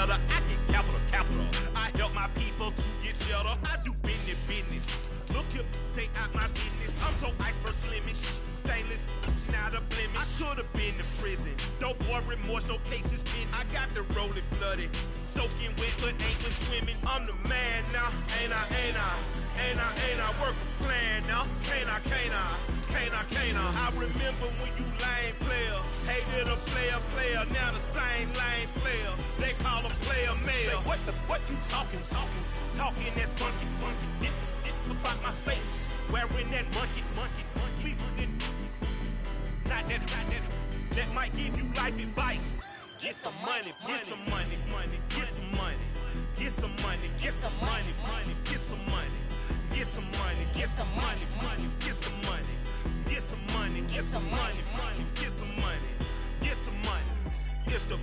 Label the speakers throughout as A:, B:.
A: better. I get capital. I help my people to get cheddar. I do business. Look here, stay out my business. I'm so iceberg slimish, stainless, not a blemish. I should have been to prison. No boy remorse, no cases pinned. I got the rolling flooded, soaking wet, but ain't been swimming. I'm the man now, ain't I? Work a plan now, can't I? I remember when you lame player, hated a player, now the same lame player. They call a player mayor. What you talking that's funky. Get about my face, wearing that monkey. Not that. That might give you life advice. Get some money. It's the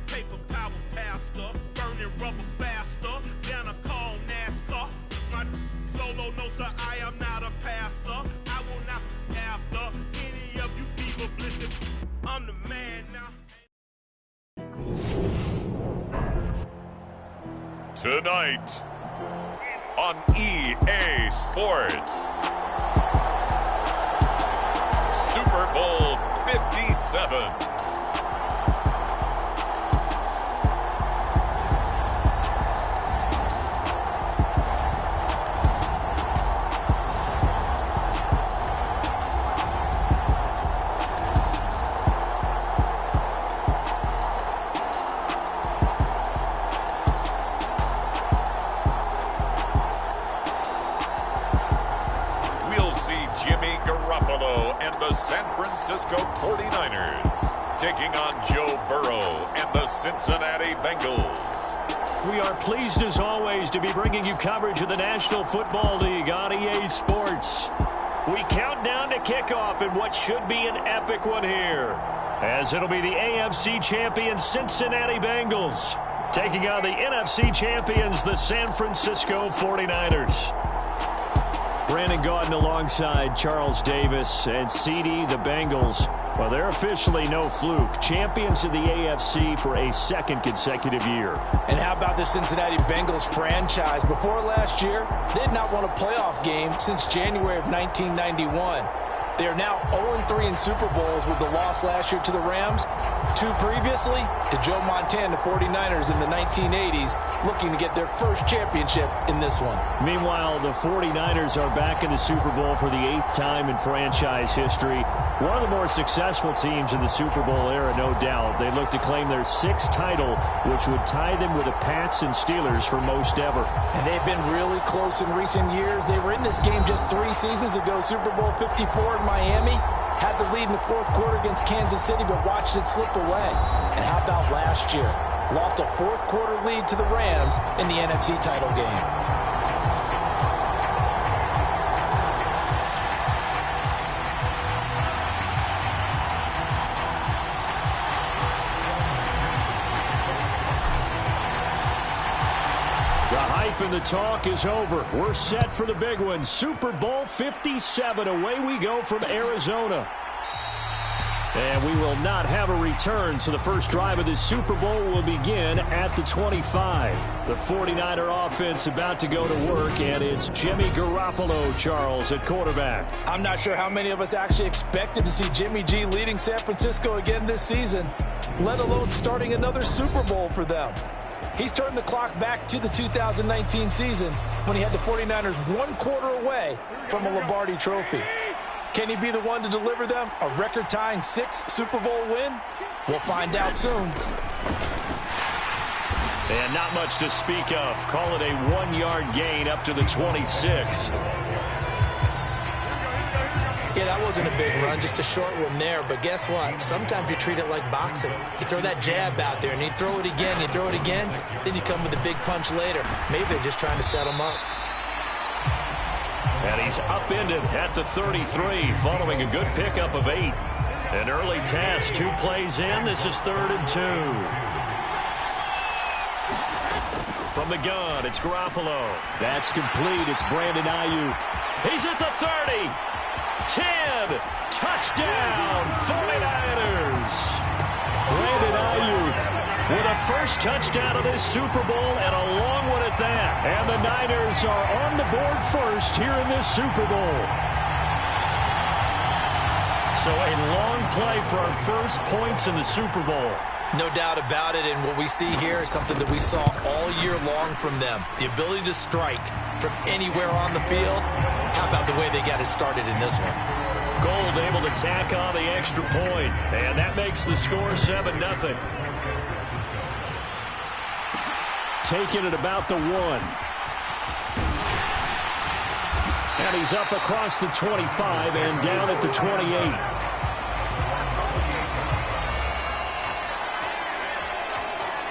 A: paper power pastor, burning rubber faster, down a call NASCAR. My solo no sir, I am not a passer. I will not be after any of you fever blistered. I'm the man now.
B: Tonight on EA Sports, Super Bowl 57. San Francisco 49ers taking on Joe Burrow and the Cincinnati Bengals.
C: We are pleased as always to be bringing you coverage of the National Football League on EA Sports. We count down to kickoff in what should be an epic one here, as it'll be the AFC champion Cincinnati Bengals taking on the NFC champions, the San Francisco 49ers. Brandon Gaudin alongside Charles Davis and CD, the Bengals. Well, they're officially no fluke. Champions of the AFC for a second consecutive year.
D: And how about the Cincinnati Bengals franchise? Before last year, they did not won a playoff game since January of 1991. They are now 0-3 in Super Bowls with the loss last year to the Rams. 2 previously to Joe Montana 49ers in the 1980s, looking to get their first championship in this one.
C: Meanwhile, the 49ers are back in the Super Bowl for the 8th time in franchise history. One of the more successful teams in the Super Bowl era, no doubt. They look to claim their 6th title, which would tie them with the Pats and Steelers for most ever.
D: And they've been really close in recent years. They were in this game just 3 seasons ago, Super Bowl 54 in Miami. Had the lead in the 4th quarter against Kansas City, but watched it slip away. And how about last year? Lost a 4th quarter lead to the Rams in the NFC title game.
C: The hype and the talk is over. We're set for the big one. Super Bowl 57. Away we go from Arizona. And we will not have a return, so the first drive of this Super Bowl will begin at the 25. The 49er offense about to go to work, and it's Jimmy Garoppolo, Charles, at quarterback.
D: I'm not sure how many of us actually expected to see Jimmy G leading San Francisco again this season, let alone starting another Super Bowl for them. He's turned the clock back to the 2019 season when he had the 49ers 1 quarter away from a Lombardi trophy. Can he be the one to deliver them a record-tying 6th Super Bowl win? We'll find out soon.
C: And not much to speak of. Call it a 1-yard gain up to the 26.
E: Yeah, that wasn't a big run, just a short one there. But guess what? Sometimes you treat it like boxing. You throw that jab out there, and you throw it again, then you come with a big punch later. Maybe they're just trying to set him up.
C: And he's upended at the 33, following a good pickup of 8. An early test, 2 plays in. This is 3rd and 2. From the gun, it's Garoppolo. That's complete. It's Brandon Ayuk. He's at the 30. 10. Touchdown, 49ers. Brandon Ayuk with a first touchdown of this Super Bowl, and a long one at that. And the Niners are on the board first here in this Super Bowl. So a long play for our first points in the Super Bowl.
E: No doubt about it, and what we see here is something that we saw all year long from them. The ability to strike from anywhere on the field. How about the way they got it started in this one?
C: Gold able to tack on the extra point, and that makes the score 7-0. Taking it about the 1. And he's up across the 25 and down at the 28.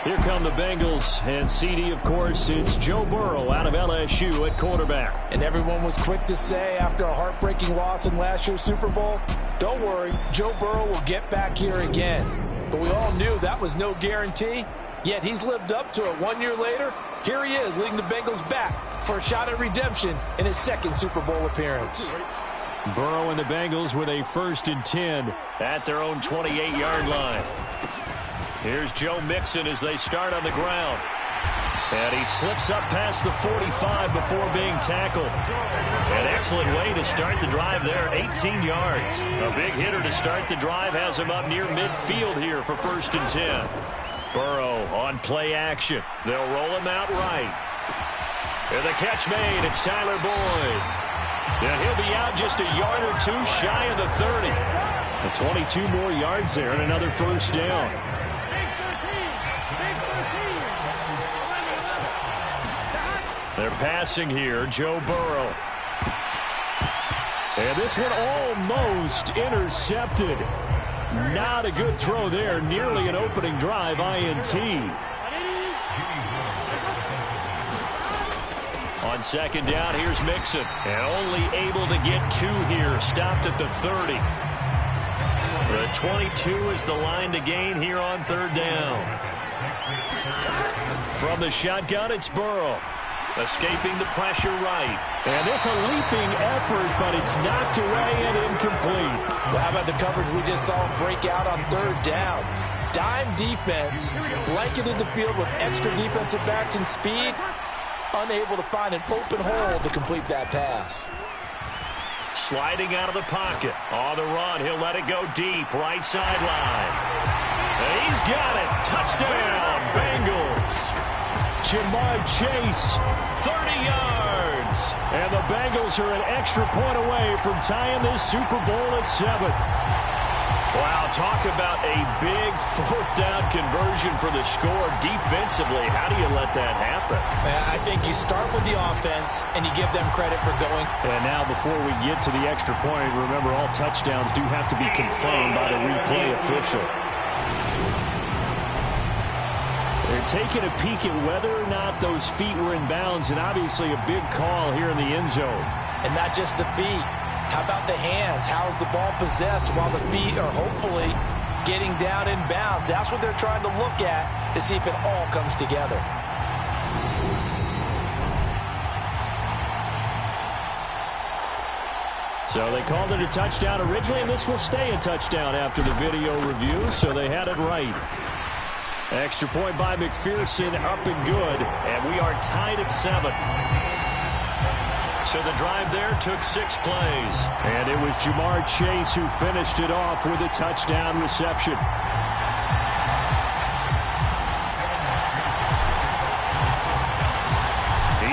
C: Here come the Bengals, and CD, of course, it's Joe Burrow out of LSU at quarterback.
D: And everyone was quick to say after a heartbreaking loss in last year's Super Bowl, don't worry, Joe Burrow will get back here again. But we all knew that was no guarantee, yet he's lived up to it. 1 year later, here he is leading the Bengals back for a shot at redemption in his second Super Bowl appearance.
C: Burrow and the Bengals with a 1st and 10 at their own 28-yard line. Here's Joe Mixon as they start on the ground. And he slips up past the 45 before being tackled. An excellent way to start the drive there, 18 yards. A big hitter to start the drive has him up near midfield here for 1st and 10. Burrow on play action. They'll roll him out right. And the catch made. It's Tyler Boyd. And he'll be out just a yard or two shy of the 30. And 22 more yards there and another 1st down. They're passing here, Joe Burrow. And this one almost intercepted. Not a good throw there, nearly an opening drive, INT. On 2nd down, here's Mixon. And only able to get 2 here, stopped at the 30. The 22 is the line to gain here on 3rd down. From the shotgun, it's Burrow. Escaping the pressure right. And this a leaping effort, but it's knocked away and incomplete.
D: Well, how about the coverage we just saw him break out on 3rd down? Dime defense, blanketed the field with extra defensive backs and speed, unable to find an open hole to complete that pass.
C: Sliding out of the pocket. On the run, he'll let it go deep, right sideline. And he's got it. Touchdown, Bengals. Jamar Chase, 30 yards. And the Bengals are an extra point away from tying this Super Bowl at 7. Wow, talk about a big 4th down conversion for the score. Defensively, how do you let that happen?
E: I think you start with the offense and you give them credit for going.
C: And now before we get to the extra point, remember all touchdowns do have to be confirmed by the replay official. They're taking a peek at whether or not those feet were in bounds, and obviously a big call here in the end zone.
D: And not just the feet. How about the hands? How is the ball possessed while the feet are hopefully getting down in bounds? That's what they're trying to look at to see if it all comes together.
C: So they called it a touchdown originally, and this will stay a touchdown after the video review, so they had it right. Extra point by McPherson, up and good, and we are tied at 7. So the drive there took 6 plays, and it was Jamar Chase who finished it off with a touchdown reception.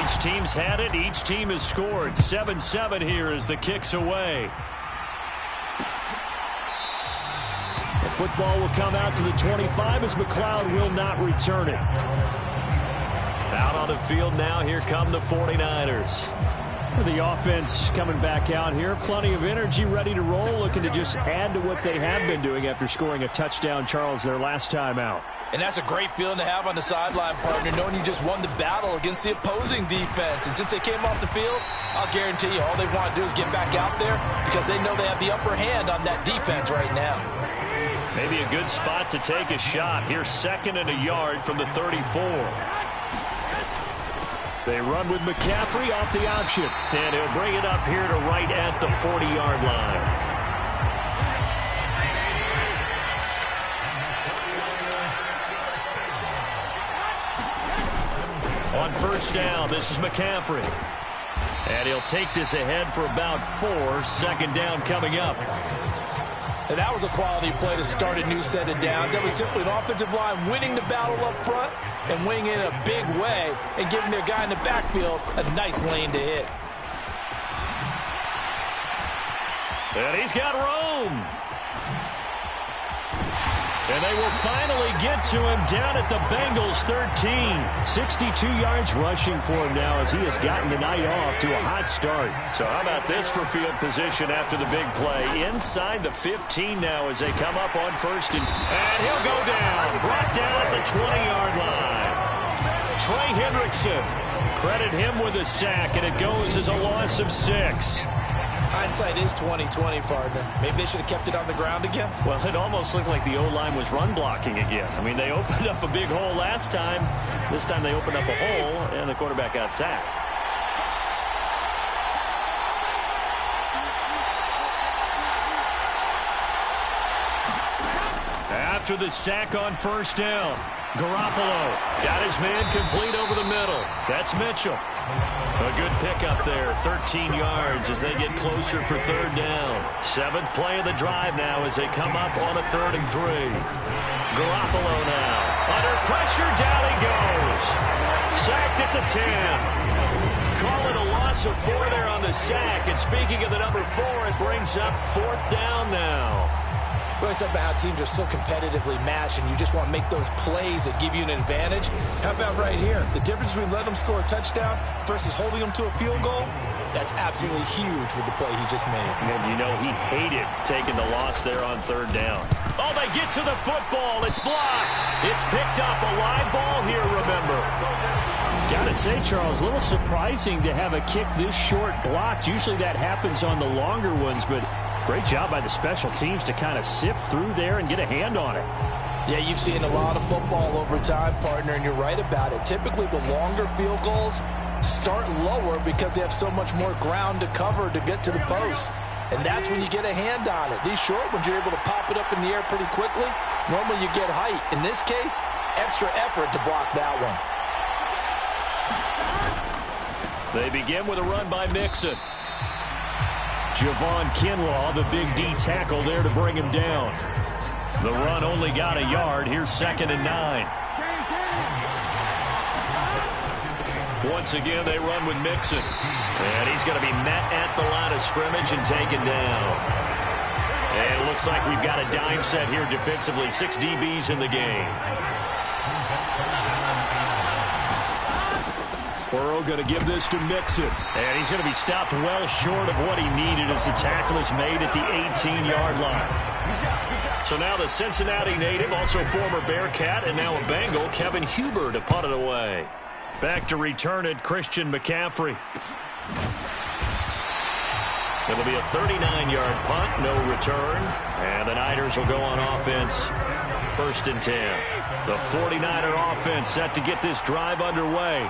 C: Each team's had it, each team has scored. 7-7 here as the kick's away. The football will come out to the 25 as McLeod will not return it. Out on the field now, here come the 49ers. The offense coming back out here. Plenty of energy, ready to roll, looking to just add to what they have been doing after scoring a touchdown, Charles, their last time out.
D: And that's a great feeling to have on the sideline, partner, knowing you just won the battle against the opposing defense. And since they came off the field, I'll guarantee you all they want to do is get back out there because they know they have the upper hand on that defense right now.
C: Maybe a good spot to take a shot. Here's 2nd and a yard from the 34. They run with McCaffrey off the option. And he'll bring it up here to right at the 40-yard line. first down. This is McCaffrey. And he'll take this ahead for about 4. Second down coming up.
D: And that was a quality play to start a new set of downs. That was simply an offensive line winning the battle up front and winning it in a big way and giving their guy in the backfield a nice lane to hit.
C: And he's got room. And they will finally get to him down at the Bengals 13. 62 yards rushing for him now as he has gotten the night off to a hot start. So how about this for field position after the big play? Inside the 15 now as they come up on first. And he'll go down. Brought down at the 20-yard line. Trey Hendrickson. Credit him with a sack, and it goes as a loss of 6.
D: Hindsight is 20/20, partner. Maybe they should have kept it on the ground again.
C: Well, it almost looked like the O-line was run blocking again. I mean, they opened up a big hole last time. This time they opened up a hole, and the quarterback got sacked. After the sack on first down, Garoppolo got his man complete over the middle. That's Mitchell. A good pickup there, 13 yards as they get closer for third down. 7th play of the drive now as they come up on a 3rd and 3. Garoppolo now. Under pressure, down he goes. Sacked at the 10. Call it a loss of 4 there on the sack. And speaking of the number 4, it brings up 4th down now.
D: Well, it's about how teams are so competitively matched, and you just want to make those plays that give you an advantage. How about right here? The difference between letting them score a touchdown versus holding them to a field goal, that's absolutely huge with the play he just made.
C: And you know he hated taking the loss there on 3rd down. Oh, they get to the football. It's blocked. It's picked up. A live ball here, remember.
F: Gotta say, Charles, a little surprising to have a kick this short blocked. Usually that happens on the longer ones, but great job by the special teams to kind of sift through there and get a hand on it.
D: Yeah, you've seen a lot of football over time, partner, and you're right about it. Typically, the longer field goals start lower because they have so much more ground to cover to get to the post. And that's when you get a hand on it. These short ones, you're able to pop it up in the air pretty quickly. Normally, you get height. In this case, extra effort to block that one.
C: They begin with a run by Mixon. Javon Kinlaw, the big D tackle there to bring him down. The run only got a yard. Here's 2nd and 9. Once again, they run with Mixon. And he's going to be met at the line of scrimmage and taken down. And it looks like we've got a dime set here defensively. 6 DBs in the game. Burrow going to give this to Mixon. And he's going to be stopped well short of what he needed as the tackle is made at the 18-yard line. So now the Cincinnati native, also former Bearcat and now a Bengal, Kevin Huber to punt it away. Back to return it, Christian McCaffrey. It'll be a 39-yard punt, no return. And the Niners will go on offense, 1st and 10. The 49er offense set to get this drive underway.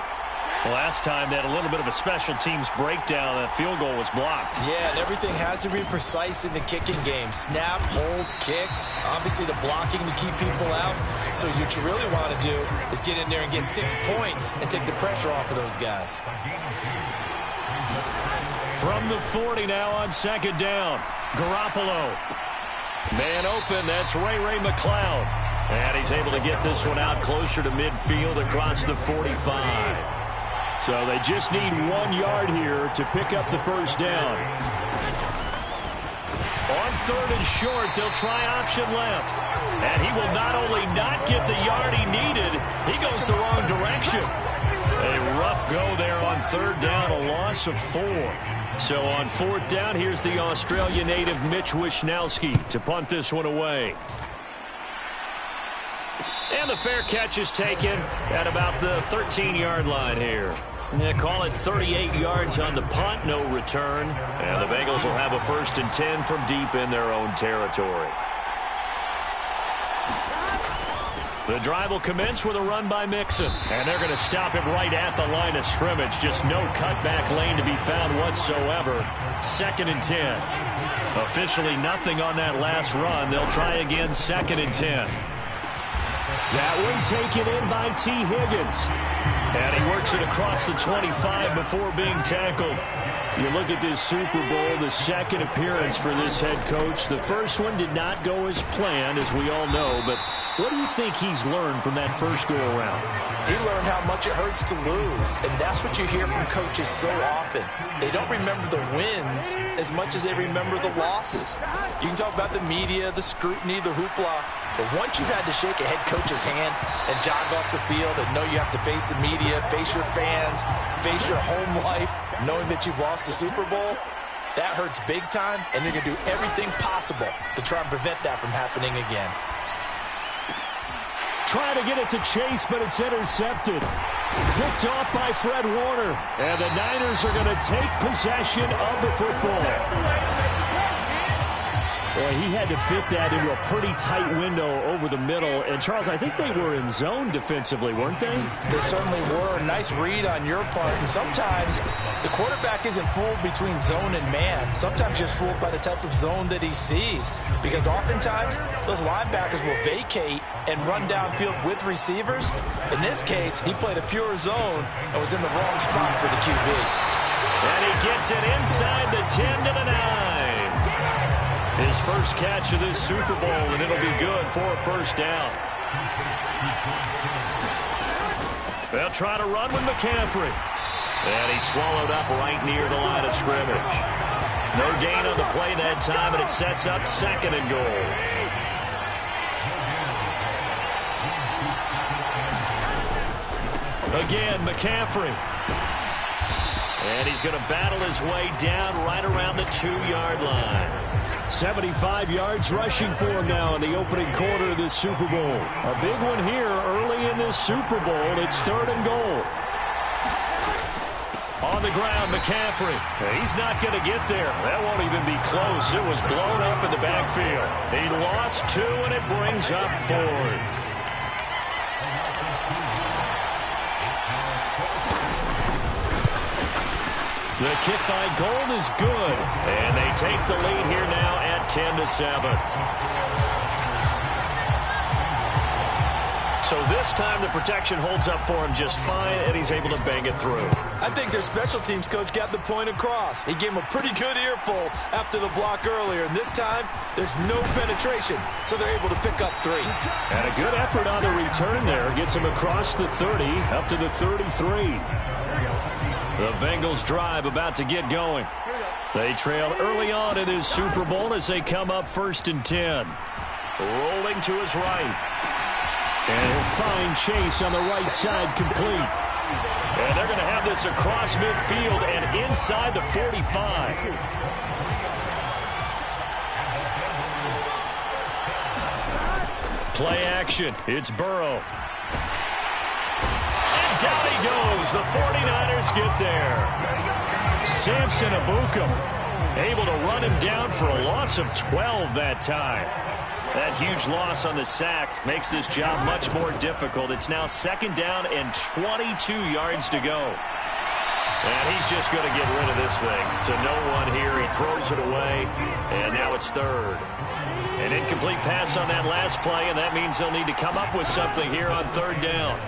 C: Last time they had a little bit of a special teams breakdown. That field goal was blocked.
D: Yeah, and everything has to be precise in the kicking game. Snap, hold, kick. Obviously the blocking to keep people out. So what you really want to do is get in there and get 6 points and take the pressure off of those guys.
C: From the 40 now on 2nd down. Garoppolo. Man open, that's Ray McLeod. And he's able to get this one out closer to midfield across the 45. So they just need 1 yard here to pick up the first down. On 3rd and short, they'll try option left. And he will not only not get the yard he needed, he goes the wrong direction. A rough go there on 3rd down, a loss of 4. So on 4th down, here's the Australia native Mitch Wishnowsky to punt this one away. And the fair catch is taken at about the 13-yard line here. Yeah, call it 38 yards on the punt, no return. And the Bengals will have a 1st and 10 from deep in their own territory. The drive will commence with a run by Mixon. And they're going to stop him right at the line of scrimmage. Just no cutback lane to be found whatsoever. 2nd and 10. Officially nothing on that last run. They'll try again, 2nd and 10.
F: That one taken in by T. Higgins.
C: And he works it across the 25 before being tackled. You look at this Super Bowl, the second appearance for this head coach. The first one did not go as planned, as we all know. But what do you think he's learned from that first go-around?
E: He learned how much it hurts to lose, and that's what you hear from coaches so often. They don't remember the wins as much as they remember the losses. You can talk about the media, the scrutiny, the hoopla, but once you've had to shake a head coach's hand and jog off the field and know you have to face the media, face your fans, face your home life, knowing that you've lost the Super Bowl, that hurts big time, and you're going to do everything possible to try and prevent that from happening again.
F: Trying to get it to Chase, but it's intercepted. Picked off by Fred Warner. And the Niners are going to take possession of the football. Well, he had to fit that into a pretty tight window over the middle. And, Charles, I think they were in zone defensively, weren't they?
D: They certainly were. A nice read on your part. And sometimes the quarterback isn't fooled between zone and man. Sometimes just fooled by the type of zone that he sees. Because oftentimes those linebackers will vacate and run downfield with receivers. In this case, he played a pure zone and was in the wrong spot for the QB.
C: And he gets it inside the 10 to the 9. His first catch of this Super Bowl, and it'll be good for a first down. They'll try to run with McCaffrey. And he's swallowed up right near the line of scrimmage. No gain on the play that time, and it sets up second and goal. Again, McCaffrey. And he's going to battle his way down right around the 2-yard line. 75 yards rushing for him now in the opening quarter of this Super Bowl. A big one here early in this Super Bowl. It's third and goal. On the ground, McCaffrey. He's not going to get there. That won't even be close. It was blown up in the backfield. He lost 2, and it brings up 4th. The kick by Gold is good, and they take the lead here now at 10-7. So this time the protection holds up for him just fine, and he's able to bang it through.
D: I think their special teams coach got the point across. He gave him a pretty good earful after the block earlier, and this time there's no penetration, so they're able to pick up 3.
C: And a good effort on the return there. Gets him across the 30, up to the 33. The Bengals drive about to get going. They trail early on in this Super Bowl as they come up 1st and 10. Rolling to his right. And he'll find Chase on the right side complete. And they're going to have this across midfield and inside the 45. Play action. It's Burrow. Down he goes. The 49ers get there. Samson Abukum able to run him down for a loss of 12 that time. That huge loss on the sack makes this job much more difficult. It's now 2nd down and 22 yards to go. And he's just going to get rid of this thing to no one here. He throws it away, and now it's 3rd. An incomplete pass on that last play, and that means they'll need to come up with something here on 3rd down.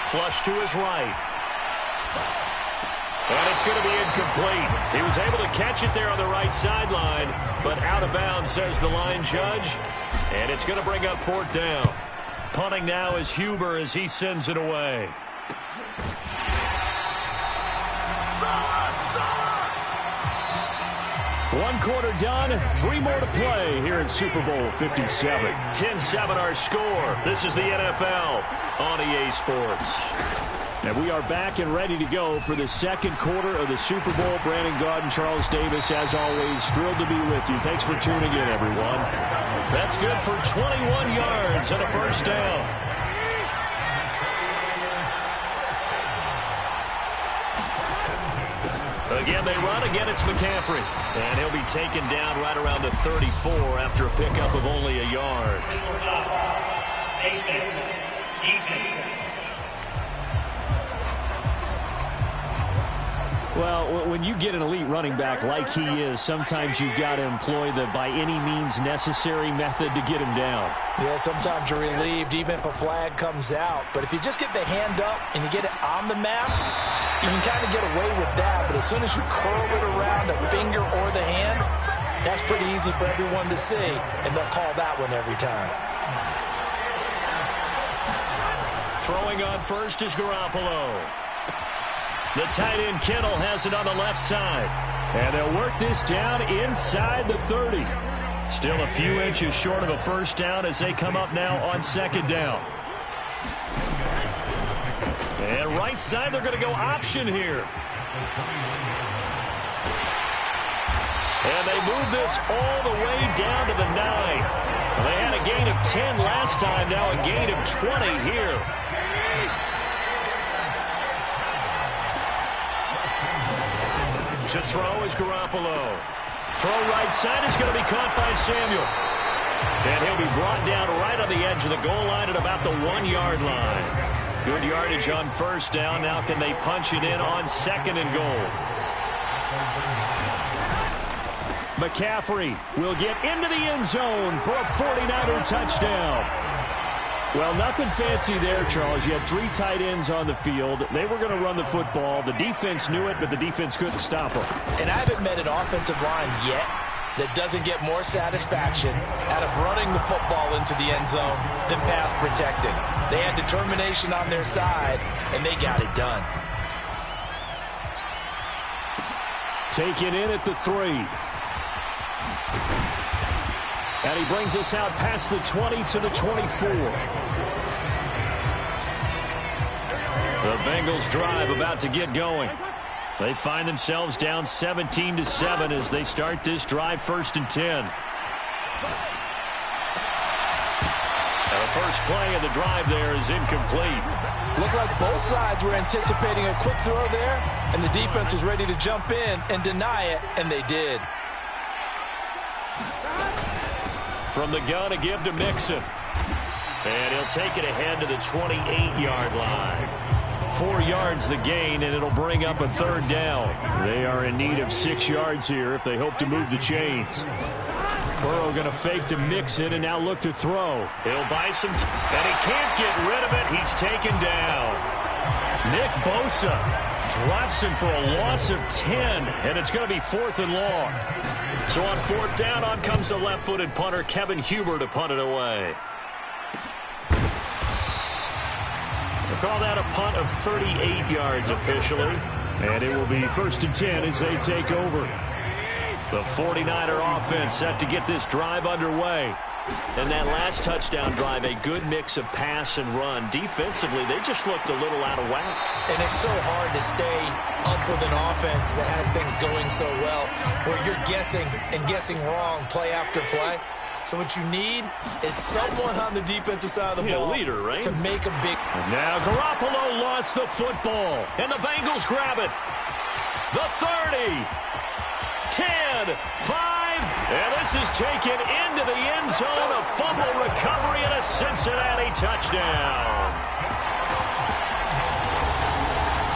C: Flush to his right. And it's going to be incomplete. He was able to catch it there on the right sideline, but out of bounds, says the line judge. And it's going to bring up 4th down. Punting now is Huber as he sends it away. One quarter done, 3 more to play here in Super Bowl 57. 10-7 our score. This is the NFL on EA Sports. And we are back and ready to go for the second quarter of the Super Bowl. Brandon Gaudin, Charles Davis, as always, thrilled to be with you. Thanks for tuning in, everyone. That's good for 21 yards and a first down. Again, they run. Again, it's McCaffrey. And he'll be taken down right around the 34 after a pickup of only a yard.
F: Well, when you get an elite running back like he is, sometimes you've got to employ the by any means necessary method to get him down.
D: Yeah, sometimes you're relieved even if a flag comes out. But if you just get the hand up and you get it on the mask, you can kind of get away with that. But as soon as you curl it around a finger or the hand, that's pretty easy for everyone to see, and they'll call that one every time.
C: Throwing on first is Garoppolo. The tight end Kittle has it on the left side. And they'll work this down inside the 30. Still a few inches short of a first down as they come up now on second down. And right side, they're going to go option here. And they move this all the way down to the 9. They had a gain of 10 last time, now a gain of 20 here. To throw is Garoppolo. Throw right side is going to be caught by Samuel. And he'll be brought down right on the edge of the goal line at about the 1-yard line. Good yardage on first down. Now can they punch it in on second and goal? McCaffrey will get into the end zone for a 49er touchdown. Well, nothing fancy there, Charles. You had 3 tight ends on the field. They were going to run the football. The defense knew it, but the defense couldn't stop them.
D: And I haven't met an offensive line yet that doesn't get more satisfaction out of running the football into the end zone than pass protecting. They had determination on their side, and they got it done.
C: Taken in at the 3. And he brings us out past the 20 to the 24. The Bengals drive about to get going. They find themselves down 17-7 as they start this drive first and 10. And the first play of the drive there is incomplete.
D: Looked like both sides were anticipating a quick throw there, and the defense was ready to jump in and deny it, and they did.
C: From the gun, a give to Mixon. And he'll take it ahead to the 28-yard line. 4 yards the gain, and it'll bring up a third down. They are in need of 6 yards here if they hope to move the chains. Burrow going to fake to Mixon and now look to throw. He'll buy some and he can't get rid of it. He's taken down. Nick Bosa drops him for a loss of 10, and it's going to be 4th and long. So on 4th down, on comes the left-footed punter, Kevin Huber, to punt it away. We'll call that a punt of 38 yards officially. And it will be 1st and 10 as they take over. The 49er offense set to get this drive underway. And that last touchdown drive, a good mix of pass and run. Defensively, they just looked a little out of whack.
E: And it's so hard to stay up with an offense that has things going so well, where you're guessing and guessing wrong play after play. So what you need is someone on the defensive side of the ball
C: leader, right?
E: to make a big...
C: And now Garoppolo lost the football, and the Bengals grab it. The 30, 10, 5, and this is taken into the end zone. A fumble recovery and a Cincinnati touchdown.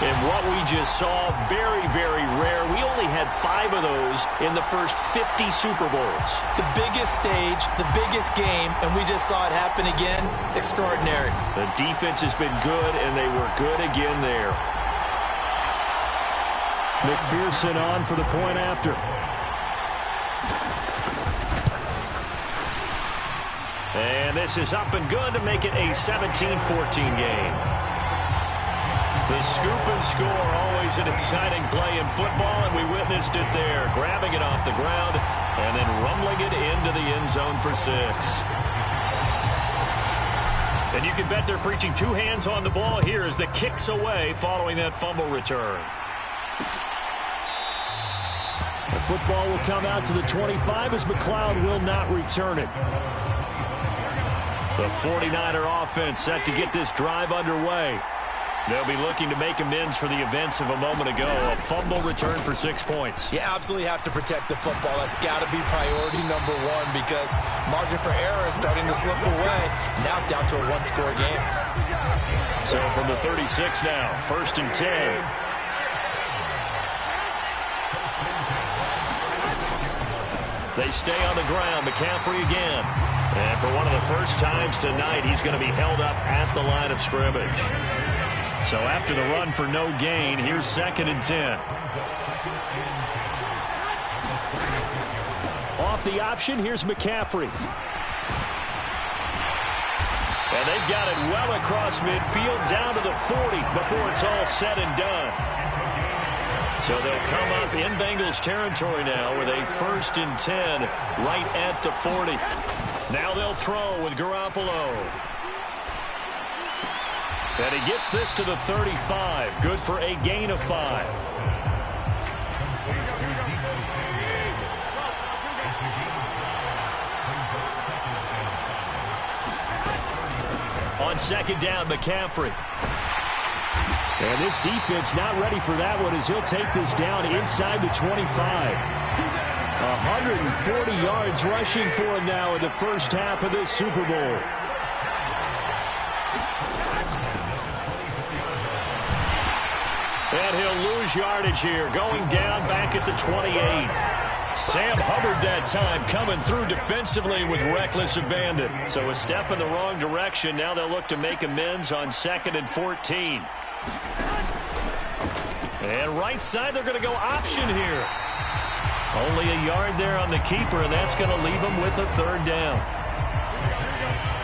C: And what we just saw, very, very rare. We only had 5 of those in the first 50 Super Bowls.
E: The biggest stage, the biggest game, and we just saw it happen again. Extraordinary.
C: The defense has been good, and they were good again there. McPherson on for the point after. And this is up and good to make it a 17-14 game. The scoop and score, always an exciting play in football, and we witnessed it there. Grabbing it off the ground and then rumbling it into the end zone for 6. And you can bet they're preaching 2 hands on the ball here as the kick's away following that fumble return. The football will come out to the 25 as McLeod will not return it. The 49er offense set to get this drive underway. They'll be looking to make amends for the events of a moment ago. A fumble return for 6 points.
E: You absolutely have to protect the football. That's got to be priority number 1 because margin for error is starting to slip away. Now it's down to a 1-score game.
C: So from the 36 now, 1st and 10. They stay on the ground. McCaffrey again. And for one of the first times tonight, he's going to be held up at the line of scrimmage. So after the run for no gain, here's 2nd and 10. Off the option, here's McCaffrey. And they've got it well across midfield down to the 40 before it's all said and done. So they'll come up in Bengals territory now with a 1st and 10 right at the 40. Now they'll throw with Garoppolo. And he gets this to the 35. Good for a gain of 5. On 2nd down, McCaffrey. And this defense not ready for that one as he'll take this down inside the 25. 140 yards rushing for him now in the first half of this Super Bowl. And he'll lose yardage here, going down back at the 28. Sam Hubbard that time coming through defensively with reckless abandon. So a step in the wrong direction. Now they'll look to make amends on 2nd and 14. And right side, they're going to go option here. Only a yard there on the keeper, and that's going to leave him with a 3rd down.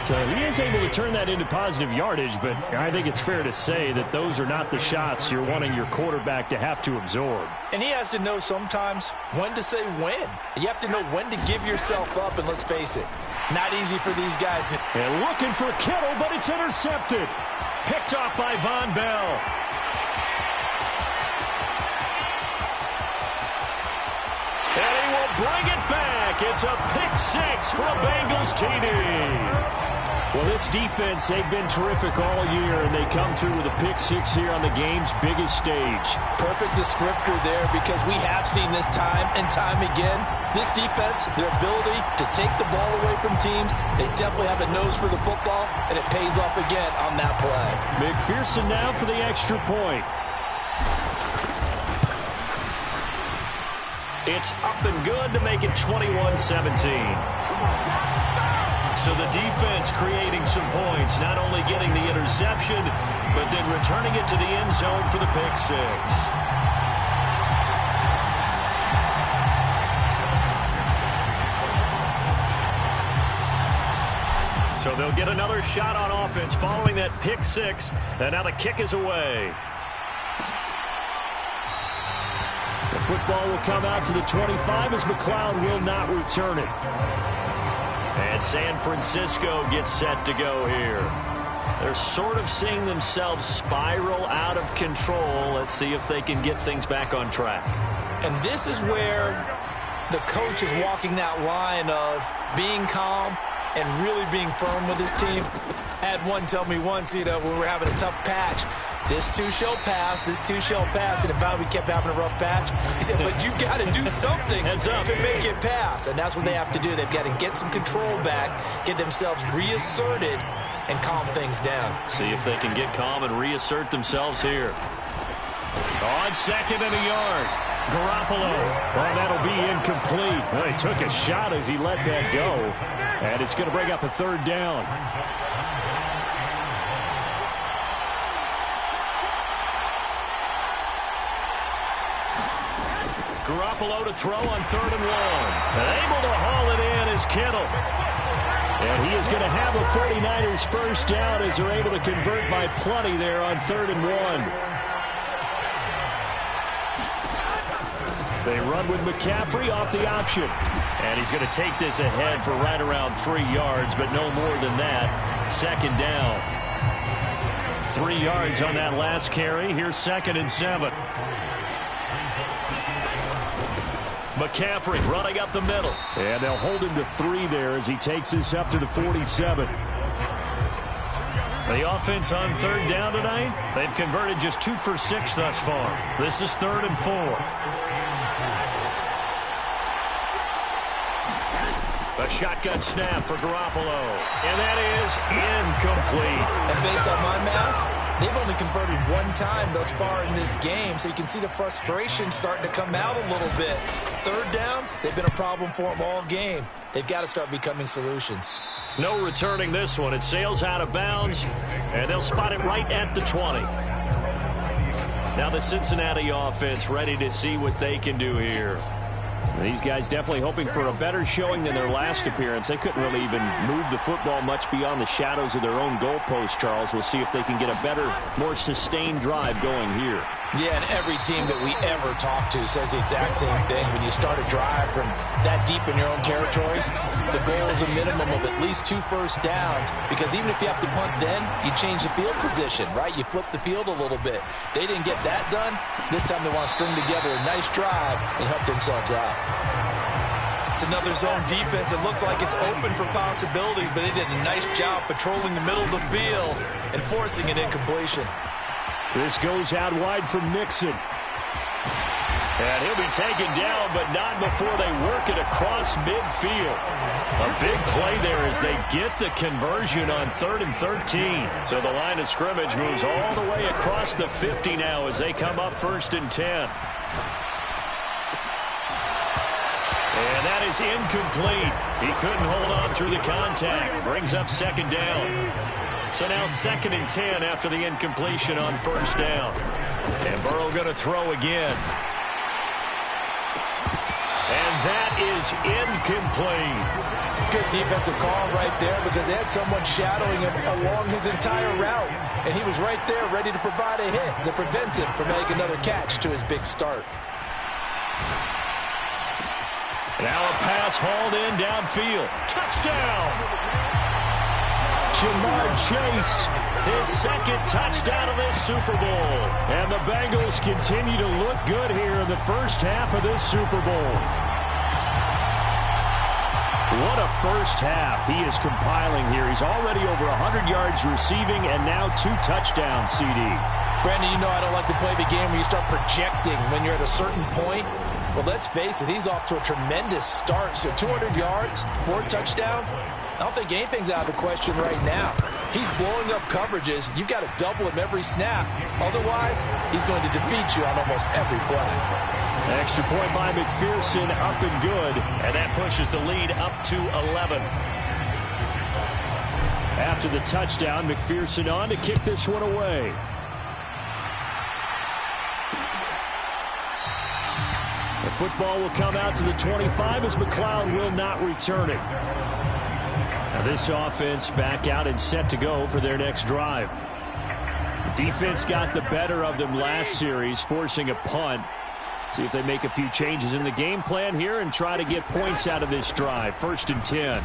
C: So he is able to turn that into positive yardage, but I think it's fair to say that those are not the shots you're wanting your quarterback to have to absorb.
D: And he has to know sometimes when to say when. You have to know when to give yourself up, and let's face it, not easy for these guys.
C: And looking for Kittle, but it's intercepted. Picked off by Von Bell. And he will bring it back. It's a pick-6 for a Bengals TD. Well, this defense, they've been terrific all year, and they come through with a pick-6 here on the game's biggest stage.
D: Perfect descriptor there because we have seen this time and time again. This defense, their ability to take the ball away from teams, they definitely have a nose for the football, and it pays off again on that play.
C: McPherson now for the extra point. It's up and good to make it 21-17. So the defense creating some points, not only getting the interception, but then returning it to the end zone for the pick-6. So they'll get another shot on offense following that pick-6, and now the kick is away. The football will come out to the 25 as McLeod will not return it. And San Francisco gets set to go here. They're sort of seeing themselves spiral out of control. Let's see if they can get things back on track.
D: And this is where the coach is walking that line of being calm and really being firm with his team. I had one tell me once, when we were having a tough patch, this too shall pass, this too shall pass. And if we kept having a rough patch, he said, but you got to do something to make it pass. And that's what they have to do. They've got to get some control back, get themselves reasserted, and calm things down.
C: See if they can get calm and reassert themselves here. On 2nd and a yard. Garoppolo. Well, that'll be incomplete. Well, he took a shot as he let that go. And it's going to bring up a 3rd down. Garoppolo to throw on 3rd and 1. And able to haul it in is Kittle. And he is going to have a 49ers first down as they're able to convert by plenty there on 3rd and 1. They run with McCaffrey off the option. And he's going to take this ahead for right around 3 yards, but no more than that. 2nd down. 3 yards on that last carry. Here's 2nd and 7. McCaffrey running up the middle. And they'll hold him to 3 there as he takes this up to the 47. The offense on 3rd down tonight, they've converted just 2 for 6 thus far. This is 3rd and 4. A shotgun snap for Garoppolo. And that is incomplete.
D: And based on my math, They've only converted one time thus far in this game, so you can see the frustration starting to come out a little bit. Third downs, they've been a problem for them all game. They've got to start becoming solutions.
C: No returning this one. It sails out of bounds, and they'll spot it right at the 20. Now the Cincinnati offense ready to see what they can do here. These guys definitely hoping for a better showing than their last appearance. They couldn't really even move the football much beyond the shadows of their own goalpost, Charles. We'll see if they can get a better, more sustained drive going here.
D: Yeah, and every team that we ever talk to says the exact same thing. When you start a drive from that deep in your own territory, the goal is a minimum of at least 2 first downs, because even if you have to punt then, you change the field position, right? You flip the field a little bit. They didn't get that done. This time they want to string together a nice drive and help themselves out. It's another zone defense. It looks like it's open for possibilities, but they did a nice job patrolling the middle of the field and forcing an incompletion.
C: This goes out wide from Mixon. And he'll be taken down, but not before they work it across midfield. A big play there as they get the conversion on 3rd and 13. So the line of scrimmage moves all the way across the 50 now as they come up 1st and 10. And that is incomplete. He couldn't hold on through the contact. Brings up 2nd down. So now 2nd and 10 after the incompletion on 1st down. And Burrow going to throw again. And that is incomplete.
D: Good defensive call right there, because they had someone shadowing him along his entire route. And he was right there ready to provide a hit to prevent him from making another catch to his big start.
C: Now a pass hauled in downfield. Touchdown! Jamar Chase, his 2nd touchdown of this Super Bowl. And the Bengals continue to look good here in the first half of this Super Bowl. What a first half he is compiling here. He's already over 100 yards receiving and now 2 touchdowns, CD.
D: Brandon, you know I don't like to play the game where you start projecting when you're at a certain point. Well, let's face it, he's off to a tremendous start. So 200 yards, 4 touchdowns. I don't think anything's out of the question right now. He's blowing up coverages. You've got to double him every snap. Otherwise, he's going to defeat you on almost every play.
C: Extra point by McPherson, up and good. And that pushes the lead up to 11. After the touchdown, McPherson on to kick this one away. The football will come out to the 25 as McLeod will not return it. Now this offense back out and set to go for their next drive. The defense got the better of them last series, forcing a punt. See if they make a few changes in the game plan here and try to get points out of this drive. 1st and 10.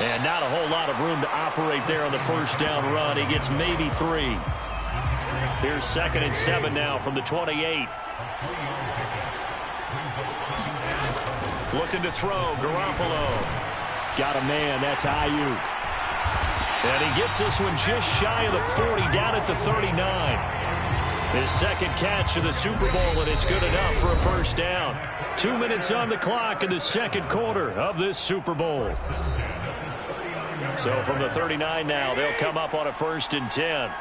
C: And not a whole lot of room to operate there on the 1st down run. He gets maybe 3. Here's 2nd and 7 now from the 28. Looking to throw, Garoppolo. Got a man, that's Ayuk. And he gets this one just shy of the 40, down at the 39. His 2nd catch of the Super Bowl, and it's good enough for a 1st down. 2 minutes on the clock in the 2nd quarter of this Super Bowl. So from the 39 now, they'll come up on a 1st and 10.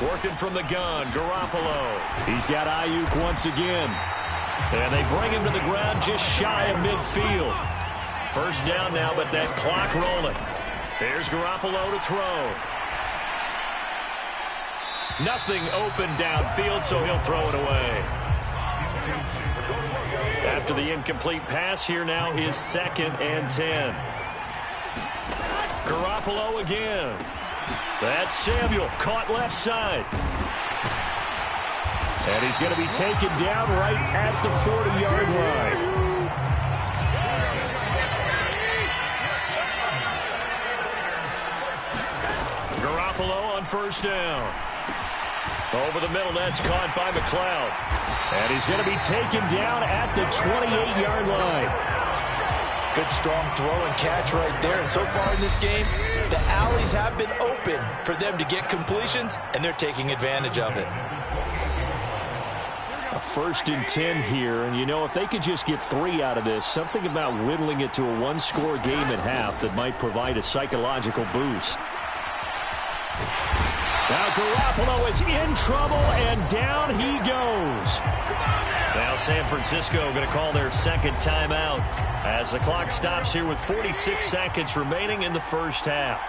C: Working from the gun, Garoppolo. He's got Ayuk once again. And they bring him to the ground just shy of midfield. 1st down now, but that clock rolling. There's Garoppolo to throw. Nothing open downfield, so he'll throw it away. After the incomplete pass, here now is 2nd and 10. Garoppolo again. That's Samuel, caught left side. And he's going to be taken down right at the 40-yard line. Garoppolo on 1st down. Over the middle, that's caught by McLeod. And he's going to be taken down at the 28-yard line. Good, strong throw and catch right there. And so far in this game, the alleys have been open for them to get completions, and they're taking advantage of it. A 1st and 10 here, and you know, if they could just get 3 out of this, something about whittling it to a 1-score game at half that might provide a psychological boost. Now Garoppolo is in trouble, and down he goes. Now San Francisco going to call their second timeout as the clock stops here with 46 seconds remaining in the first half.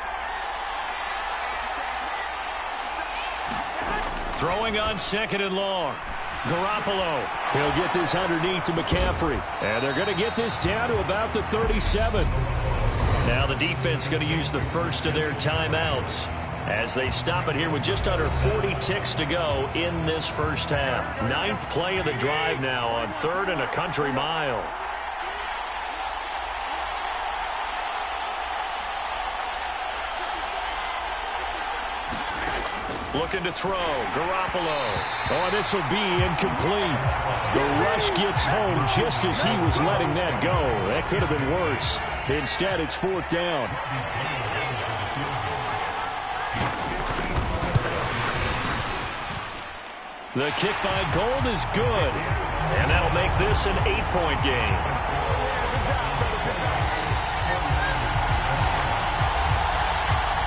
C: Throwing on 2nd and long. Garoppolo. He'll get this underneath to McCaffrey. And they're going to get this down to about the 37. Now the defense going to use the first of their timeouts as they stop it here with just under 40 ticks to go in this first half. 9th play of the drive now on 3rd and a country mile. Looking to throw. Garoppolo. Oh, this will be incomplete. The rush gets home just as he was letting that go. That could have been worse. Instead, it's 4th down. The kick by Gold is good. And that'll make this an 8-point game.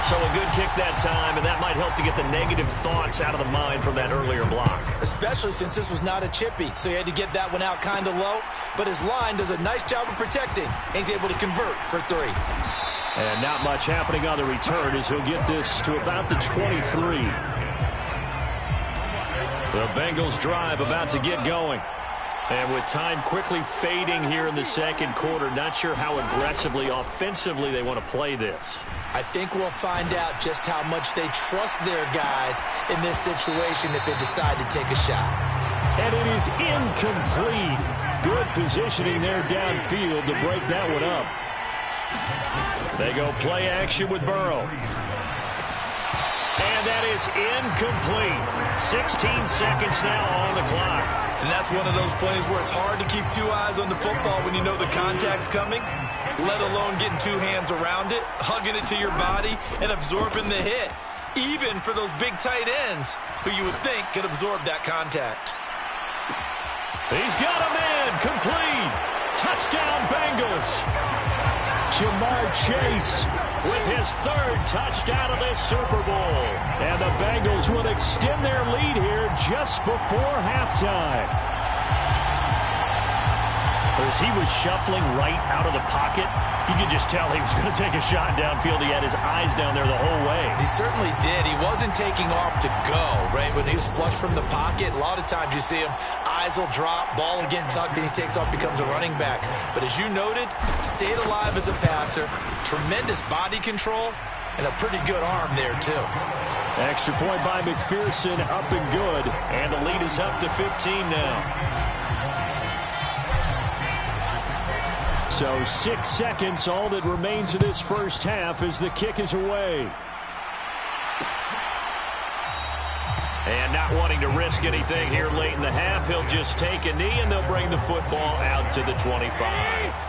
C: So a good kick that time, and that might help to get the negative thoughts out of the mind from that earlier block.
E: Especially since this was not a chippy, so he had to get that one out kind of low. But his line does a nice job of protecting, and he's able to convert for 3.
C: And not much happening on the return as he'll get this to about the 23. The Bengals drive about to get going. And with time quickly fading here in the second quarter, not sure how aggressively, offensively they want to play this.
E: I think we'll find out just how much they trust their guys in this situation if they decide to take a shot.
C: And it is incomplete. Good positioning there downfield to break that one up. They go play action with Burrow. And that is incomplete. 16 seconds now on the clock.
D: And that's one of those plays where it's hard to keep 2 eyes on the football when you know the contact's coming, let alone getting 2 hands around it, hugging it to your body, and absorbing the hit, even for those big tight ends who you would think could absorb that contact.
C: He's got a man. Complete. Touchdown, Bengals. Jamar Chase with his 3rd touchdown of this Super Bowl. And the Bengals will extend their lead here just before halftime. As he was shuffling right out of the pocket, you could just tell he was going to take a shot downfield. He had his eyes down there the whole way.
E: He certainly did. He wasn't taking off to go, right? When he was flush from the pocket, a lot of times you see him, eyes will drop, ball will get tucked, and he takes off, becomes a running back. But as you noted, stayed alive as a passer, tremendous body control, and a pretty good arm there, too.
C: Extra point by McPherson, up and good. And the lead is up to 15 now. So 6 seconds, all that remains of this first half as the kick is away. And not wanting to risk anything here late in the half, he'll just take a knee and they'll bring the football out to the 25.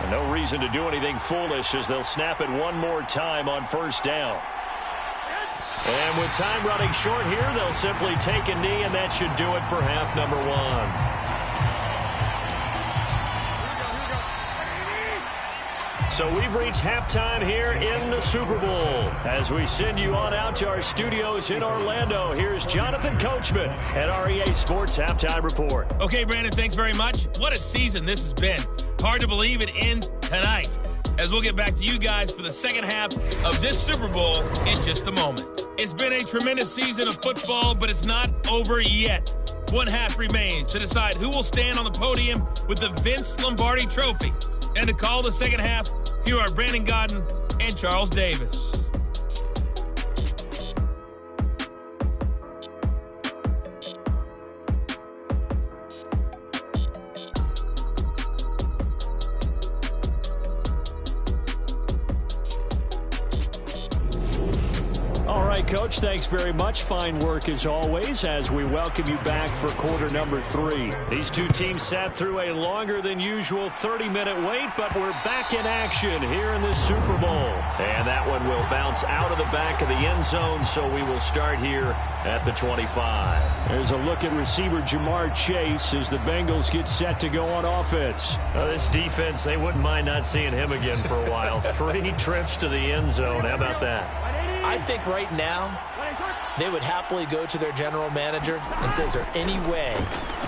C: And no reason to do anything foolish as they'll snap it one more time on 1st down. And with time running short here, they'll simply take a knee, and that should do it for half number 1. So we've reached halftime here in the Super Bowl. As we send you on out to our studios in Orlando, here's Jonathan Coachman at REA Sports Halftime Report.
G: Okay, Brandon, thanks very much. What a season this has been. Hard to believe it ends tonight, as we'll get back to you guys for the second half of this Super Bowl in just a moment. It's been a tremendous season of football, but it's not over yet. One half remains to decide who will stand on the podium with the Vince Lombardi Trophy. And to call the second half, here are Brandon Godden and Charles Davis.
F: right, Coach. Thanks very much. Fine work as always as we welcome you back for quarter number 3. These two teams sat through a longer than usual 30-minute wait, but we're back in action here in the Super Bowl. And that one will bounce out of the back of the end zone, so we will start here at the 25. There's a look at receiver Jamar Chase as the Bengals get set to go on offense.
C: This defense, they wouldn't mind not seeing him again for a while. 3 trips to the end zone. How about that?
E: I think right now they would happily go to their general manager and say, is there any way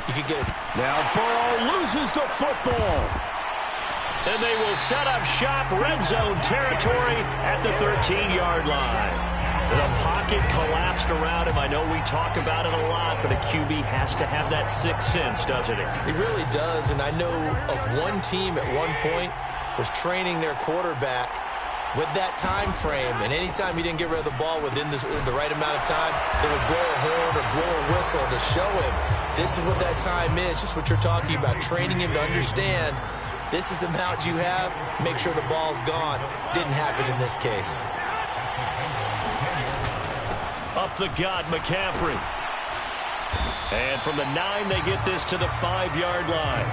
E: you could get it?
F: Now Burrow loses the football. And they will set up shop, red zone territory at the 13-yard line. The pocket collapsed around him. I know we talk about it a lot, but a QB has to have that sixth sense, doesn't it?
E: It really does, and I know of one team at one point was training their quarterback with that time frame, and anytime he didn't get rid of the ball within the right amount of time, they would blow a horn or blow a whistle to show him this is what that time is, just what you're talking about, training him to understand this is the amount you have, make sure the ball's gone. Didn't happen in this case.
F: Up the gut, McCaffrey. And from the 9, they get this to the 5-yard line.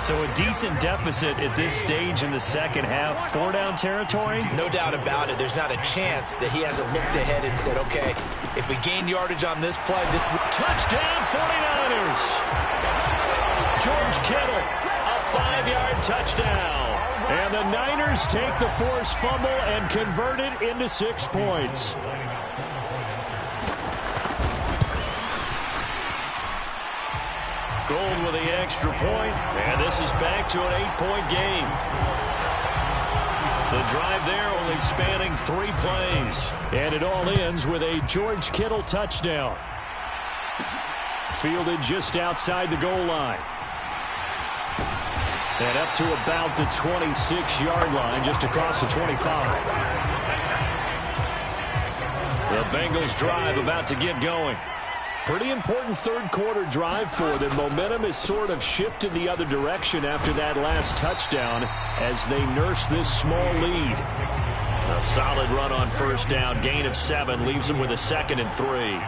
C: So a decent deficit at this stage in the second half. 4-down territory?
E: No doubt about it. There's not a chance that he hasn't looked ahead and said, okay, if we gain yardage on this play, this...
F: Touchdown, 49ers! George Kittle, a 5-yard touchdown. And the Niners take the forced fumble and convert it into 6 points. Gold with the extra point, and this is back to an 8-point game. The drive there only spanning 3 plays. And it all ends with a George Kittle touchdown. Fielded just outside the goal line. And up to about the 26-yard line, just across the 25. The Bengals drive about to get going. Pretty important third-quarter drive for them. Momentum has sort of shifted the other direction after that last touchdown as they nurse this small lead. A solid run on first down. Gain of 7 leaves them with a 2nd and 3.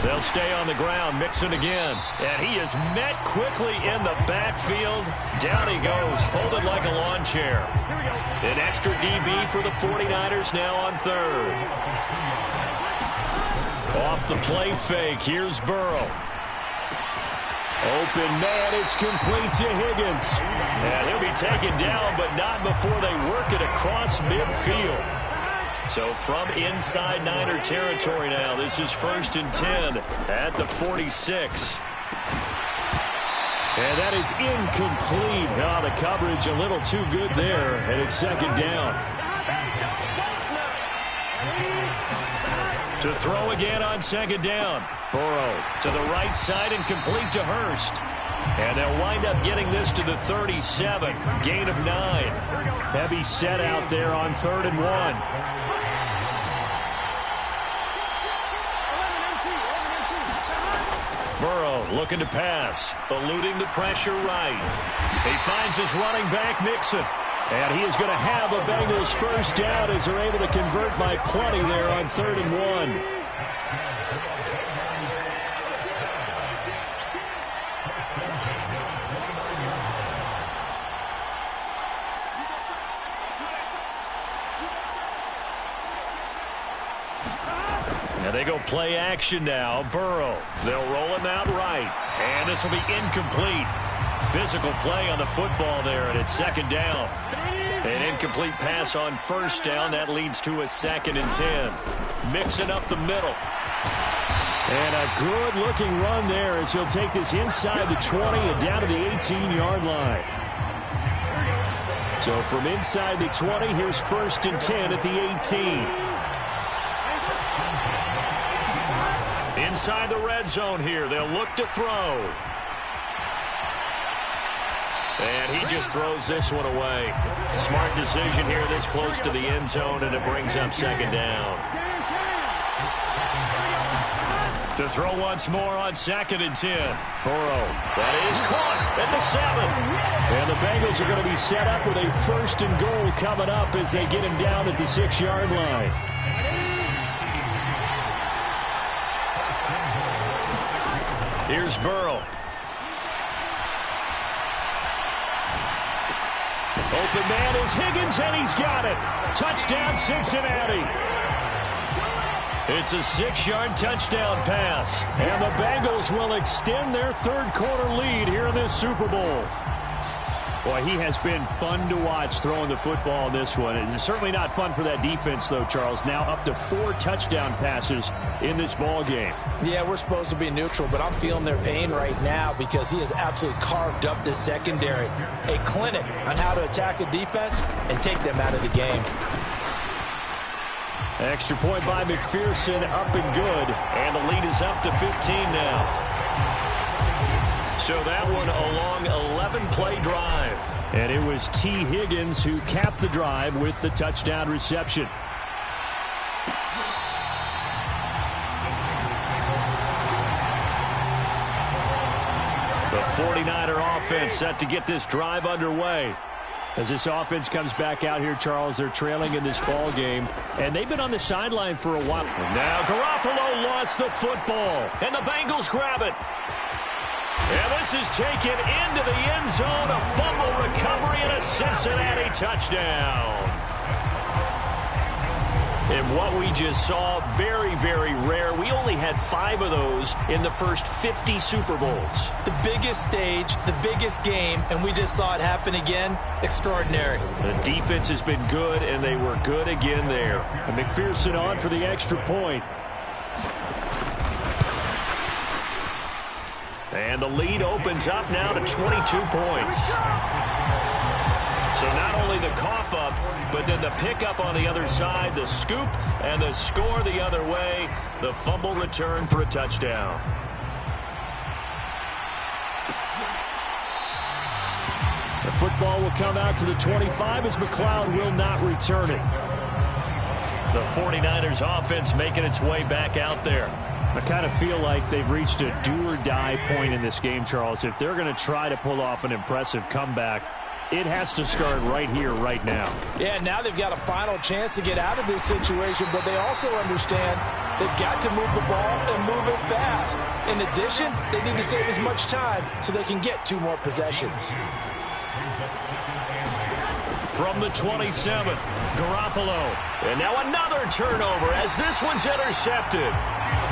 F: They'll stay on the ground. Mixon again. And he is met quickly in the backfield. Down he goes, folded like a lawn chair. An extra DB for the 49ers now on 3rd. Off the play fake. Here's Burrow. Open man. It's complete to Higgins. And he'll be taken down, but not before they work it across midfield. So from inside Niner territory now, this is 1st and 10 at the 46. And that is incomplete. Oh, the coverage a little too good there, and it's 2nd down. To throw again on 2nd down. Burrow to the right side and complete to Hurst. And they'll wind up getting this to the 37. Gain of 9. Heavy set out there on 3rd and 1. Burrow looking to pass, eluding the pressure right. He finds his running back, Mixon. And he is going to have a Bengals first down as they're able to convert by plenty there on 3rd and 1. They go play action now. Burrow. They'll roll him out right. And this will be incomplete. Physical play on the football there, and it's 2nd down. An incomplete pass on 1st down. That leads to a 2nd and 10. Mixing up the middle. And a good-looking run there as he'll take this inside the 20 and down to the 18-yard line. So from inside the 20, here's 1st and 10 at the 18. Inside the red zone here. They'll look to throw. And he just throws this one away. Smart decision here this close to the end zone, and it brings up 2nd down.
C: To throw once more on 2nd and 10. Burrow. That is caught at the 7. And the Bengals are going to be set up with a 1st and goal coming up as they get him down at the 6-yard line. Here's Burrow. Open man is Higgins, and he's got it. Touchdown, Cincinnati. It's a 6-yard touchdown pass. And the Bengals will extend their 3rd quarter lead here in this Super Bowl. Boy, he has been fun to watch throwing the football in this one. It's certainly not fun for that defense, though, Charles. Now up to 4 touchdown passes in this ball game. Yeah, we're supposed to be neutral, but I'm feeling their pain right now because he has absolutely carved up this secondary. A clinic on how to attack a defense and take them out of the game. Extra point by McPherson, up and good. And the lead is up to 15 now. So that one a long 11-play drive. And it was T. Higgins who capped the drive with the touchdown reception. The 49er offense set to get this drive underway. As this offense comes back out here, Charles, they're trailing in this ball game, and they've been on the sideline for a while. And now Garoppolo lost the football, and the Bengals grab it. And this is taken into the end zone, a fumble recovery and a Cincinnati touchdown. And what we just saw, very, very rare. We only had 5 of those in the first 50 Super Bowls. The biggest stage, the biggest game, and we just saw it happen again. Extraordinary. The defense has been good, and they were good again there. And McPherson on for the extra point. And the lead opens up now to 22 points. So not only the cough up, but then the pickup on the other side, the scoop, and the score the other way, the fumble return for a touchdown. The football will come out to the 25 as McLeod will not return it. The 49ers offense making its way back out there. I kind of feel like they've reached a do-or-die point in this game, Charles. If they're going to try to pull off an impressive comeback, it has to start right here, right now. Yeah, now they've got a final chance to get out of this situation, but they also understand they've got to move the ball and move it fast. In addition, they need to save as much time so they can get 2 more possessions. From the 27, Garoppolo. And now another turnover as this one's intercepted.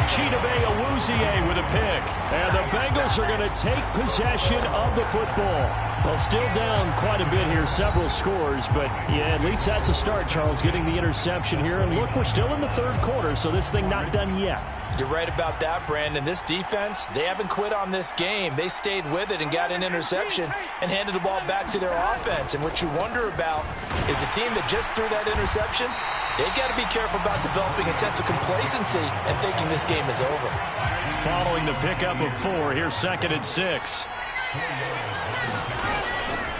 C: Chidobe Awuzie with a pick. And the Bengals are going to take possession of the football. Well, still down quite a bit here, several scores, but yeah, at least that's a start, Charles, getting the interception here. And look, we're still in the 3rd quarter, so this thing not done yet. You're right about that, Brandon. This defense, they haven't quit on this game. They stayed with it and got an interception and handed the ball back to their offense. And what you wonder about is the team that just threw that interception, they've got to be careful about developing a sense of complacency and thinking this game is over. Following the pickup of 4, here's 2nd and 6.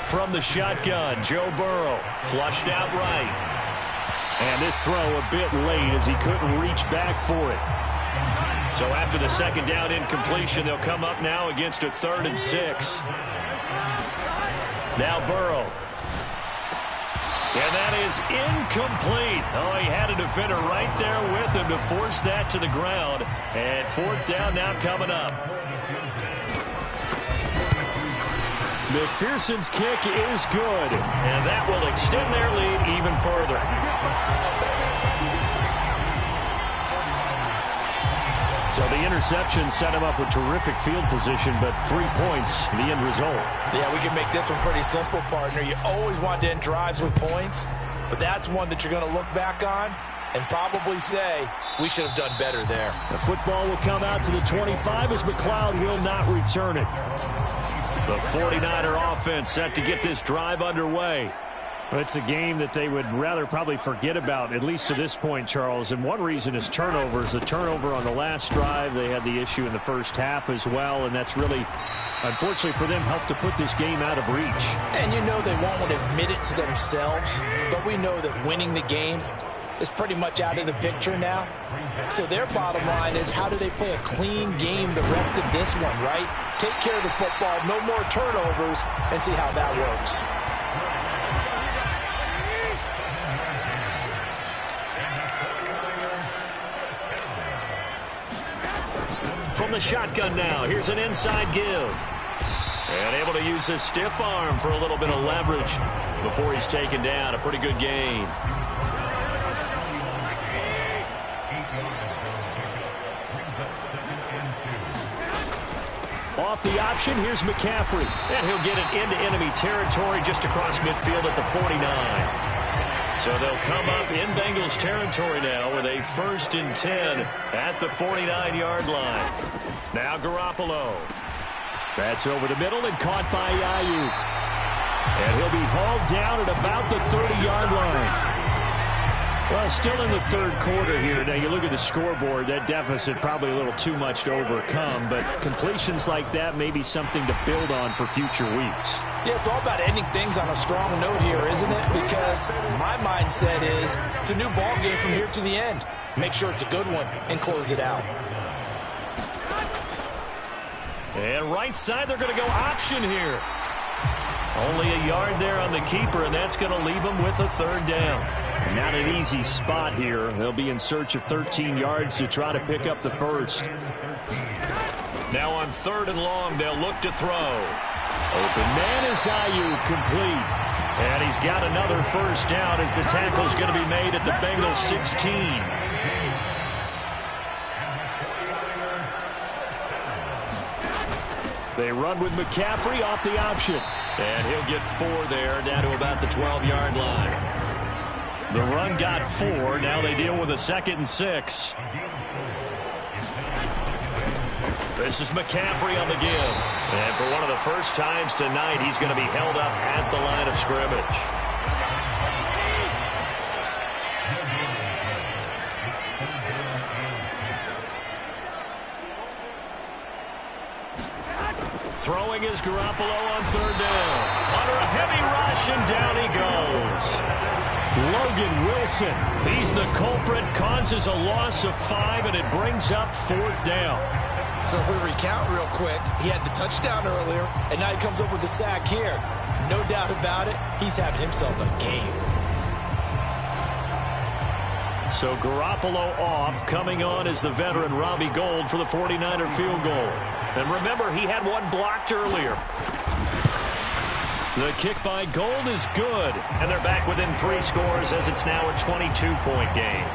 C: From the shotgun, Joe Burrow flushed out right. And this throw a bit late as he couldn't reach back for it. So after the 2nd down incompletion, they'll come up now against a 3rd and 6. Now Burrow. And that is incomplete. Oh, he had a defender right there with him to force that to the ground. And 4th down now coming up. McPherson's kick is good. And that will extend their lead even further. So the interception set him up with terrific field position, but 3 points, the end result. Yeah, we can make this one pretty simple, partner. You always want to end drives with points, but that's one that you're going to look back on and probably say, we should have done better there. The football will come out to the 25 as McLeod will not return it. The 49er offense set to get this drive underway. It's a game that they would rather probably forget about, at least to this point, Charles. And one reason is turnovers. The turnover on the last drive, they had the issue in the first half as well, and that's really, unfortunately for them, helped to put this game out of reach. And you know they won't want to admit it to themselves, but we know that winning the game
D: is pretty much out of the picture now. So their bottom line is, how do they play a clean game the rest of this one, right? Take care of the football, no more turnovers, and see how that works.
C: From the shotgun now, here's an inside give. And able to use his stiff arm for a little bit of leverage before he's taken down. A pretty good gain. Off the option, here's McCaffrey. And he'll get it into enemy territory just across midfield at the 49. So they'll come up in Bengals territory now with a 1st and 10 at the 49-yard line. Now Garoppolo. That's over the middle and caught by Ayuk. And he'll be hauled down at about the 30-yard line. Well, still in the third quarter here. Now, you look at the scoreboard, that deficit probably a little too much to overcome, but completions like that may be something to build on for future weeks.
D: Yeah, it's all about ending things on a strong note here, isn't it? Because my mindset is it's a new ball game from here to the end. Make sure it's a good one and close it out.
C: And right side, they're going to go option here. Only a yard there on the keeper, and that's going to leave them with a 3rd down. Not an easy spot here. They'll be in search of 13 yards to try to pick up the 1st. Now on 3rd and long, they'll look to throw. Open man is Ayuk, complete. And he's got another 1st down as the tackle's going to be made at the Bengals 16. They run with McCaffrey off the option. And he'll get 4 there, down to about the 12-yard line. The run got 4. Now they deal with a 2nd and 6. This is McCaffrey on the give. And for one of the first times tonight, he's going to be held up at the line of scrimmage. Throwing is Garoppolo on 3rd down. Under a heavy rush, and down he goes. Logan Wilson, he's the culprit, causes a loss of 5, and it brings up 4th down.
D: So if we recount real quick, he had the touchdown earlier, and now he comes up with the sack here. No doubt about it, he's having himself a game.
C: So Garoppolo off, coming on is the veteran Robbie Gould for the 49er field goal. And remember, he had one blocked earlier. The kick by Gould is good, and they're back within 3 scores as it's now a 22-point game.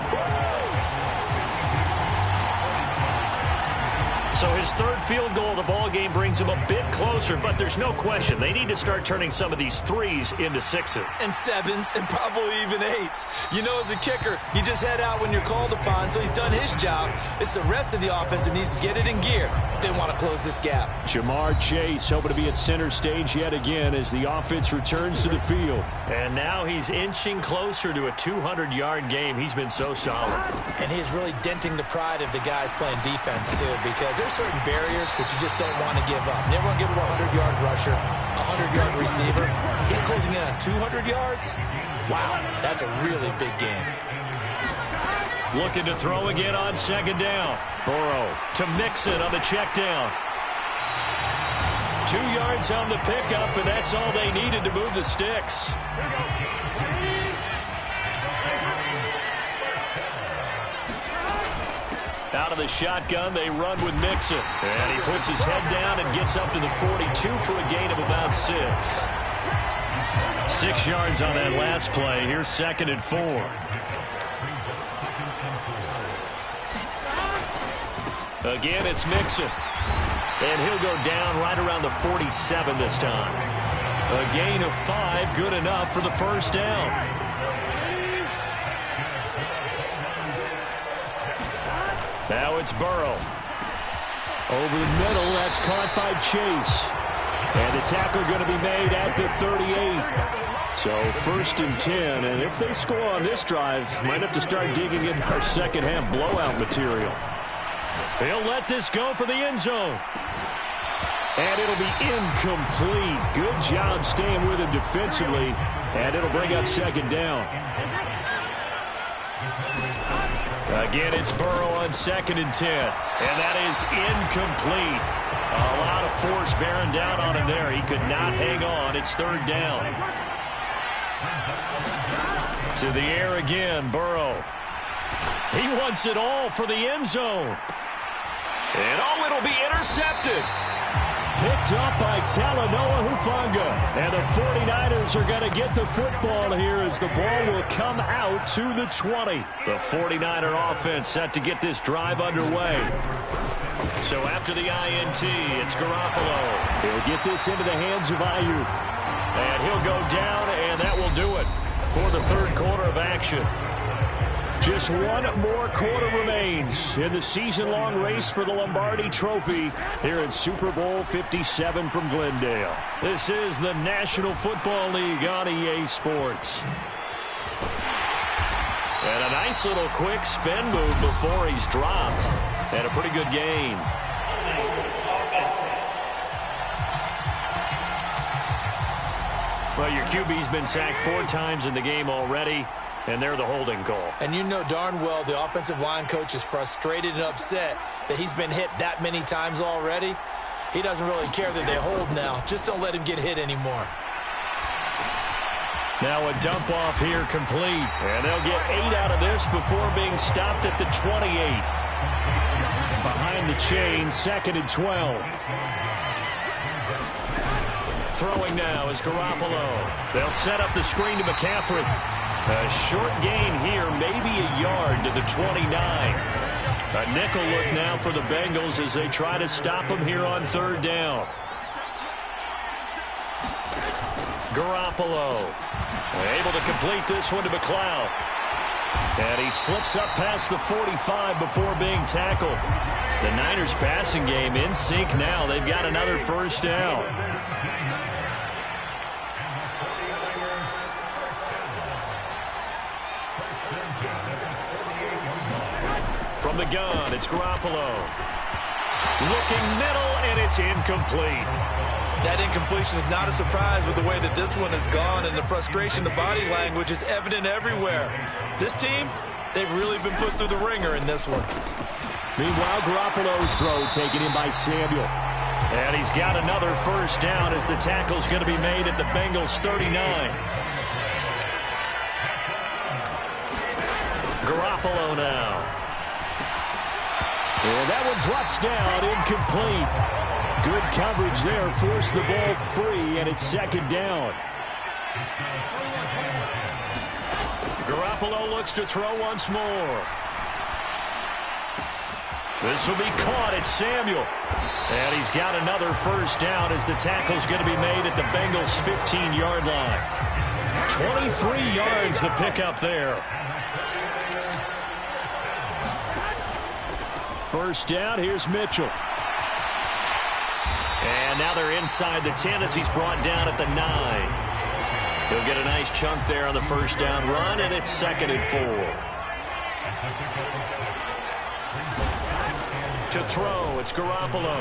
C: So his 3rd field goal of the ball game brings him a bit closer, but there's no question they need to start turning some of these 3s into 6s.
D: And 7s, and probably even 8s. You know, as a kicker, you just head out when you're called upon, so he's done his job. It's the rest of the offense that needs to get it in gear if they want to close this gap.
C: Jamar Chase hoping to be at center stage yet again as the offense returns to the field. And now he's inching closer to a 200-yard game. He's been so solid.
E: And he's really denting the pride of the guys playing defense, too, because there's certain barriers that you just don't want to give up. You never want to give up a 100-yard rusher, a 100-yard receiver. He's closing in on 200 yards. Wow, that's a really big game.
C: Looking to throw again on 2nd down. Burrow to Mixon on the check down. 2 yards on the pickup, and that's all they needed to move the sticks. Out of the shotgun, they run with Mixon. And he puts his head down and gets up to the 42 for a gain of about 6. 6 yards on that last play. Here's 2nd and 4. Again, it's Mixon. And he'll go down right around the 47 this time. A gain of 5, good enough for the 1st down. Now it's Burrow. Over the middle, that's caught by Chase. And the tackle going to be made at the 38. So 1st and 10, and if they score on this drive, might have to start digging in our second-half blowout material. They'll let this go for the end zone. And it'll be incomplete. Good job staying with him defensively, and it'll bring up 2nd down. Again, it's Burrow on 2nd and 10. And that is incomplete. A lot of force bearing down on him there. He could not hang on. It's 3rd down. To the air again, Burrow. He wants it all for the end zone. And it'll be intercepted. Picked up by Talanoa Hufanga. And the 49ers are going to get the football here as the ball will come out to the 20. The 49er offense set to get this drive underway. So after the INT, it's Garoppolo. He'll get this into the hands of Ayuk. And he'll go down, and that will do it for the 3rd quarter of action. Just one more quarter remains in the season-long race for the Lombardi Trophy here in Super Bowl 57 from Glendale. This is the National Football League on EA Sports. And a nice little quick spin move before he's dropped. And a pretty good gain. Well, your QB's been sacked 4 times in the game already. And they're the holding call.
E: And you know darn well the offensive line coach is frustrated and upset that he's been hit that many times already. He doesn't really care that they hold now. Just don't let him get hit anymore.
C: Now a dump off here complete. And they'll get 8 out of this before being stopped at the 28. Behind the chain, 2nd and 12. Throwing now is Garoppolo. They'll set up the screen to McCaffrey. A short gain here, maybe a yard to the 29. A nickel look now for the Bengals as they try to stop him here on 3rd down. Garoppolo able to complete this one to McLeod. And he slips up past the 45 before being tackled. The Niners passing game in sync now. They've got another 1st down. From the gun, it's Garoppolo. Looking middle, and it's incomplete.
D: That incompletion is not a surprise with the way that this one has gone, and the frustration, the body language is evident everywhere. This team, they've really been put through the ringer in this one.
C: Meanwhile, Garoppolo's throw taken in by Samuel. And he's got another 1st down as the tackle's going to be made at the Bengals' 39. Garoppolo now. And that one drops down, incomplete. Good coverage there, forced the ball free, and it's 2nd down. Garoppolo looks to throw once more. This will be caught, it's Samuel. And he's got another 1st down as the tackle's going to be made at the Bengals' 15-yard line. 23 yards the pickup there. 1st down, here's Mitchell. And now they're inside the 10 as he's brought down at the 9. He'll get a nice chunk there on the 1st down run, and it's 2nd and 4. To throw, it's Garoppolo.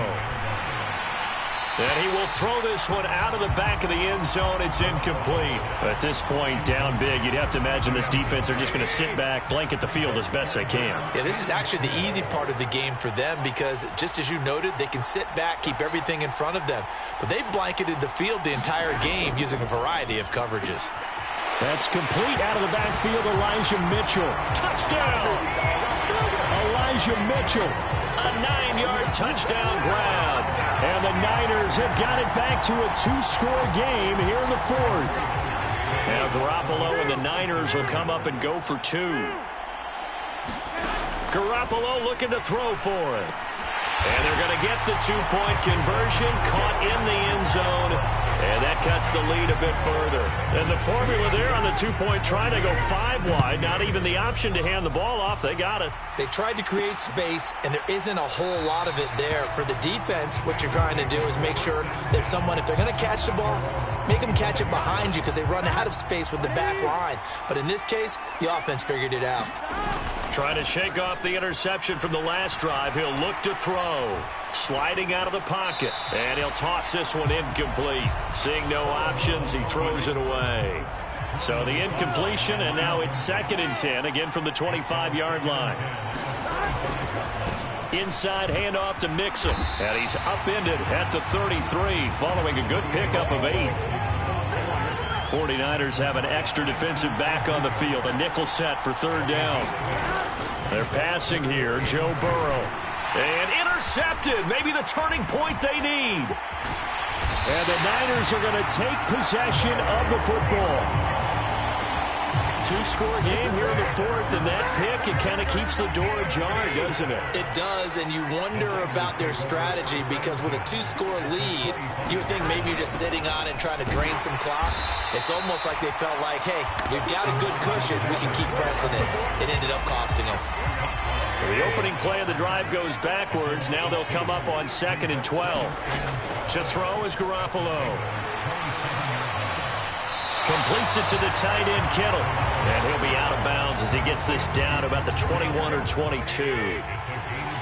C: And he will throw this one out of the back of the end zone. It's incomplete. At this point, down big, you'd have to imagine this defense are just going to sit back, blanket the field as best they can.
E: Yeah, this is actually the easy part of the game for them because, just as you noted, they can sit back, keep everything in front of them. But they've blanketed the field the entire game using a variety of coverages.
C: That's complete out of the backfield, Elijah Mitchell. Touchdown! Elijah Mitchell, a 9-yard touchdown grab. And the Niners have got it back to a 2-score game here in the 4th. Now Garoppolo and the Niners will come up and go for 2. Garoppolo looking to throw for it. And they're going to get the 2-point conversion, caught in the end zone, and that cuts the lead a bit further. And the formula there on the 2-point try to go 5 wide, not even the option to hand the ball off. They got it.
E: They tried to create space, and there isn't a whole lot of it there. For the defense, what you're trying to do is make sure that someone, if they're going to catch the ball, make them catch it behind you because they run out of space with the back line. But in this case, the offense figured it out.
C: Trying to shake off the interception from the last drive. He'll look to throw. Sliding out of the pocket. And he'll toss this one incomplete. Seeing no options, he throws it away. So the incompletion, and now it's 2nd and 10, again from the 25-yard line. Inside handoff to Mixon, and he's upended at the 33 following a good pickup of 8. 49ers have an extra defensive back on the field, a nickel set for 3rd down. They're passing here, Joe Burrow. And intercepted, maybe the turning point they need. And the Niners are going to take possession of the football. 2-score game here in the 4th, and that pick, it kind of keeps the door ajar, doesn't it?
E: It does, and you wonder about their strategy because with a 2-score lead, you would think maybe you're just sitting on it and trying to drain some clock. It's almost like they felt like, hey, we've got a good cushion. We can keep pressing it. It ended up costing them.
C: So the opening play of the drive goes backwards. Now they'll come up on 2nd and 12. To throw is Garoppolo. Completes it to the tight end, Kittle. And he'll be out of bounds as he gets this down about the 21 or 22.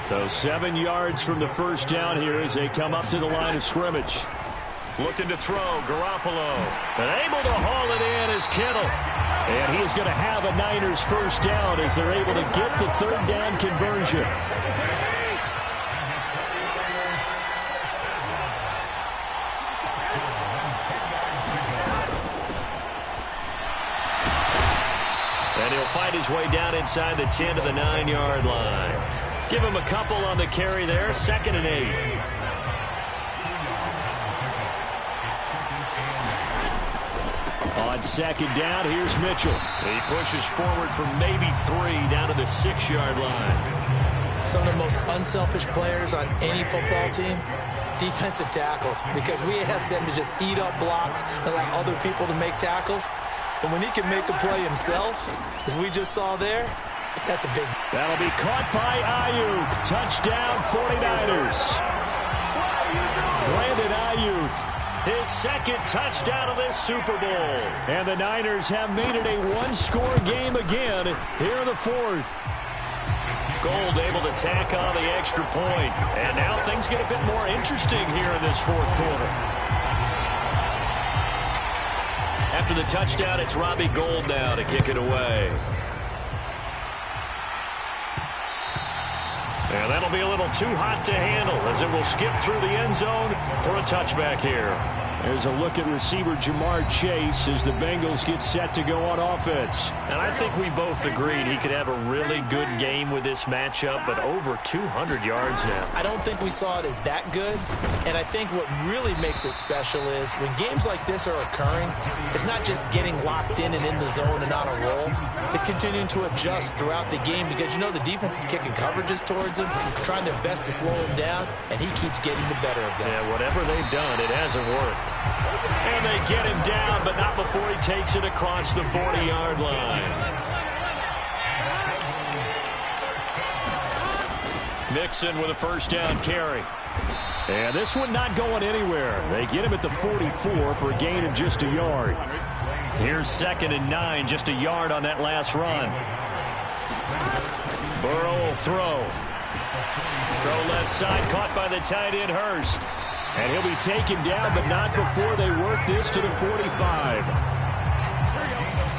C: So 7 yards from the first down here as they come up to the line of scrimmage. Looking to throw, Garoppolo. And able to haul it in is Kittle. And he is going to have a Niners first down as they're able to get the 3rd down conversion. And he'll find his way down inside the 10 to the 9-yard line. Give him a couple on the carry there, 2nd and 8. On 2nd down, here's Mitchell. He pushes forward for maybe 3 down to the 6-yard line.
E: Some of the most unselfish players on any football team, defensive tackles, because we ask them to just eat up blocks and allow other people to make tackles. But when he can make a play himself, as we just saw there, that's a big.
C: That'll be caught by Ayuk. Touchdown, 49ers. Brandon Ayuk, his 2nd touchdown of this Super Bowl. And the Niners have made it a 1-score game again here in the 4th. Gold able to tack on the extra point. And now things get a bit more interesting here in this 4th quarter. After the touchdown, it's Robbie Gould now to kick it away. And that'll be a little too hot to handle as it will skip through the end zone for a touchback here. There's a look at receiver Jamar Chase as the Bengals get set to go on offense. And I think we both agreed he could have a really good game with this matchup, but over 200 yards now.
E: I don't think we saw it as that good, and I think what really makes it special is when games like this are occurring, it's not just getting locked in and in the zone and on a roll. It's continuing to adjust throughout the game because you know the defense is kicking coverages towards him, trying their best to slow him down, and he keeps getting the better of them.
C: Yeah, whatever they've done, it hasn't worked. And they get him down, but not before he takes it across the 40-yard line. Mixon with a first down carry. And this one not going anywhere. They get him at the 44 for a gain of just a yard. Here's 2nd and 9, just a yard on that last run. Burrow will throw. Throw left side, caught by the tight end Hurst. And he'll be taken down, but not before they work this to the 45.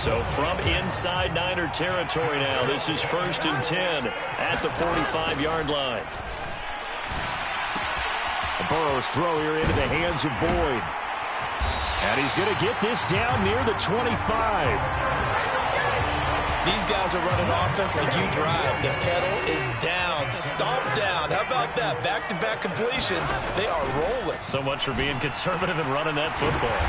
C: So from inside Niner territory now, this is 1st and 10 at the 45-yard line. Burrow's throw here into the hands of Boyd. And he's going to get this down near the 25.
E: These guys are running offense like you drive. The pedal is down, stomped down. How about that? Back-to-back completions. They are rolling.
C: So much for being conservative and running that football.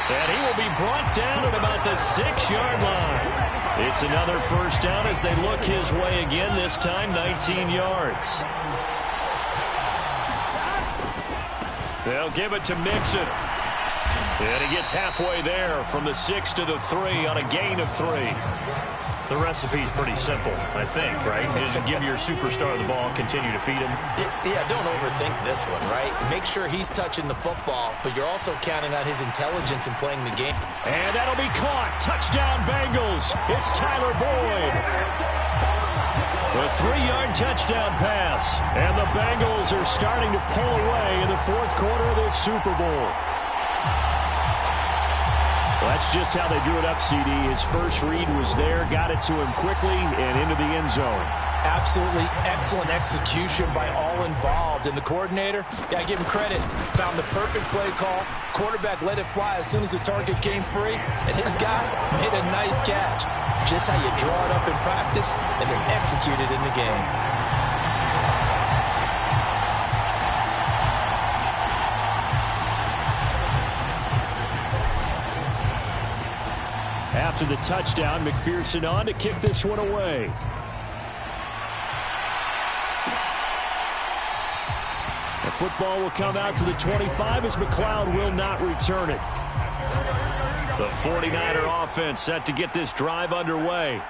C: And he will be brought down at about the 6-yard line. It's another first down as they look his way again, this time 19 yards. They'll give it to Mixon. And he gets halfway there from the 6 to the 3 on a gain of 3. The recipe's pretty simple, I think, right? Just give your superstar the ball and continue to feed him.
E: Yeah, don't overthink this one, right? Make sure he's touching the football, but you're also counting on his intelligence in playing the game.
C: And that'll be caught. Touchdown, Bengals. It's Tyler Boyd. The 3-yard touchdown pass. And the Bengals are starting to pull away in the 4th quarter of this Super Bowl. Well, that's just how they drew it up, CD. His first read was there, got it to him quickly, and into the end zone.
D: Absolutely excellent execution by all involved. And the coordinator, got to give him credit, found the perfect play call. Quarterback let it fly as soon as the target came free, and his guy made a nice catch. Just how you draw it up in practice and then execute it in the game.
C: After the touchdown, McPherson on to kick this one away. The football will come out to the 25 as McLeod will not return it. The 49er offense set to get this drive underway.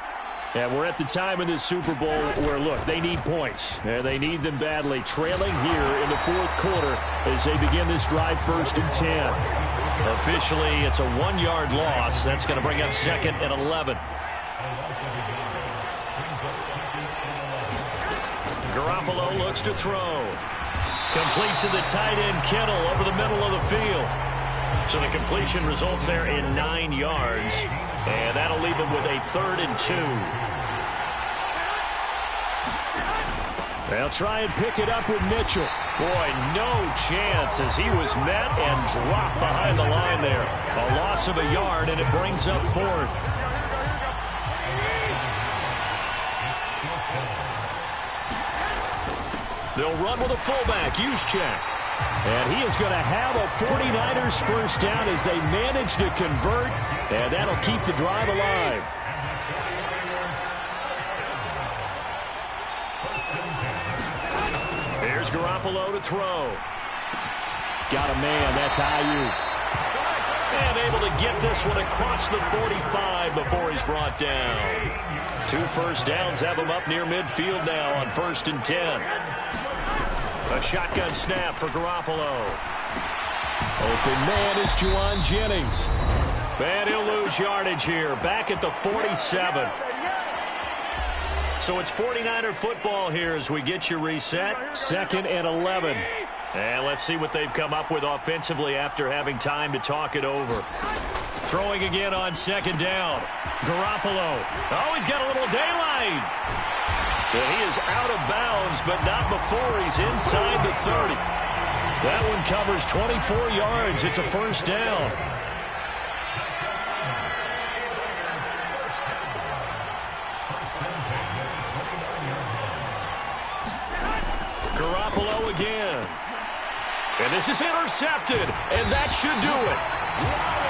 C: And we're at the time in this Super Bowl where, look, they need points. And they need them badly. Trailing here in the fourth quarter as they begin this drive 1st and 10. Officially, it's a 1-yard loss. That's going to bring up 2nd and 11. Garoppolo looks to throw. Complete to the tight end, Kittle, over the middle of the field. So the completion results there in 9 yards. And that'll leave him with a 3rd and 2. They'll try and pick it up with Mitchell. Boy, no chance as he was met and dropped behind the line there. A loss of a yard, and it brings up 4th. They'll run with a fullback, Juszczyk. And he is going to have a 49ers first down as they manage to convert, and that'll keep the drive alive. Here's Garoppolo to throw. Got a man, that's Ayuk. And able to get this one across the 45 before he's brought down. 2 first downs have him up near midfield now on 1st and 10. A shotgun snap for Garoppolo. Open man is Juwan Jennings. And he'll lose yardage here, back at the 47. So it's 49er football here as we get you reset. 2nd and 11. And let's see what they've come up with offensively after having time to talk it over. Throwing again on 2nd down. Garoppolo. Oh, he's got a little daylight. And he is out of bounds, but not before he's inside the 30. That one covers 24 yards. It's a first down. Garoppolo again. And this is intercepted, and that should do it.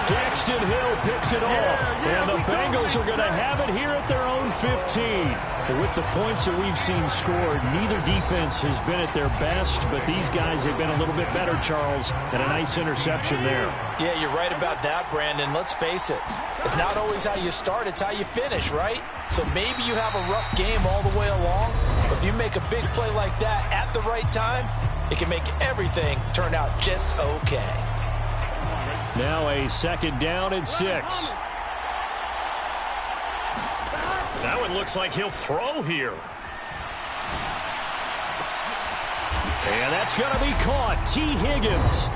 C: Daxton Hill picks it off, and the Bengals are going to have it here at their own 15. With the points that we've seen scored, neither defense has been at their best, but these guys have been a little bit better, Charles, and a nice interception there.
D: Yeah, you're right about that, Brandon. Let's face it. It's not always how you start, it's how you finish, right? So maybe you have a rough game all the way along, but if you make a big play like that at the right time, it can make everything turn out just okay.
C: Now a 2nd down and 6. That one looks like he'll throw here. And that's going to be caught. T. Higgins.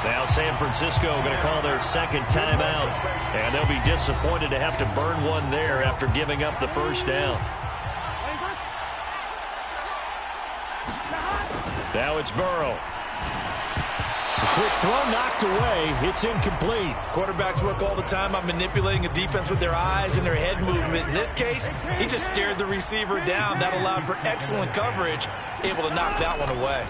C: Now San Francisco going to call their 2nd timeout. And they'll be disappointed to have to burn one there after giving up the first down. Now it's Burrow. A quick throw knocked away. It's incomplete.
D: Quarterbacks work all the time on manipulating a defense with their eyes and their head movement. In this case, he just stared the receiver down. That allowed for excellent coverage, able to knock that one away.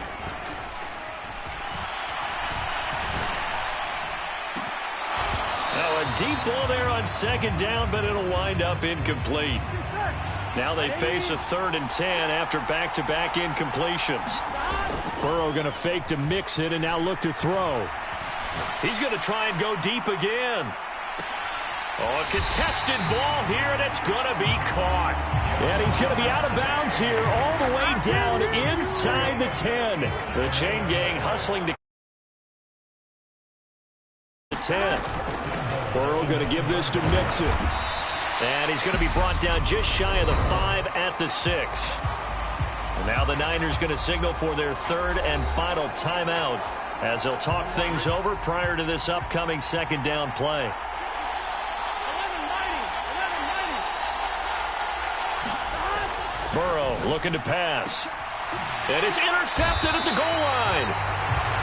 C: Now a deep ball there on 2nd down, but it'll wind up incomplete. Now they face a 3rd and 10 after back-to-back incompletions. Burrow going to fake to mix it and now look to throw. He's going to try and go deep again. Oh, a contested ball here, and it's going to be caught. And he's going to be out of bounds here all the way down inside the 10. The chain gang hustling to 10. Burrow going to give this to Mixon. And he's going to be brought down just shy of the 5 at the 6. And now the Niners going to signal for their 3rd and final timeout as they'll talk things over prior to this upcoming 2nd down play. Burrow looking to pass. And it's intercepted at the goal line.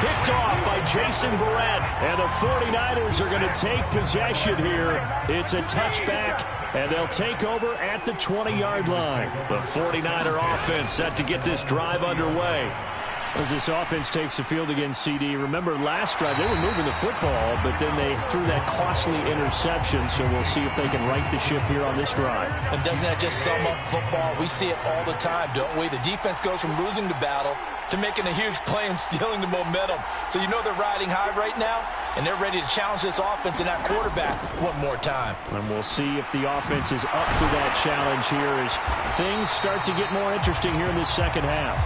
C: Picked off by Jason Verrett. And the 49ers are going to take possession here. It's a touchback, and they'll take over at the 20-yard line. The 49er offense set to get this drive underway. As this offense takes the field against CD, remember last drive they were moving the football, but then they threw that costly interception, so we'll see if they can right the ship here on this drive.
D: And doesn't that just sum up football? We see it all the time, don't we? The defense goes from losing the battle to making a huge play and stealing the momentum. So you know they're riding high right now, and they're ready to challenge this offense and that quarterback one more time.
C: And we'll see if the offense is up for that challenge here as things start to get more interesting here in this second half.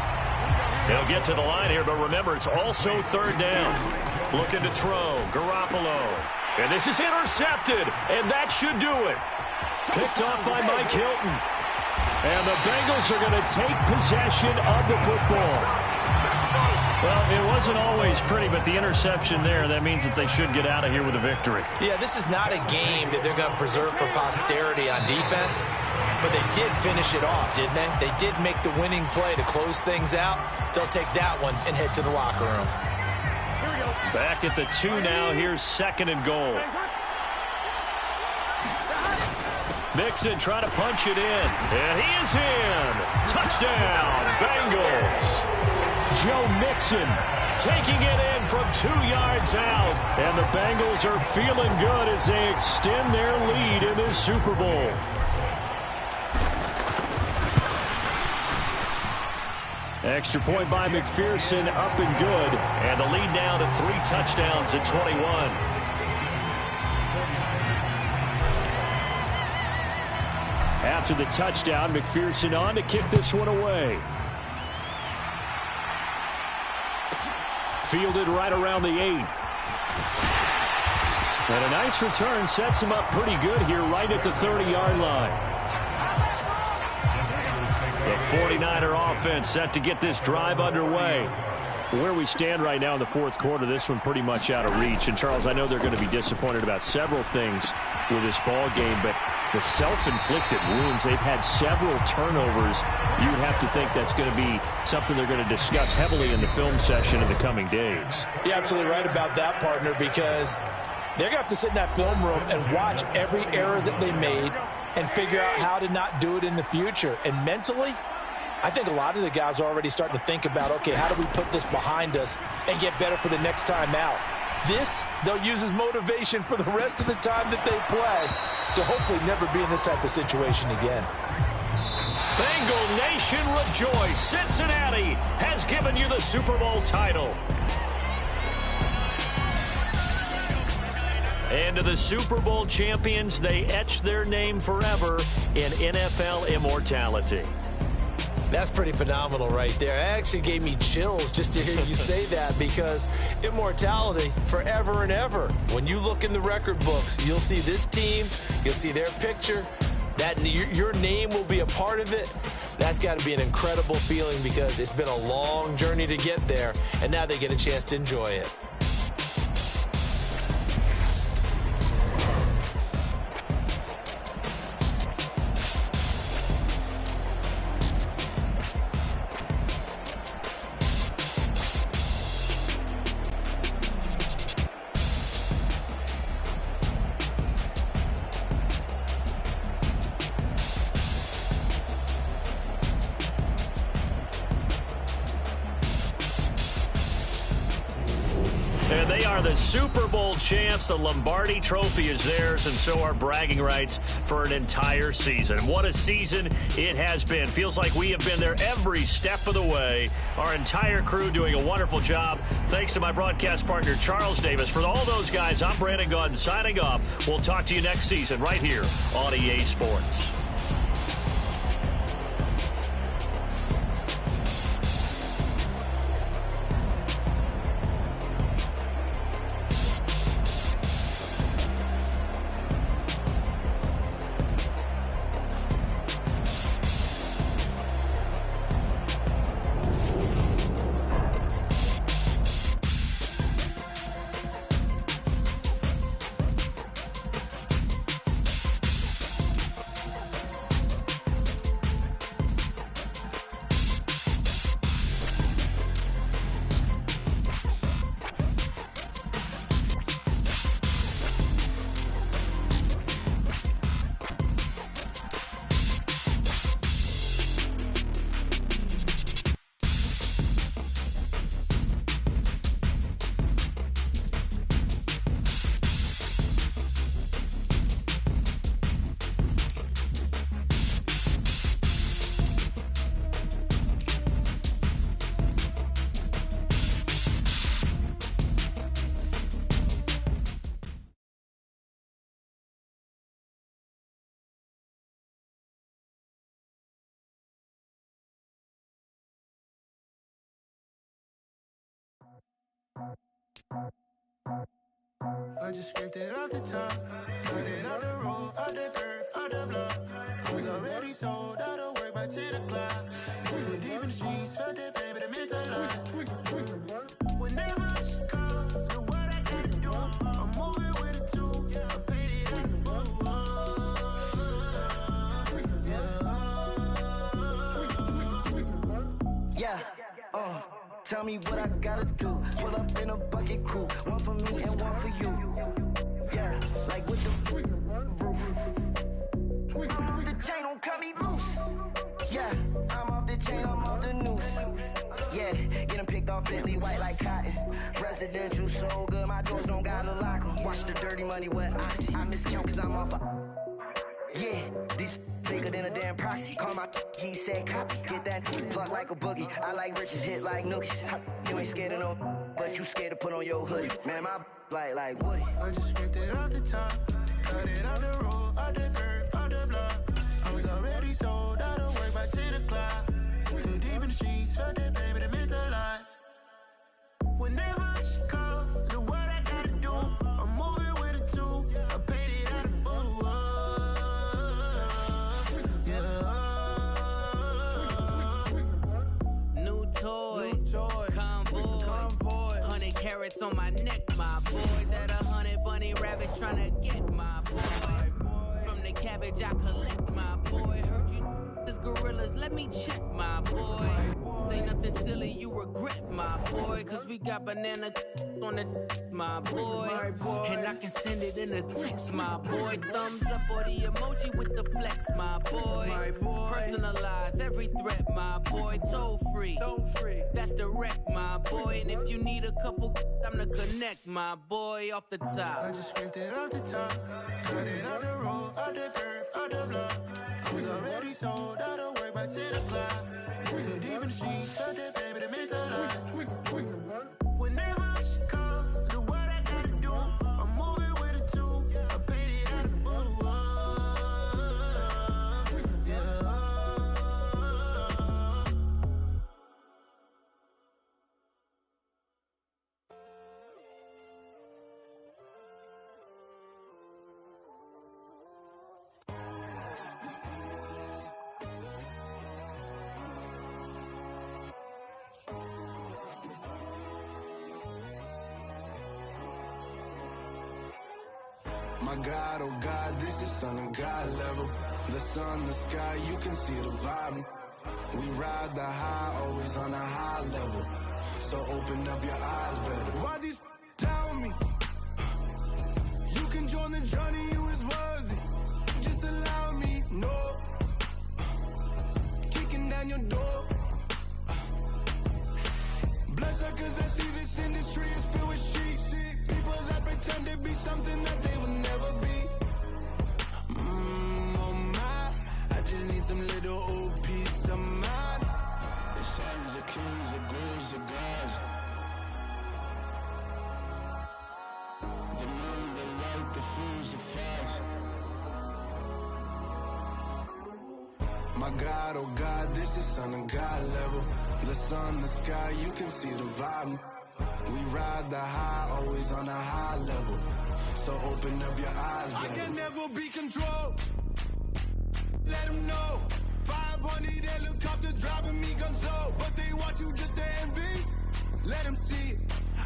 C: They'll get to the line here, but remember, it's also third down. Looking to throw, Garoppolo. And this is intercepted, and that should do it. Picked off by Mike Hilton. And the Bengals are going to take possession of the football. Well, it wasn't always pretty, but the interception there, that means that they should get out of here with a victory.
E: Yeah, this is not a game that they're going to preserve for posterity on defense, but they did finish it off, didn't they? They did make the winning play to close things out. They'll take that one and head to the locker room.
C: Back at the 2 now. Here's second and goal. Mixon trying to punch it in. And he is in. Touchdown, Bengals. Joe Mixon taking it in from 2 yards out. And the Bengals are feeling good as they extend their lead in this Super Bowl. Extra point by McPherson, up and good. And the lead now to 3 touchdowns at 21. After the touchdown, McPherson on to kick this one away. Fielded right around the 8. And a nice return sets him up pretty good here right at the 30-yard line. The 49er offense set to get this drive underway. Where we stand right now in the fourth quarter, this one pretty much out of reach. And, Charles, I know they're going to be disappointed about several things with this ball game, but the self-inflicted wounds, they've had several turnovers. You'd have to think that's going to be something they're going to discuss heavily in the film session in the coming days.
D: You're absolutely right about that, partner, because they're going to have to sit in that film room and watch every error that they made and figure out how to not do it in the future. And mentally, I think a lot of the guys are already starting to think about, okay, how do we put this behind us and get better for the next time out? This, they'll use as motivation for the rest of the time that they play to hopefully never be in this type of situation again.
C: Bengal Nation rejoice. Cincinnati has given you the Super Bowl title. And to the Super Bowl champions, they etch their name forever in NFL immortality.
E: That's pretty phenomenal right there. It actually gave me chills just to hear you say that, because immortality forever and ever. When you look in the record books, you'll see this team, you'll see their picture, that your name will be a part of it. That's got to be an incredible feeling, because it's been a long journey to get there, and now they get a chance to enjoy it.
C: And they are the Super Bowl champs. The Lombardi Trophy is theirs, and so are bragging rights for an entire season. What a season it has been. Feels like we have been there every step of the way. Our entire crew doing a wonderful job. Thanks to my broadcast partner, Charles Davis. For all those guys, I'm Brandon Gaudin signing off. We'll talk to you next season right here on EA Sports.
H: I just scraped it off the top, cut it out the road, out the curve, out the block. I was already sold, out of work by 10 o'clock. Too deep in the streets, felt that baby, the mental lie. Whenever she calls, do what I gotta do. I'm moving with a two, I paid it out the phone.
I: Yeah, tell me what I gotta do. Pull up in a bucket crew, one for me and one for you. Yeah, like with the roof. I'm off the chain, don't cut me loose. Yeah, I'm off the chain, I'm off the noose. Yeah, getting picked off Bentley, white like cotton. Residential so good, my doors don't gotta lock 'em. Watch the dirty money with oxy. I miscount cause I'm off a... Yeah, these bigger than a damn proxy. Call my he said copy. Get that plug like a boogie. I like riches, hit like nookies. You ain't scared of no, but you scared to put on your hoodie. Man, my like Woody.
H: I just scraped it off the top, cut it out the road, out the curve, out the block. I was already sold, out of work by 10 o'clock. Too deep in the streets, felt that baby, the mental lie. Whenever she calls, do what I gotta do. I'm moving with a two, I paid it out of phone.
J: New toys, convoy, 100 carats on my neck, my boy. That 100 bunny rabbits tryna get my boy. From the cabbage I collect, my boy. Heard you this gorillas, let me check, my boy. Say nothing silly, you regret, my boy. Cause we got banana on the my boy. And I can send it in a text, my boy. Thumbs up or the emoji with the flex, my boy. Personalize every threat, my boy. Toll free, that's direct, my boy. And if you need a couple, I'm the connect, my boy. Off the top,
H: I just scraped it off the top, cut it out the road, out the curve, out the block. I was already sold, out of work by 10 o'clock. Too deep in the streets, felt that baby, the mental lie. Whenever she calls, do what I gotta do. I'm moving with a two, I paid it out of phone.
K: My God, oh God, this is Son of God level. The sun, the sky, you can see the vibe. We ride the high, always on a high level. So open up your eyes better. Why these tell me? You can join the journey, you is worthy. Just allow me, no. Kicking down your door. Bloodsuckers, I see this industry is filled with sheep. People that pretend to be something that they will never be. Oh my, I just need some little old peace of mind. The sons, the kings, the ghouls, the gods. The moon, the light, the fools, the facts. My God, oh God, this is Son of God level. The sun, the sky, you can see the vibe. We ride the high, always on a high level. So open up your eyes, baby. I can never be controlled. Let them know. 500 helicopters driving me gonzo. But they want you just to envy. Let them see it.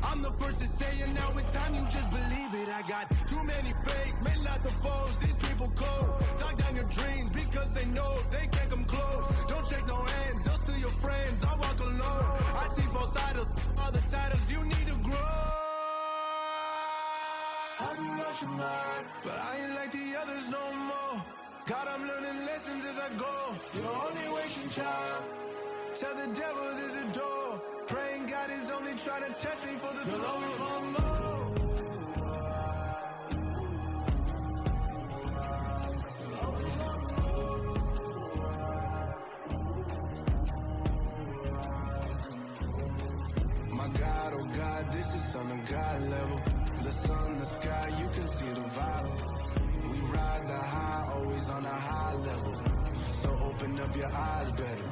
K: I'm the first to say it, now it's time you just believe it. I got too many fakes, made lots of foes. These people cold. Talk down your dreams because they know they can't come close. Don't shake no hands, they'll steal your friends. I walk alone. I see false idols, other titles, you need to grow. Have you lost your mind? But I ain't like the others no more. God, I'm learning lessons as I go. You're only wasting time. Tell the devil there's a door. Praying God is only trying to touch me for the throne. You'll always want more. My God, oh God, this is Son of God level. The sun, the sky, you can see the vibe. We ride the high, always on a high level. So open up your eyes better.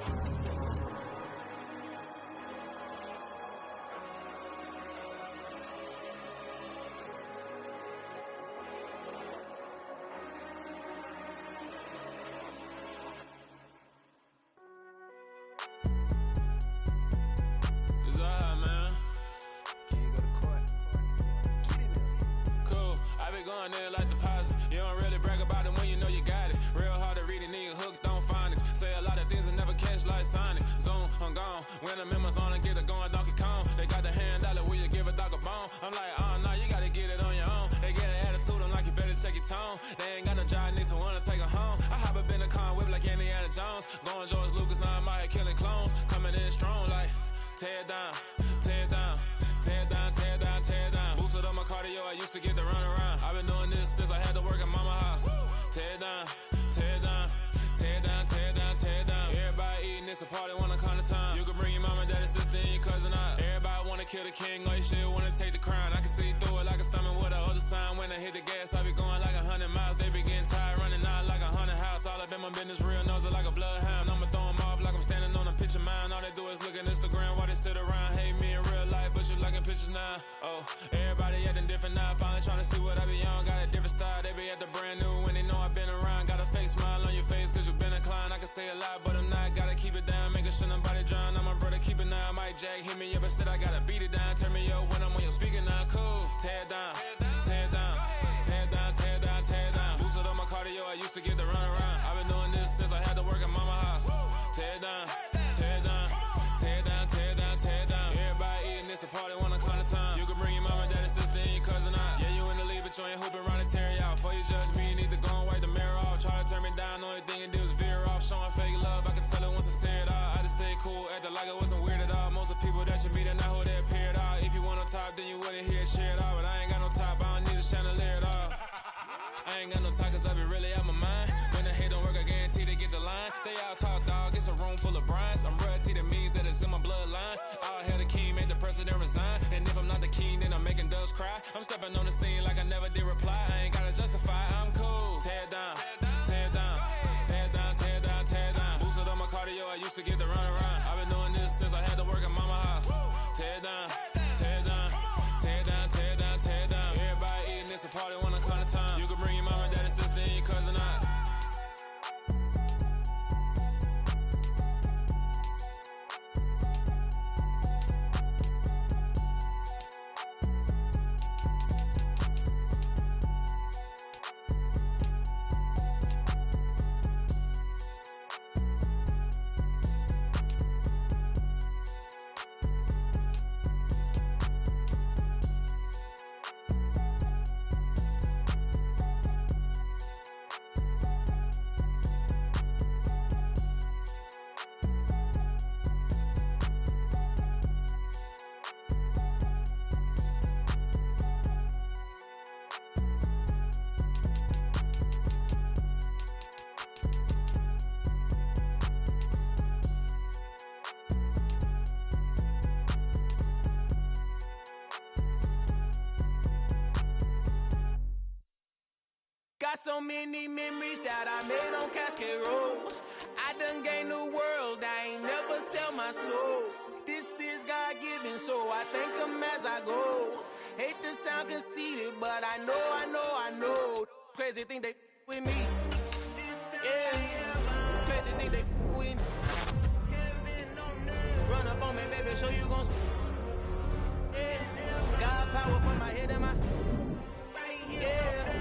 L: Jones. Going George Lucas, now I'm out here killing clones. Coming in strong like, tear it down, tear it down. Tear it down, tear it down, tear it down. Boosted up my cardio, I used to get to run around. I've been doing this since I had to work at mama house. Tear it down, tear it down, tear it down, tear it down, tear it down. Everybody eating, it's a party, one kind of time. You can bring your mama, daddy, sister, and your cousin out. Everybody wanna kill the king, or you shit wanna take the crown. I can see through it like a stomach with a other sign. When I hit the gas, I be going like 100 miles. They be getting tired, running out like 100 house. All up in my business, real nose it like a bloodhound. I'ma throw them off like I'm standing on a picture mound. All they do is look at Instagram while they sit around. Hate me in real life, but you liking pictures now. Oh, everybody acting different now. Finally trying to see what I be on. Got a different style, they be at the brand new when they know I've been around. Got a fake smile on your face cause you been inclined. I can say a lot, but I'm not. Gotta keep it down, making sure nobody drown. I'm my brother, keep it now. Mike Jack hit me up and said I gotta beat it down. Turn me up when I'm on your speaker now. Cool, tear it down, tear it down, tear it down, tear it down, tear it down. Boosted up my cardio, I used to get to run around. I've been doing this since I had to work at mama house. Tear it down, tear it down, tear it down, tear it down, tear it down. Everybody eating, it's a party, one kind of time. You can bring your mama, daddy, sister, and your cousin out. Yeah, you in the lead, but you ain't hooping around and tear out. Before you judge me, you need to go and wipe the mirror off. Try to turn me down, only thing you do is veer off. Showing fake love, I can tell it once I say it all. I just stay cool, acting like it wasn't weird at all. Most of the people that you meet are not who they appear at all. If you want on top, then you wouldn't hear it cheer at all. But I ain't got no top, I don't need a chandelier at all. I ain't got no talk cause I be really out my mind. When the hate don't work, I guarantee they get the line. They all talk dog, it's a room full of brines. I'm royalty, that means that it's in my bloodline. All hail the king, made the president resign. And if I'm not the king, then I'm making doves cry. I'm stepping on the scene like I never did reply. I ain't gotta justify, I'm cool. Tear it down, tear it down, tear it down, tear it down, tear it down. Boosted up my cardio, I used to get to run around. I've been doing this since I had to work at mama house. Tear it down, tear it down, tear it down, tear it down, tear it down. Everybody eating, it's a party, one kind of time. You can bring your mama, daddy, sister, and your cousin out.
M: Got so many memories that I made on Cascade Road. I done gained the world, I ain't never sell my soul. This is God-given, so I thank him as I go. Hate to sound conceited, but I know. Crazy thing they with me. Yeah, crazy thing they with me. Run up on me, baby, show you gon' see. Yeah, God power from my head and my feet. Yeah.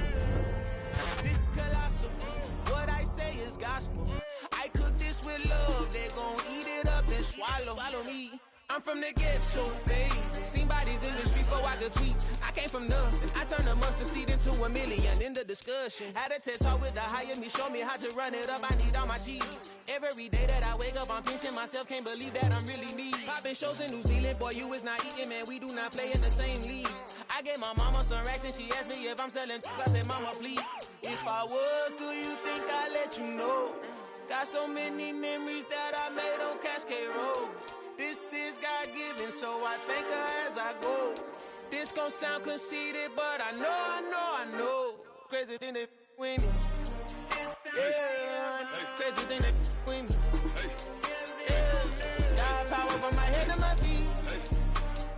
M: What I say is gospel. I cook this with love. They gon' eat it up and swallow me. I'm from the ghetto, babe. Seen bodies in the street before I could tweet. I came from nothing. I turned a mustard seed into a million. In the discussion, had a TED talk with the higher me. Show me how to run it up. I need all my cheese. Every day that I wake up, I'm pinching myself. Can't believe that I'm really me. Popping shows in New Zealand, boy, you is not eating, man. We do not play in the same league. I gave my mama some racks and she asked me if I'm selling. I said, mama, please. If I was, do you think I'd let you know? Got so many memories that I made on Cascade Road. This is God-given, so I thank her as I go. This gon' sound conceited, but I know. Crazy thing they with me. Yeah, crazy thing they with me. Yeah, God power from my head to my feet.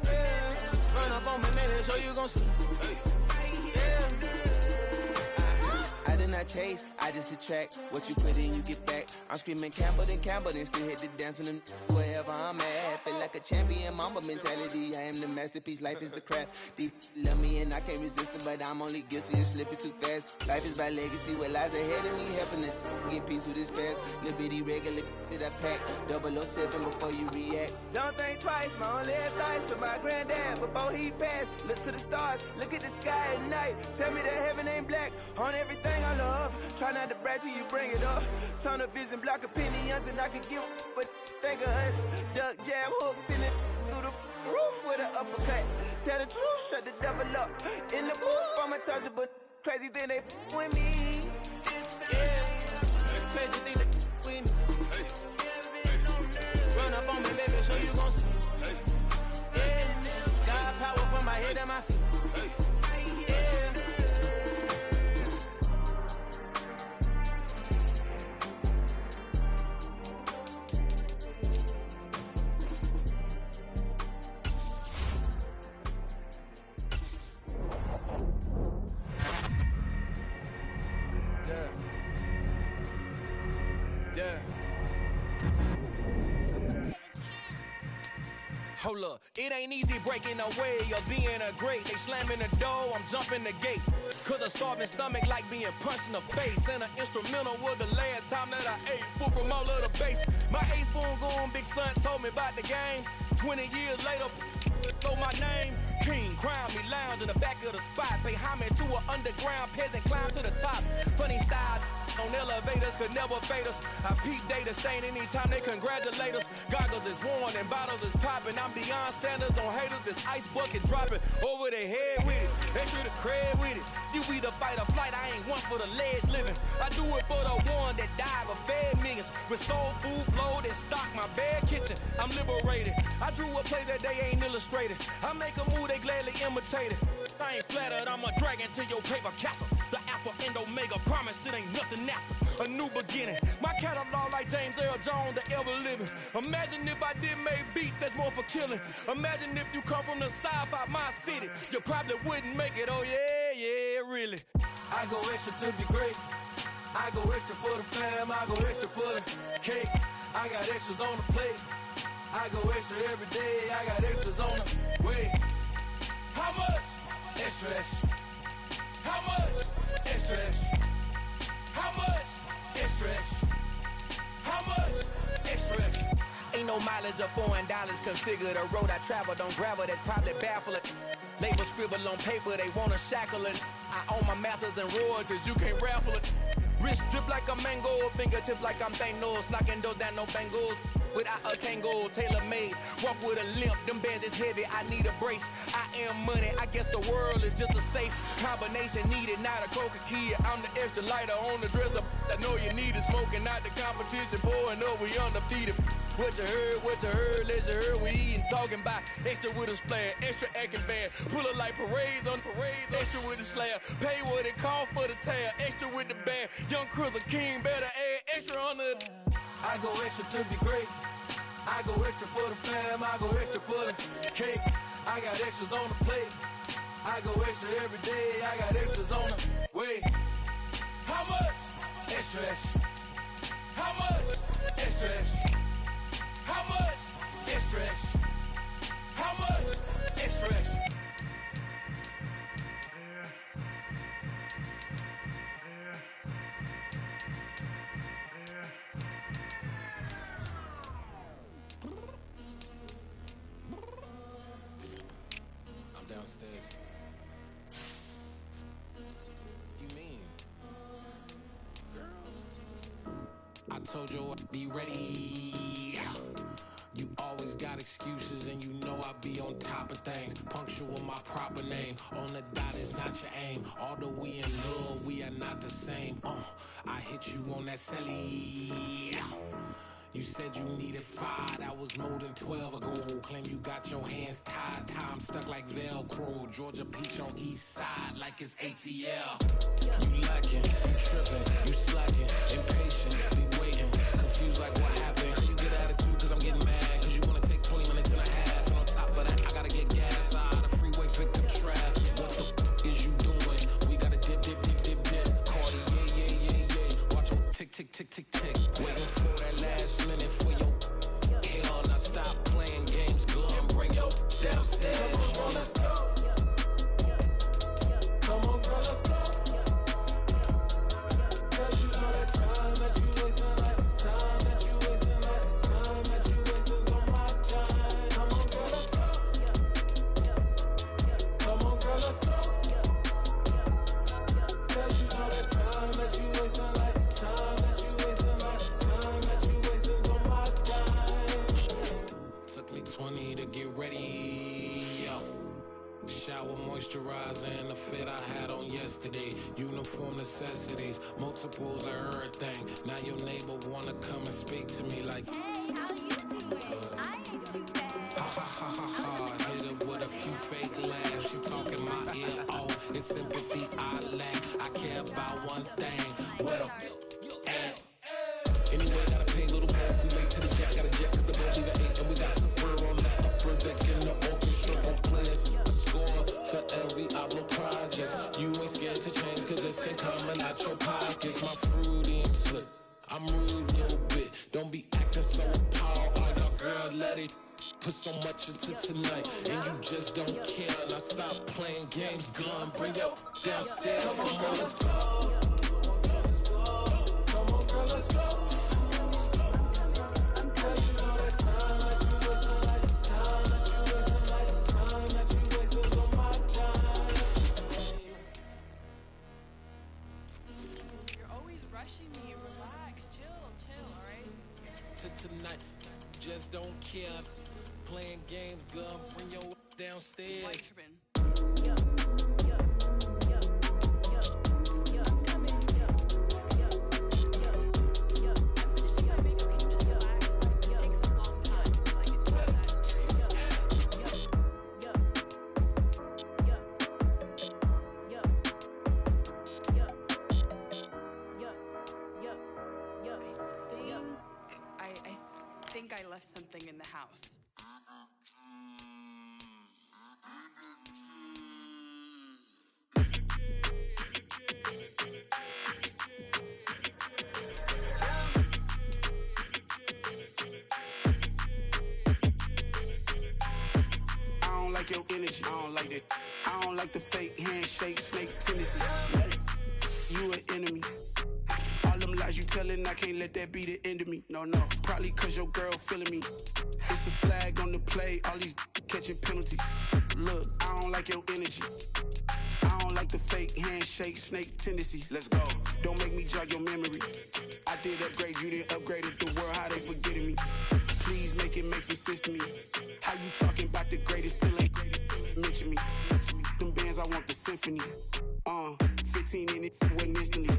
M: Yeah, run up on me, maybe so you gon' see. Yeah.
N: I did not chase, I just attract. What you put in, you get back. I'm screaming Campbell, then still hit the dancing and wherever I'm at. Feel like a champion, mamba mentality. I am the masterpiece, life is the crap. Deep love me and I can't resist it, but I'm only guilty of slipping too fast. Life is by legacy, what lies ahead of me, helping to get peace with this past. Little bitty regular that I pack, 007 before you react. Don't think twice, my only advice for my granddad before he passed. Look to the stars, look at the sky at night. Tell me that heaven ain't black on everything I love. Try not the brat till you bring it up. Tunnel vision, block opinions, and I could give but think of us. Duck, jab, hook, send it through the roof with an uppercut. Tell the truth, shut the devil up. In the booth, I'm untouchable. Crazy thing they with me. Yeah, crazy thing they with me. Run up on me, baby, so you gon' see. Yeah, got power from my head and my feet.
O: Hold up, it ain't easy breaking away or being a great. They slamming the door, I'm jumping the gate. Cause a starving stomach like being punched in the face. And an instrumental was the last time that I ate. Food from all of the base. My ace boom goon, big son told me about the game. 20 years later, know my name. King, crown me, lounge in the back of the spot. Pay homage to an underground peasant, climb to the top. Funny style on elevators could never fade us. I peep data stain anytime they congratulate us. Goggles is worn and bottles is popping. I'm Deion Sanders on haters, this ice bucket dropping over their head with it. They should have cred with it. You either fight or flight, I ain't one for the ledge living. I do it for the one that died but fed millions. With soul food flowed and stock my bare kitchen. I'm liberated. I drew a play that they ain't illustrated. I make a move, they gladly imitate it. I ain't flattered, I'm a dragon to your paper castle. The Alpha and Omega, promise it ain't nothing after. A new beginning. My catalog like James Earl Jones, the ever living. Imagine if I did make beats that's more for killing. Imagine if you come from the south out my city. You probably wouldn't make it, oh yeah, really. I go extra to be great. I go extra for the fam, I go extra for the cake. I got extras on the plate. I go extra every day, I got extras on the way. How much? Extra, extra. How much? Extra, extra. How much? Extra, extra. How much? Extra, extra. Ain't no mileage of $4 configure the road I travel. Don't gravel, that probably baffle it. Label scribble on paper, they wanna shackle it. I own my masters and royalties, you can't raffle it. Wrist drip like a mango, fingertips like I'm Thanos. Knocking those down, no bangles. Without a tango, tailor-made. Walk with a limp, them bands is heavy, I need a brace. I am money, I guess the world is just a safe combination needed, not a coca key. I'm the extra lighter on the dresser. I know you need it, smoking out the competition, pouring up, we undefeated. What you heard, let you heard, we eating, talking about extra with a splash, extra acting bad. Pull it like parades on parades, extra with the slab. Pay what it cost for the tab, extra with the band. Young Crizzle King, better add extra on the. I go extra to be great. I go extra for the fam, I go extra for the cake. I got extras on the plate. I go extra every day, I got extras on the way. How much? Extra, extra. How much? Extra, extra. How much? Extra, extra. How much? Extra, extra.
P: I told you I'd be ready. You always got excuses and you know I be on top of things. Punctual my proper name. On the dot is not your aim. Although we in love, we are not the same. I hit you on that celly. You said you needed 5, that was more than 12 ago. Claim you got your hands tied, time stuck like Velcro. Georgia Peach on east side like it's ATL. You lacking, you tripping, you slacking, impatient, be waiting, confused like what happened. How you get attitude cause I'm getting mad, cause you wanna take 20 minutes and a half. And on top of that, I gotta get gas out of the freeway, pick up traffic. What the is you doing? We gotta dip, dip, dip, dip, dip. Cardi, yeah. Watch your tick, tick, tick, tick, tick. Waiting for that last minute for your hell. Now stop playing games, girl, and bring your downstairs. Come on, let's go. Come on, girl, let's go. Cause you know that time that you wasting, like time that you wasting, like time that you wasting on my time. Come on, girl, let's go. Come on, girl, let's go. Cause you know that time that you wasting, like moisturizer and the fit I had on yesterday. Uniform necessities, multiples of everything. Now your neighbor wanna come and speak to me like, hey, how you doing? I ain't too bad. Ha ha ha ha ha. Hit her with a few fake laughs. She talking my ear off. It's sympathy I lack. I care about one thing. What up? Anyway, gotta pay a little more if we late to the jet. Got a jet cause the boat leave at 8 and we got some fur on the upper deck in the orchestra. Gon' play a score for every Ablo project. You ain't scared to change cause it's in coming out your pockets. My fruity and slick, I'm rude a little bit. Don't be acting so appalled. All y'all girl, let it put so much into tonight and you just don't care. Now stop playing games, gun, bring your downstairs. Come on, let's go. Come on, girl, let's go. Tonight, just don't care. Playing games, girl, bring your downstairs.
Q: I think I left something in the house.
R: I don't like your energy. I don't like that. I don't like the fake handshake, snake tendency. You an enemy. All them lies you telling, I can't let that be the end of me. No, probably cause your girl feeling me. It's a flag on the play, all these catching penalties. Look, I don't like your energy. I don't like the fake handshake, snake tendency. Let's go. Don't make me jog your memory. I did upgrade, you didn't upgrade it. The world, how they forgetting me. Please make it make some sense to me. How you talking about the greatest, still ain't mention me. Them bands, I want the symphony. 15 in it, wasn't instantly.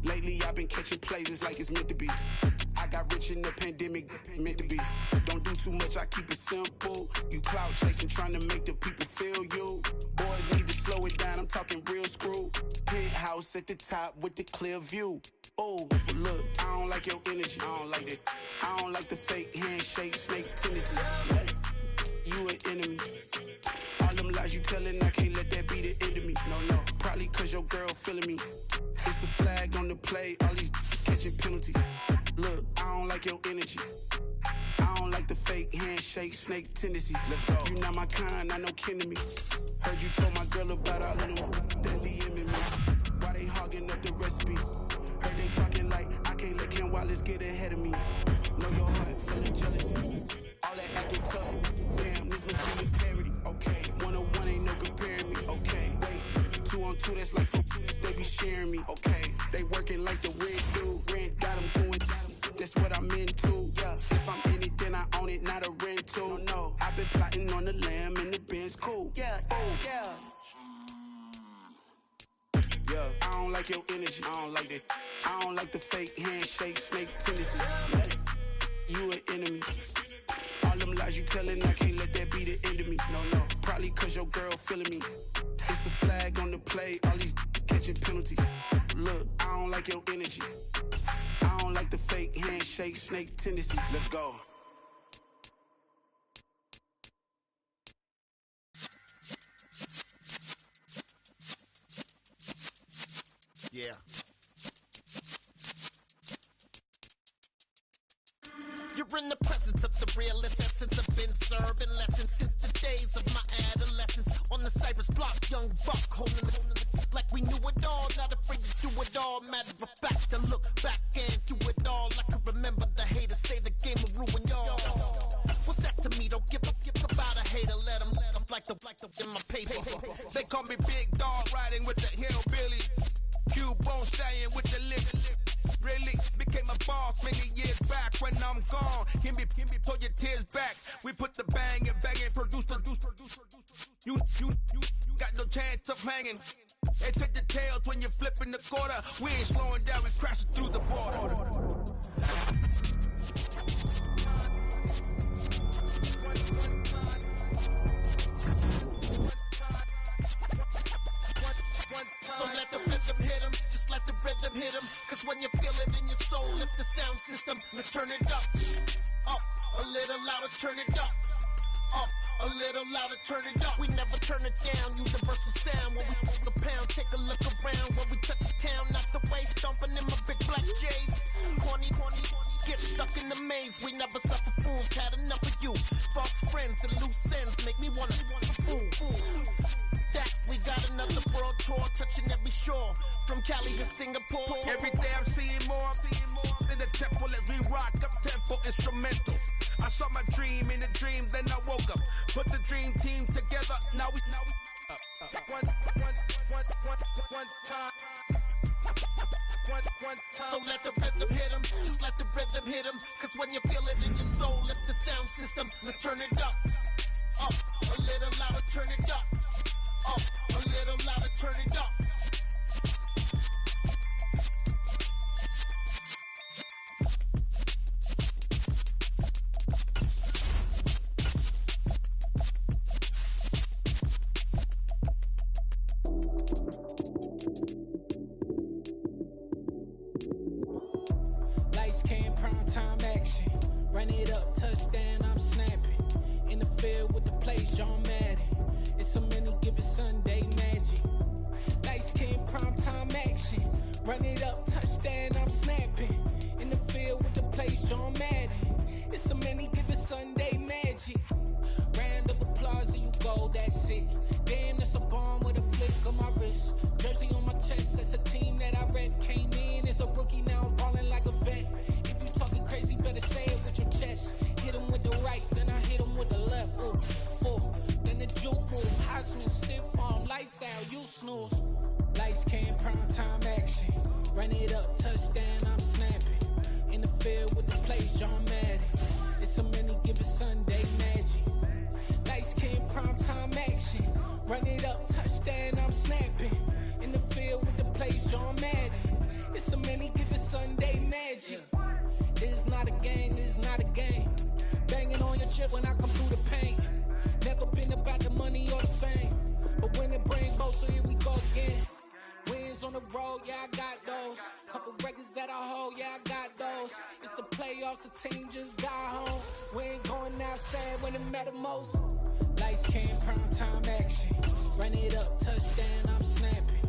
R: Lately I've been catching plays, it's like it's meant to be. I got rich in the pandemic, meant to be. Don't do too much, I keep it simple. You clout chasing, trying to make the people feel you. Boys need to slow it down, I'm talking real screw. Penthouse at the top with the clear view. Oh, look, I don't like your energy, I don't like that. I don't like the fake handshake, snake tendency. You an enemy. All them lies you telling, I can't let that be the end of me. No, probably cause your girl feeling me. It's a flag on the play, all these catching penalties. Look, I don't like your energy. I don't like the fake handshake, snake tendency. Let's go. You not my kind, I know kin to me. Heard you told my girl about all of them that's DMing me. Why they hogging up the recipe? Heard they talking like I can't let Ken Wallace get ahead of me. Know your heart full of jealousy. All that acting tough. Damn, this must be a parody. Okay, 101 ain't no comparing me. Okay, wait, 2 on 2, that's like 4. They be sharing me. Okay, they working like the red dude. Rent got them going. That's what I'm into. Yeah, if I'm in it, then I own it, not a rental. No, I've been plotting on the lamb and the Benz cool. Yeah, yeah. Yeah, I don't like your energy. I don't like that. I don't like the fake handshake, snake tendency. You an enemy. All them lies you telling, I can't let that be the end of me. No, probably cause your girl feeling me. It's a flag on the play, all these catching penalties. Look, I don't like your energy. I don't like the fake handshake, snake tendency. Let's go.
S: Yeah. You're in the presence of the realest essence. I've been serving lessons since the days of my adolescence. On the Cypress block, young buck holding the like we knew it all. Not afraid to do it all. Matter of fact, to look back and do it all. I can remember the haters say the game will ruin y'all. What's that to me? Don't give about a hater. Let them like the in my paper.
T: They call me Big Dog, riding with the hillbilly. Cubone staying with the lip. Really became a boss many years back when I'm gone. He pull your tears back. We put the bang and produce. You got no chance of hanging. They take the tails when you're flipping the quarter. We ain't slowing down, we crashing through the border.
S: So let the rhythm hit him, just let the rhythm hit him. Cause when you feel it in your soul, lift the sound system. Let's turn it up, a little louder, turn it up. A little louder, turn it up. We never turn it down, universal sound. When we hold the pound, take a look around. When we touch the town, not the way, stomping in my big black J's. Corny, get stuck in the maze. We never suffer fools, had enough of you. False friends and loose ends make me wanna fool. That we got another world tour, touching every shore. From Cali to Singapore.
T: Every day I'm seeing more in the temple as we rock up tempo instrumentals. I saw my dream in a dream, then I woke up. Put the dream team together, now we one time.
S: So let the rhythm hit him, just let the rhythm hit him. Cause when you feel it in your soul, lift the sound system. Let's turn it up, a little louder, turn it up. A little louder, turn it up.
U: Lights came, prime time action. Run it up, touchdown, I'm snapping. In the field with the plays, John Madden. It's so many, give it Sunday magic. Lights came, prime time action. Run it up, touchdown, I'm snapping. In the field with the plays, John Madden. It's so many, give it Sunday magic. Round of applause and you go, that's it. Damn, that's a bomb with a flick on my wrist. Jersey on my chest, that's a team that I rep. Came in as a rookie, now I'm balling like a vet. If you talking crazy, better say it with your chest. Hit him with the right, then I hit him with the left. Then the juke move, Heisman, stiff arm, lights out, you snooze. Lights came, prime time action. Run it up, touchdown, I'm snapping. In the field with the plays, John Madden. It's so many, give it Sunday magic. Lights came, prime time action. Run it up, touchdown, I'm snapping. In the field with the plays, John Madden. It's so many, give it Sunday magic. This is not a game, this is not a game. Banging on your chest when I come through the pain. Never been about the money or the fame. But when it brings both, so here we go again. Wins on the road, yeah, I got those. Couple records that I hold, yeah, I got those. It's the playoffs, the team just got home. We ain't going outside when it matter most. Lights came, prime time action. Run it up, touchdown, I'm snapping.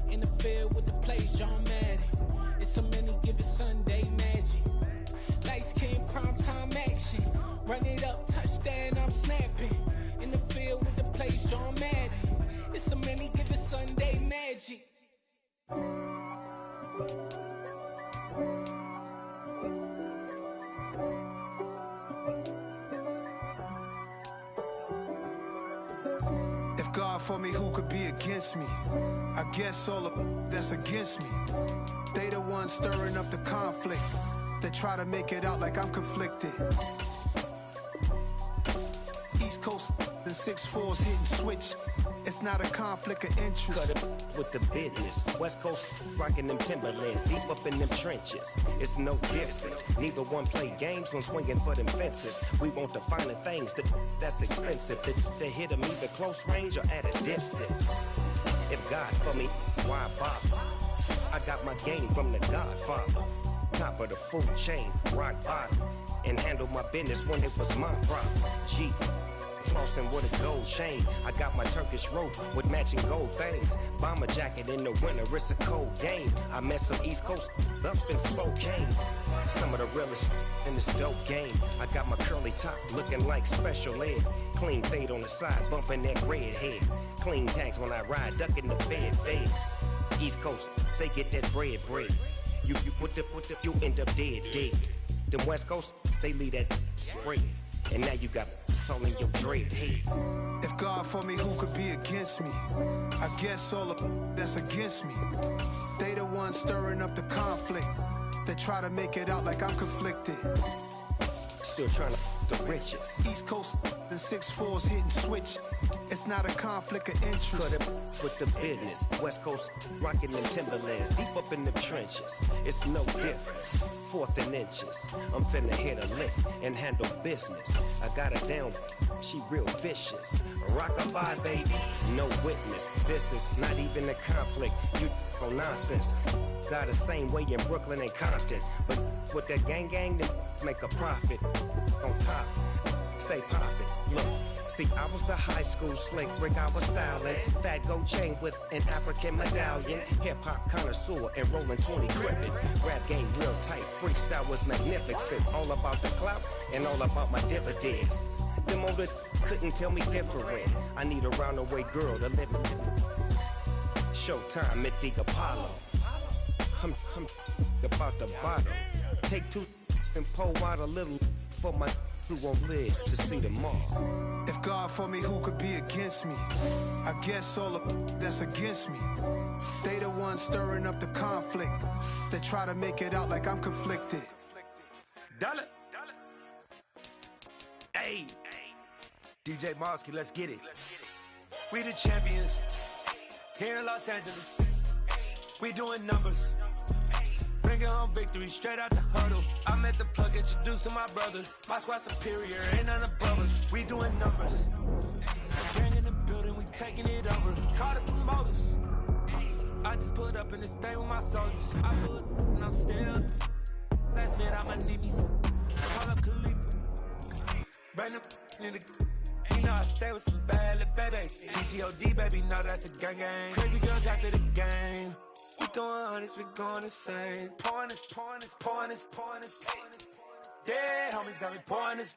U: In the field with the plays, John Madden. It's so many, give it Sunday magic. Lights came, prime time action. Run it up, touchdown, I'm snapping. In the field with the plays, John Madden. It's so many, give it Sunday magic.
K: If God for me, who could be against me? I guess all of that's against me. They the ones stirring up the conflict. They try to make it out like I'm conflicted. East Coast and 6'4's hitting switch. It's not a conflict of interest.
V: Cut it with the business. West Coast rocking them Timberlands, deep up in them trenches. It's no difference. Neither one play games when swinging for them fences. We want the finer things that's expensive. To hit them either close range or at a distance. If God for me, why bother? I got my game from the Godfather. Top of the food chain, rock bottom. And handle my business when it was my problem. G. Flossing with a gold chain. I got my Turkish rope with matching gold things. Bomber jacket in the winter, it's a cold game. I met some East Coast up in Spokane. Some of the realest in this dope game. I got my curly top looking like special ed. Clean fade on the side, bumping that red head. Clean tags when I ride, ducking the feds. East Coast, they get that bread. You you end up dead. Them West Coast, they leave that spray. And now you got all in your dread head.
K: If God for me, who could be against me? I guess all of that's against me. They the ones stirring up the conflict. They try to make it out like I'm conflicted.
V: still trying to the riches.
R: East Coast and 6'4s hitting switch. It's not a conflict of interest.
V: Cut it with the business. West Coast rocking them Timberlands, deep up in the trenches. It's no different. 4th and inches. I'm finna hit a lick and handle business. I got her down, she real vicious. Rock-a-bye, baby, no witness. This is not even a conflict. You on nonsense. Got the same way in Brooklyn and Compton, but with that gang, then make a profit. On top, stay poppin'. Look. See, I was the high school slick brick I was styling. Fat gold chain with an African medallion. Hip-hop connoisseur and rolling 20 gripping. Rap game real tight, freestyle was magnificent. All about the clout and all about my dividends. Them older couldn't tell me different. I need a roundaway girl to live with. Showtime at the Apollo. I'm about the bottom. Take 2 and pour out a little for my who won't live to see tomorrow.
R: If God for me, who could be against me? I guess all the that's against me. They the ones stirring up the conflict. They try to make it out like I'm conflicted.
A: Dollar. Hey. DJ Mosky, let's get it. We the champions here in Los Angeles. We doing numbers. Bringing home victory straight out the huddle. I'm at the plug, introduced to my brothers. My squad superior, ain't none above us. We doing numbers. Gang in the building, we taking it over. Call the promoters. I just put up in this thing with my soldiers. I put and I'm still. Last minute, I'ma need me some. Call up Khalifa. Bring them in the. You know I stay with some bad little baby. TGOD, baby, know that's a gang gang. Crazy girls after the game. We throwing hundreds, we going insane. Pouring this. Yeah, homies got me pouring this.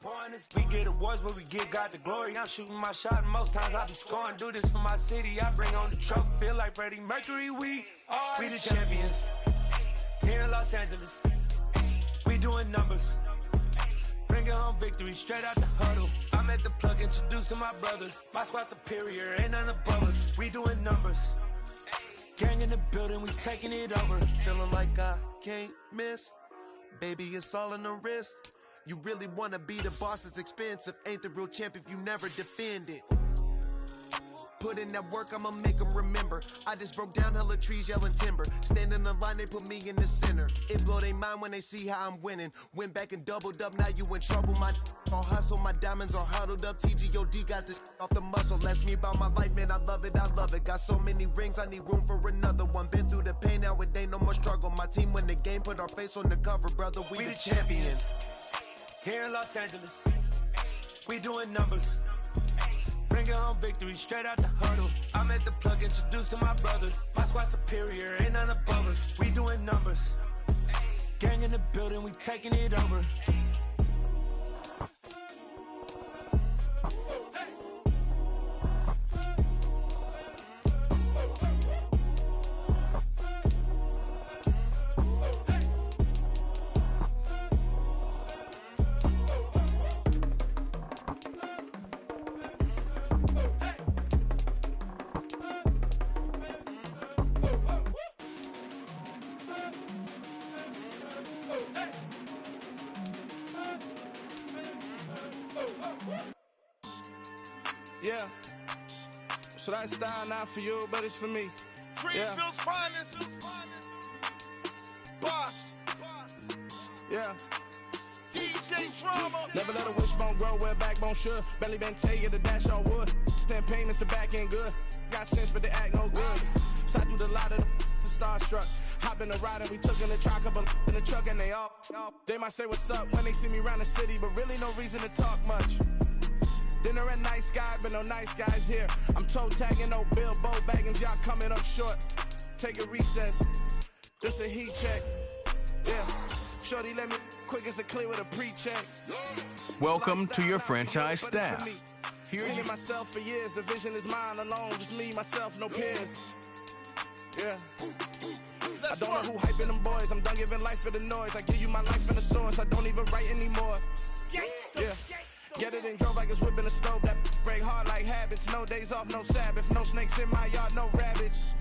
A: We get awards, but we give God the glory. I'm shooting my shot, and most times I be scoring. Do this for my city, I bring on the trophy. Feel like Freddie Mercury, we the champions. Here in Los Angeles, we doing numbers. Bringing home victory straight out the huddle. I'm at the plug, introduced to my brothers. My squad superior, ain't none above us. We doing numbers. Gang in the building, we taking it over.
B: Feeling like I can't miss. Baby, it's all in the wrist. You really wanna be the boss, it's expensive. Ain't the real champ if you never defend it. Put in that work, I'ma make them remember. I just broke down hella trees, yelling timber. Stand in the line, they put me in the center. It blow they mind when they see how I'm winning. Went back and doubled up, now you in trouble. My all hustle, my diamonds are huddled up. TGOD got this off the muscle. That's me about my life, man, I love it. Got so many rings, I need room for another one. Been through the pain, now it ain't no more struggle. My team win the game, put our face on the cover, brother. We the champions.
A: Here in Los Angeles, we doing numbers. Bringing home victory straight out the huddle. I'm at the plug, introduced to my brothers. My squad superior, ain't none above us. We doing numbers. Gang in the building, we taking it over.
T: Yeah. So that style not for you, but it's for me.
W: Greenfield's finest. Boss.
T: Yeah.
W: DJ Drama.
T: Never let a wishbone grow where backbone should. Belly been taking the dash on wood. 10 payments, the back end good. Got sense, but they act no good. So I threw the lot of the starstruck. Hop in the ride and we took in the truck, couple in the truck and they all. They might say what's up when they see me around the city, but really no reason to talk much. Dinner a nice guy, but no nice guys here. I'm toe tagging, no Bilbo Baggins, y'all coming up short. Take a recess, this a heat check. Yeah, shorty let me quick as a clear with a pre-check.
G: Welcome to your franchise staff.
T: Seeing myself for years, the vision is mine alone, just me, myself, no peers. Yeah. I don't know who hyping them boys, I'm done giving life for the noise. I give you my life and the source, I don't even write anymore. Yeah. Get it and drove like it's whipping a stove. That break hard like habits. No days off, no Sabbath. No snakes in my yard, no rabbits.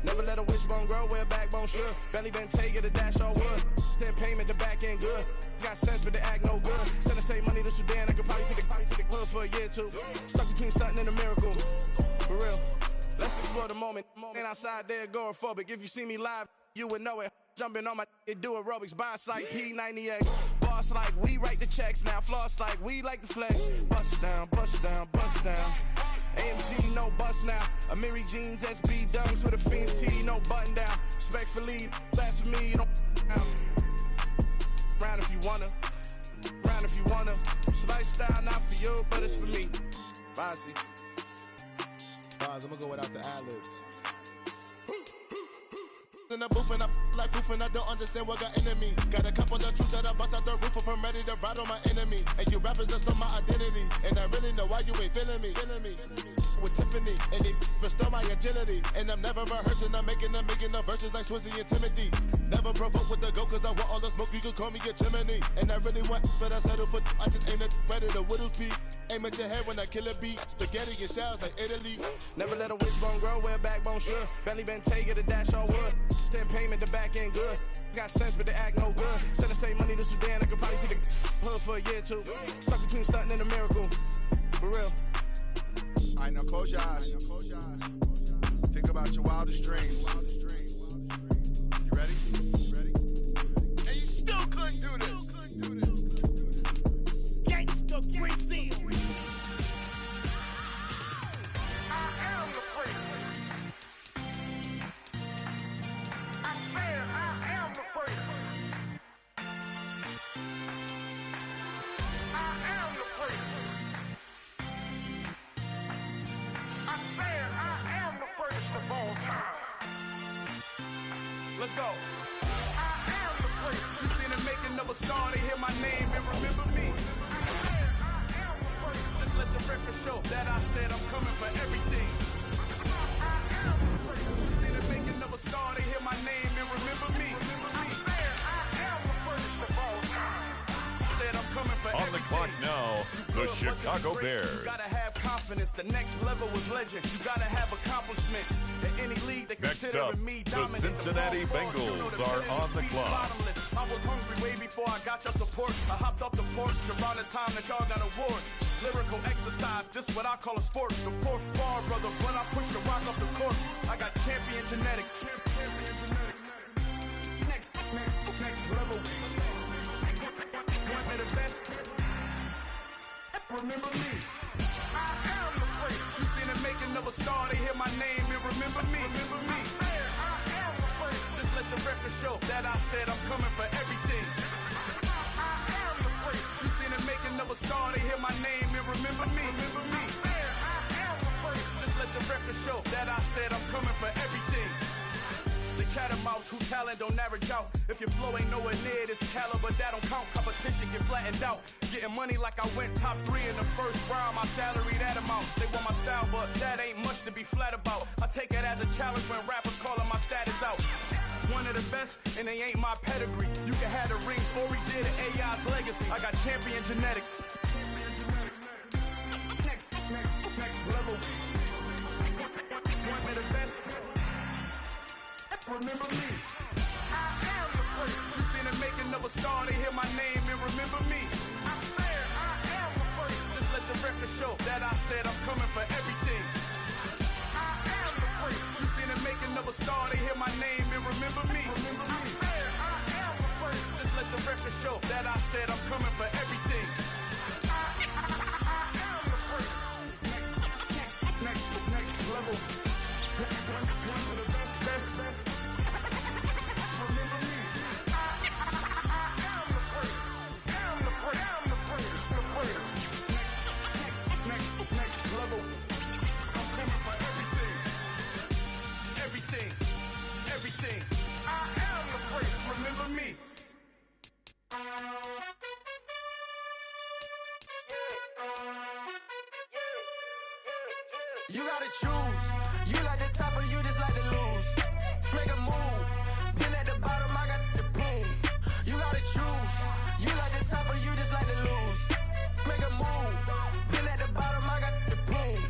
T: Never let a wishbone grow where backbone should. Belly been taking the dash all wood. 10 payment, the back end good.
R: Got sense, but they act no good. Send the same money to Sudan, I could probably take the hood for a year or two. Stuck between stunting and a miracle. For real. Let's explore the moment. Ain't outside there agoraphobic. If you see me live, you would know it. Jumping on my do aerobics, boss like P90X. Boss like we write the checks now. Floss like we like the flex. Bust down, bust down, bust down. AMG, no bust now. Amiri jeans, SB dunks with a Fiends T, no button down. Respectfully, blasphemy, you don't down. Round if you wanna, round if you wanna. It's lifestyle, not for you, but it's for me. Bossy.
W: Bars, I'm gonna go without the ad-libs. In the booth and I like proof and I don't understand what got into me. Got a couple of truths that I bust out the roof if I'm ready to ride on my enemy. And you rappers just on my identity. And I really know why you ain't feeling me. With Tiffany and they restore my agility. And I'm never rehearsing, I'm making the verses like Swizzy and Timothy. Never provoke with the go cause I want all the smoke, you can call me a chimney. And I really want, but I settle for I just aim at ready to Whittle's Peak. Aim at your head when I kill a beat. Spaghetti and shells like Italy.
R: Never let a wishbone grow where a backbone should. Belly been take a dash all wood. 10 payment, the back end good. Got sense, but they act no good. Send the same money to Sudan, I could probably take the hood for a year or two. Stuck between stunting and a miracle. For real.
W: All right, now close your eyes. Think about your wildest dreams. You ready? And you still couldn't do this. Gangsta Brazil. I am the president. I said I am the president. I am the president. I said I am the greatest of all time.
R: Let's go.
W: I am the greatest.
R: You seen the making of a star, they hear my name and remember me. Just let the record show that I said I'm coming for everything. You seen the making of a star, they hear my name and remember me.
W: I said I am the greatest of all time.
R: Said I'm coming for
C: On
R: everything.
C: the clock now, the Chicago Bears.
R: You gotta have confidence. The next level was legend. You gotta have accomplishments. In any league, they
C: Next
R: consider
C: up,
R: me
C: the
R: dominant.
C: Cincinnati Bengals are on the clock.
R: I was hungry way before I got your support. I hopped off the porch around the time that y'all got awards. Lyrical exercise, this what I call a sport. The fourth bar, brother, when I push the rock off the court. I got champion genetics. Next level. One of the best. Remember me. I am the greatest. You seen the making of a star, they hear my name and remember me. Remember me. I am the greatest. Just let the record show that I said I'm coming for everything. I am the greatest. You seen the making of a star, they hear my name and remember me. Remember me. I am the greatest. Just let the record show that I said I'm coming for everything. The chattermouths who talent don't average out. If your flow ain't nowhere near this caliber, that don't count. Competition get flattened out. Getting money like I went top 3 in the first round. My salary that amount. They want my style, but that ain't much to be flat about. I take it as a challenge when rappers calling my status out. One of the best, and they ain't my pedigree. You can have the rings, or we did it, AI's legacy. I got champion genetics. Next level. One of the best. Remember me. I am the greatest. You seen the making of a star, they hear my name and remember me. I said I am the greatest. Just let the record show that I said I'm coming for everything. I am the greatest. You seen the making of a star, they hear my name and remember me. Remember me. I said I am the greatest. Just let the record show that I said I'm coming for everything. I am the greatest. Next level. One of the best. Next level. I'm coming for everything. Everything. I am the greatest. Remember me.
D: You gotta choose. You like the top or you just like to lose. Make a move. Been at the bottom, I got the prove. You gotta choose. You like the top or you just like to lose. Make a move. Been at the bottom, I got the prove.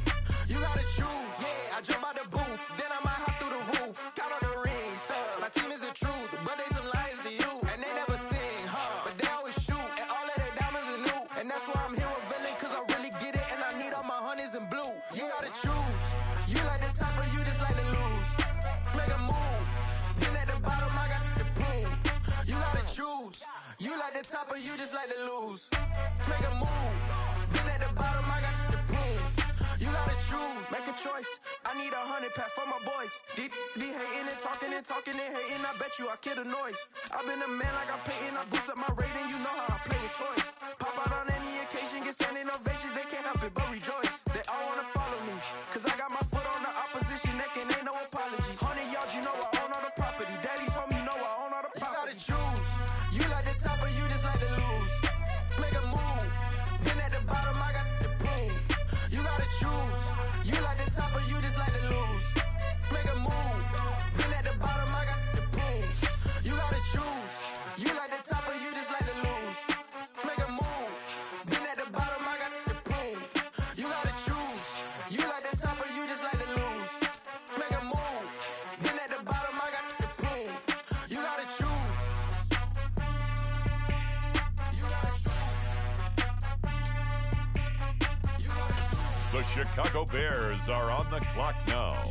D: You gotta choose. Yeah, I jump out the booth. Then I might hop through the roof. Count on the rings. My team is the truth, but they some liars to you. And they never sing, but they always shoot.
M: choose. You like the top or you just like to lose. Make a move. Been at the bottom, I got the prove. You gotta choose. Make a choice. I need 100 pack for my boys. Be hating and talking and hating. I bet you I kill the noise. I've been a man like I'm Peyton. I boost up my rating. You know how I play with toys. Pop out on any occasion, get standing ovations. They can't help it but rejoice. They all wanna follow me. Cause I got my foot on the opposition neck and ain't no apologies. 100 yards, you know I own all the property. Daddy's home, you know I own all the property. You gotta choose. You like the top or you just like to lose. Make a move. Been at the bottom, I got the proof. You gotta choose. You like the top or you just like to lose. Make a move. Been at the bottom, I got the proof. You gotta choose. You like the top or you just like to lose. Make a move. Been at the bottom, I got the proof. You gotta choose. You like the top or you just like to lose. Make a move. Been at the bottom, I got the proof. You gotta choose. You gotta choose. You gotta choose.
C: The Chicago Bears are on the clock now.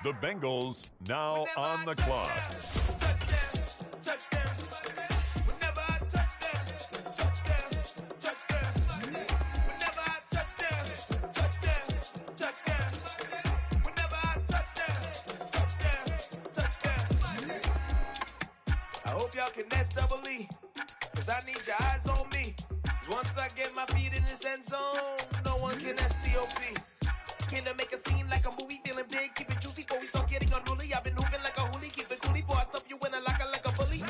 C: The Bengals now on the clock.
D: Touchdown. Whenever I touch down, touchdown. Whenever I touch down, touchdown. Whenever I touch down, I hope y'all can double E, cause I need your eyes on me. Once I get my feet in this end zone, no one can STOP. Can I make a scene like a movie, feeling big, keep it juicy before we start getting unruly. I've been hooping like a hoolie, keep it coolie before I stuff you in a locker like a bully.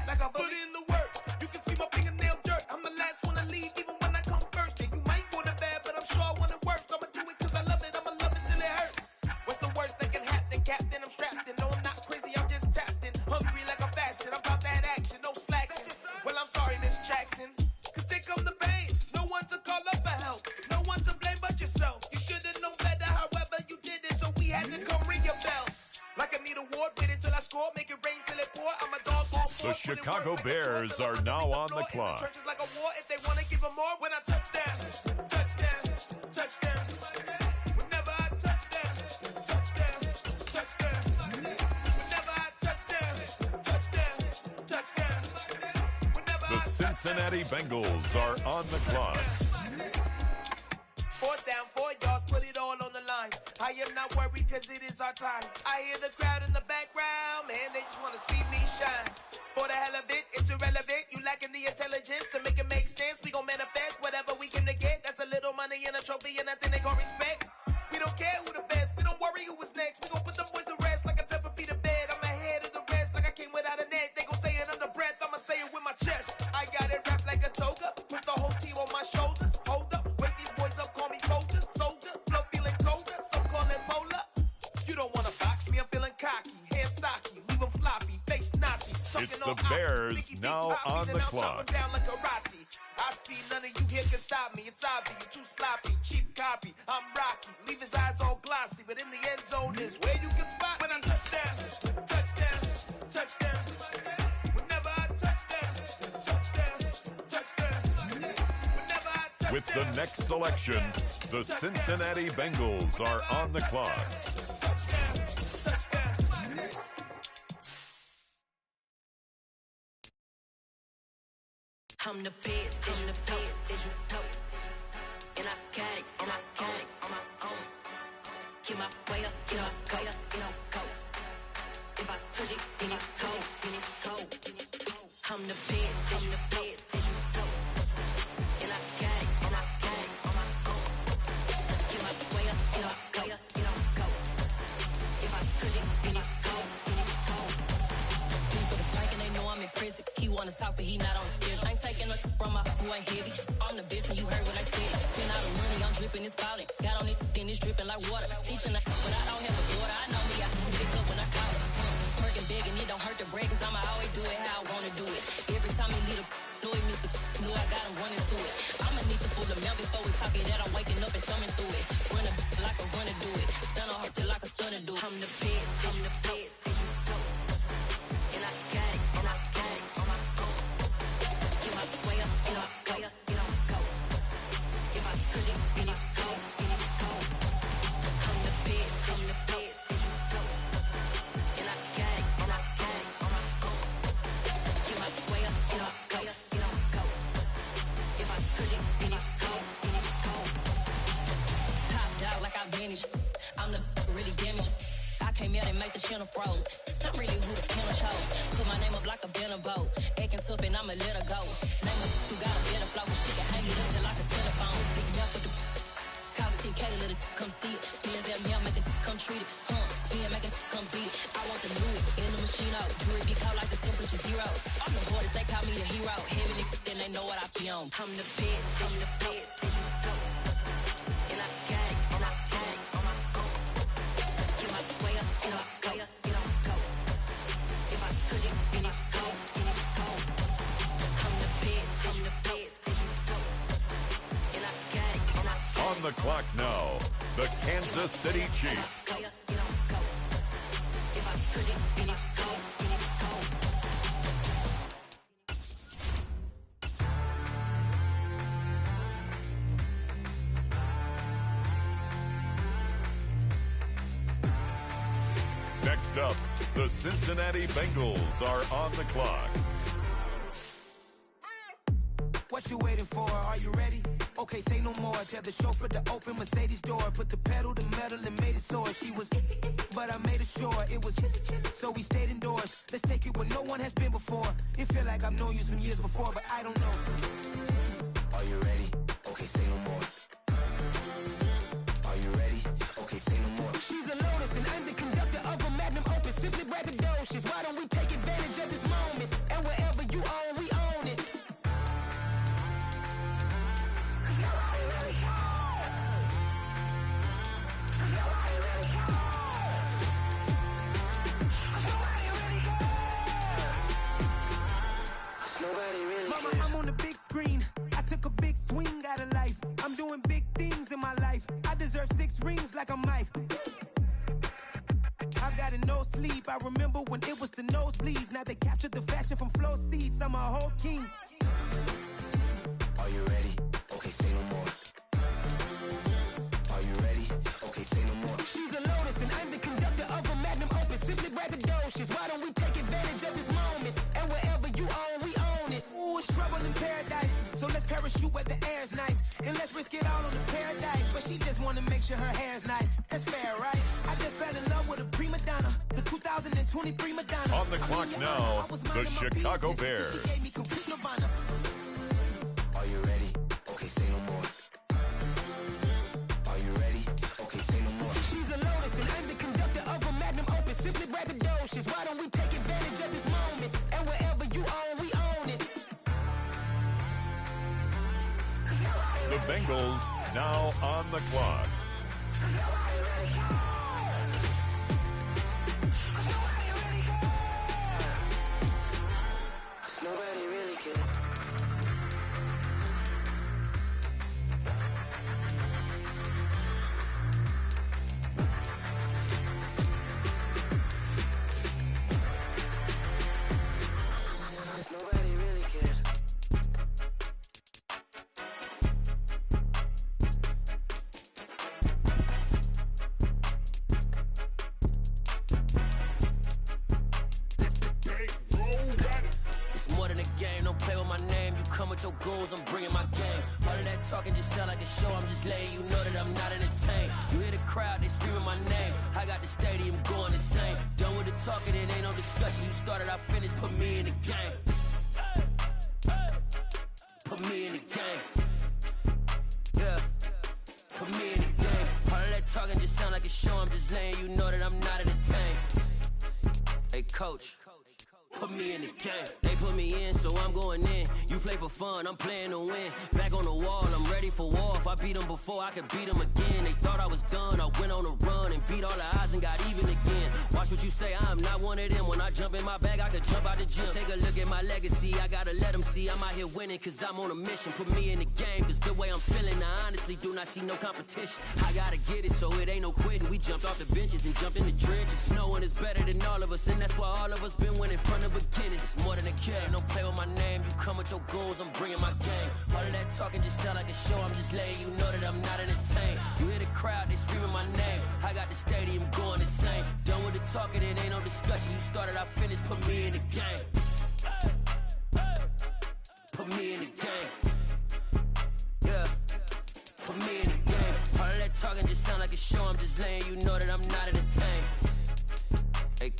D: Like a bully. Put in the work, you can see my fingernail dirt. I'm the last one to leave, even when I come first. And you might want it bad, but I'm sure I want it worse. I'ma do it cause I love it, I'ma love it till it hurts. What's the worst that can happen, Captain? I'm strapped in, no I'm not crazy, I'm just tapped in. Hungry like a bastard, I'm about that action, no slacking. Well I'm sorry, Miss Jackson, cause here come the pain. No one to call up for help, no one to blame but yourself. You should've known better, however you did it, so we had to come ring your bell. Like I need a award, wait until I score, make it rain till it pour. I'm a dog all for
C: The Chicago Bears are now on the clock.
D: Churches like a war, if they wanna give them more, when I touch down. Whenever I touch down. Whenever I touch down.
C: The Cincinnati Bengals are on the clock.
D: 4th down, 4 yards, put it all on the line. I am not worried cause it is our time. I hear the crowd in the background, man, they just wanna see me shine. For the hell of it, it's irrelevant. You lacking the intelligence to make it make sense. We gon' manifest whatever we came to get. That's a little money and a trophy and nothing they gon' respect. We don't care who the best, we don't worry who was next. We gon' put them boys to rest like a Tempur-Pedic to bed. I'm ahead of the rest like I came without a net. They gon' say it under breath, I'ma say it with my chest. I got it wrapped like a toga, put the whole team on my shoulders. Hold up, wake these boys up, call me soldier, flow feeling colder, some call it polar. You don't wanna box me, I'm feeling cocky, hair stocky, leave them floppy, face Nazi.
C: It's the Bears now on the clock.
D: Down like karate. I see none of you here can stop me. It's obvious, you're too sloppy, cheap copy. I'm Rocky, leave his eyes all glossy, but in the end zone is where you can spot when I touch down. Whenever I touch down. Whenever I touch
C: With the next selection, the Cincinnati Bengals are on the clock.
E: I'm the best, and I got it, on my own. Get my way up, get my go. If I touch it, then it's cold. I'm the best, and I got it, on my own. Get my way up, get my go. If I touch it, then it's cold. For the blank and they know I'm in prison. He wanna talk, but he not on the schedule. I ain't taking no from my who ain't heavy. I'm the best and you heard what I said. Spend all the money, I'm dripping, it's falling. Got on it, then it's dripping like water. Teaching but I don't have a daughter. I know me, I pick up when I call it. Working big and it don't hurt to break, cause I'ma always do it how I wanna do it. Every time he lead a know it, Mr. Knew I got him running to it. I'ma need to pull the mail before we talk it that I'm waking up and thumbing through it. Run like a runner do it. Stun on her till like a stunner do it. I'm the best, and I got it, on my make the channel froze. I'm really who the panel chose. Put my name up like a banner boat. Acting tough and I'ma let her go. Name her who got a better flow. She can hang it up till like a telephone. Stick me up with the cost 10K to let it come see it. Hands down here, make it come treat it. Spin, make it come beat it. I want the new in the machine out. Jewelry be caught like the temperature zero. I'm the hardest, they call me the hero. Heavily, then they know what I be on. I'm the best, I'm the best, and you know. And I got it, and I got it on my own. Get my way up, and I go, and I go. If I touch it, then it's cold, and it's cold. I'm the best, and you know. And I got it, and I got it.
C: On the clock now, the Kansas City Chiefs. Next up, the Cincinnati Bengals are on the clock.
D: What you waiting for? Are you ready? Okay, say no more. Tell the chauffeur to open Mercedes door. Put the pedal to metal and made it soar. She was, but I made it sure it was. So we stayed indoors. Let's take it where no one has been before. It feel like I've known you some years before, but I don't know. Are you ready? Okay, say no more. Are you ready? Okay, say no more. She's a Lotus and I'm the conductor of a magnum opus. Simply braggadocious. Why don't we take advantage of this moment? And wherever you own, we own it. Mama, I'm on the big screen. I took a big swing out of life. I'm doing big things in my life. I deserve 6 rings like I'm Mike. I've got no sleep. I remember when it was the nosebleeds. Now they captured the fashion from flow seats. I'm a whole king. Are you ready? Okay, say no more. Are you ready? Okay, say no more. She's a Lotus and I'm the conductor of a magnum opus. Simply braggadocious. Why don't we take advantage of this moment? And wherever you own, we own it. Ooh, it's trouble in paradise. So let's parachute where the air's nice. And let's risk it all on the paradise. But she just wanna make sure her hair's nice. That's fair, right? I just fell in love with a prima donna. The 2023 Madonna.
C: On the clock now, the Chicago Bears.
D: She gave me complete nirvana. Are you ready? Okay, say no more. Are you ready? Okay, say no more. She's a Lotus and I'm the conductor of a magnum opus. Simply braggadocious. Why don't we take advantage of this moment? And wherever you own, we own it.
C: The Bengals now on the clock.
D: Nobody really cares. Nobody really cares.
O: It's more than a game, don't play with my name. You come with your goals, I'm bringing my game. All of that talking just sound like a show, I'm just letting you know that I'm not entertained. You hear the crowd, they screaming my name. I got the stadium going insane. Done with the talking, it ain't no discussion. You started, I finished, put me in the game. Put me in the game. Yeah, put me in the game. All of that talking just sound like a show, I'm just letting you know that I'm not entertained. Hey coach, put me in the game. They put me in, so I'm going in. You play for fun, I'm playing to win. Back on the wall, I'm ready for war. If I beat them before, I could beat them again. They thought I was done, I went on a run and beat all the odds and got even again. Watch what you say, I'm not one of them. When I jump in my bag, I could jump out the gym. Take a look at my legacy, I gotta let them see I'm out here winning, cause I'm on a mission. Put me in the game, cause the way I'm feeling, I honestly do not see no competition. I gotta get it, so it ain't no quitting. We jumped off the benches and jumped in the trenches. No one is better than all of us, and that's why all of us been winning from the beginning. It's more than a game, don't play with my name. You come with your goons, I'm bringing my game. All of that talking just sound like a show, I'm just letting you know that I'm not entertained. You hear the crowd, they screaming my name. I got the stadium going insane. Done with the talking, it ain't no discussion. You started, I finished, put me in the game. Put me in the game. Yeah, put me in the game. All of that talking just sound like a show, I'm just letting you know that I'm not entertained.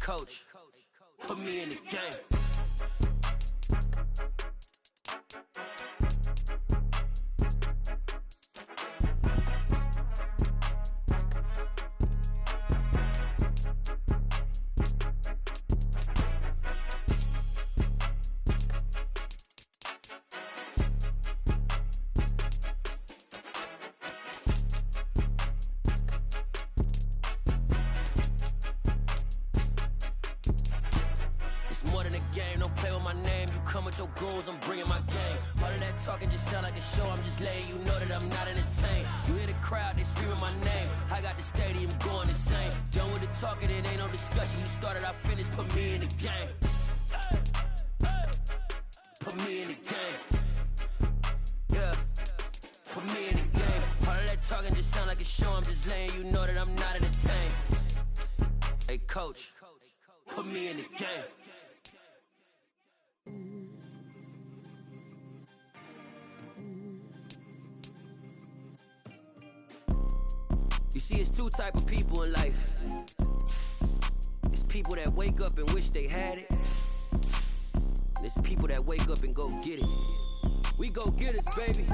F: coach, put me in the game. Your goons, I'm bringing my game. All of that talking just sound like a show. I'm just letting you know that I'm not entertained. You hear the crowd, they screaming my name. I got the stadium going insane. Done with the talking, it ain't no discussion. You started, I finished, put me in the game. Put me in the game. Yeah, put me in the game. All of that talking just sound like a show. I'm just letting you know that I'm not entertained. Hey coach, put me in the game. You see, it's two type of people in life. It's people that wake up and wish they had it. And it's people that wake up and go get it. We go get it, baby.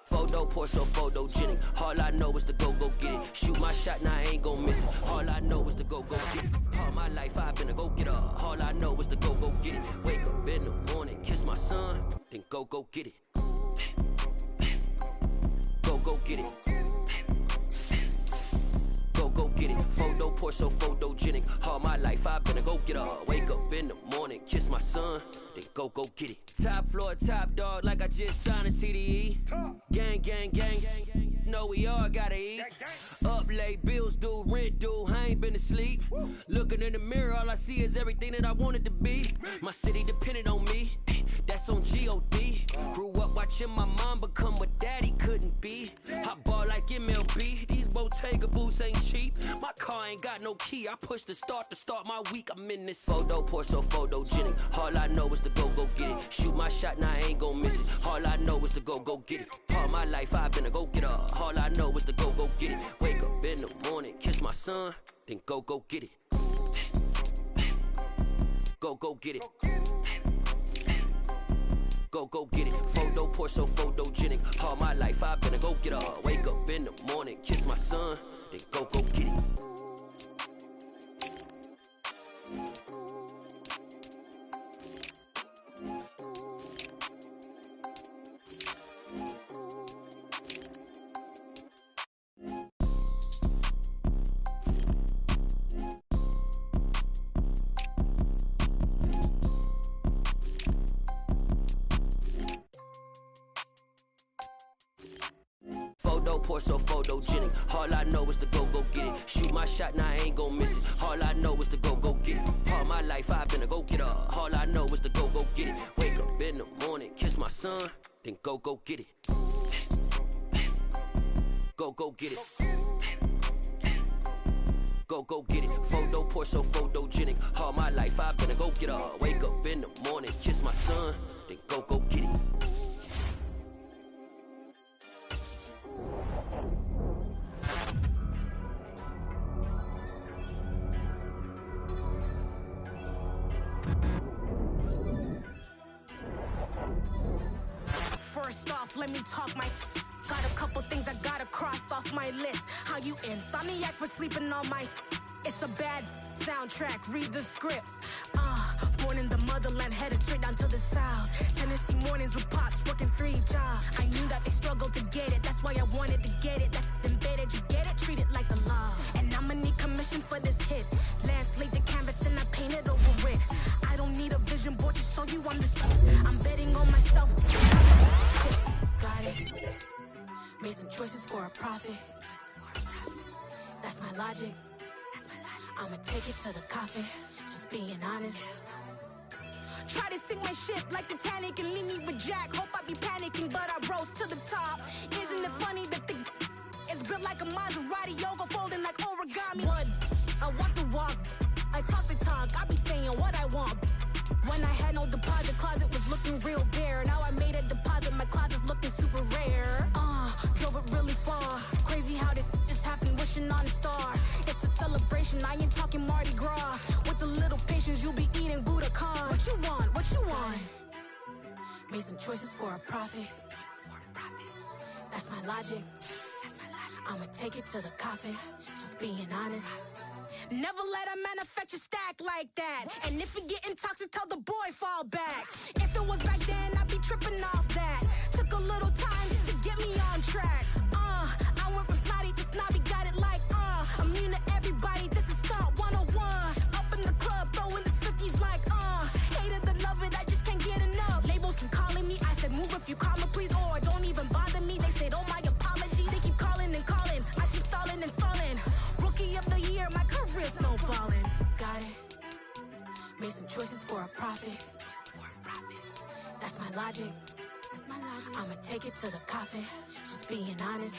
F: Photo pour so photogenic. All I know is to go get it. Shoot my shot, now I ain't gon' miss it. All I know is to go get it. All my life I've been a go-getter. All I know is to go get it. Wake up in the morning, kiss my son, then go get it. Go get it. Go get it. Photo pour so photogenic. All my life I've been a go-getter. Wake up in the morning, kiss my son, then go get it. Top floor, top dog, like I just signed a TDE. Gang, gang, gang. Know we all gotta eat. Up late, bills due, rent due, I ain't been asleep. Looking in the mirror, all I see is everything that I wanted to be. My city depended on me, that's on G.O.D. Grew up watching my mom become what daddy couldn't be. I ball like MLB, these Bottega boots ain't cheap. My car ain't got no key, I push the start to start my week. I'm in this photo pour so photogenic. All I know is to go get it. Shoot my shot, now I ain't gon' miss it. All I know is to go get it. All my life I've been a go-getter. All I know is to go get it. Wake up in the morning, kiss my son, then go get it. Go get it. Go get it. Photo pour so photogenic. All my life I've been a go-getter. Wake up in the morning, kiss my son, then go get it. Pour so photogenic. All I know is to go get it. Shoot my shot, now I ain't gon' miss it. All I know is to go get it. All my life I've been a go-getter. All I know is to go get it. Wake up in the morning, kiss my son, then go get it. Go get it. Go get it. Photo pour so photogenic. All my life I've been a go-getter. Wake up in the morning, kiss my son, then go get it.
I: First off, let me talk my got a couple things I gotta cross off my list. How you insomniac for sleeping on my it's a bad soundtrack, read the script. Born in the motherland, headed straight down to the south. Tennessee mornings with pops, working 3 jobs. I knew that they struggled to get it, that's why I wanted to get it. That embedded, you get it, treat it like the law. And I'ma need commission for this hit. Lance laid the canvas and I painted over it. I don't need a vision board to show you I'm betting on myself. Got it. Made some choices for a profit. That's my logic. I'ma take it to the coffin. Just being honest. Try to sink my ship like Titanic and leave me with Jack. Hope I be panicking, but I rose to the top. Isn't it funny that the is built like a Maserati, yoga folding like origami? What? I walk the walk, I talk the talk, I be saying what I want. When I had no deposit, closet was looking real bare. Now I made a deposit, my closet's looking super rare. Drove it really far. Crazy how did just happen, wishing on a star. It's a celebration, I ain't talking Mardi Gras. you want? What you want? Made some choices for a profit. That's my logic. I'ma take it to the coffin. Just being honest. Never let a manufacture stack like that. And if it getting toxic, tell the boy fall back. If it was back then, I'd be tripping off that. Took a little time just to get me on track. I went from snotty to snobby, got it like immune to everybody, this is Stunt 101. Up in the club, throwing his 50s like hated to love it, I just can't get enough. Labels keep calling me, I said move if you call me please, or don't even bother me. They said oh my apologies, they keep calling and calling, I keep stalling and stalling. Rookie of the year, my career's snowballing. Got it. Made some choices for a profit. That's my logic. I'ma take it to the coffin. Just being honest.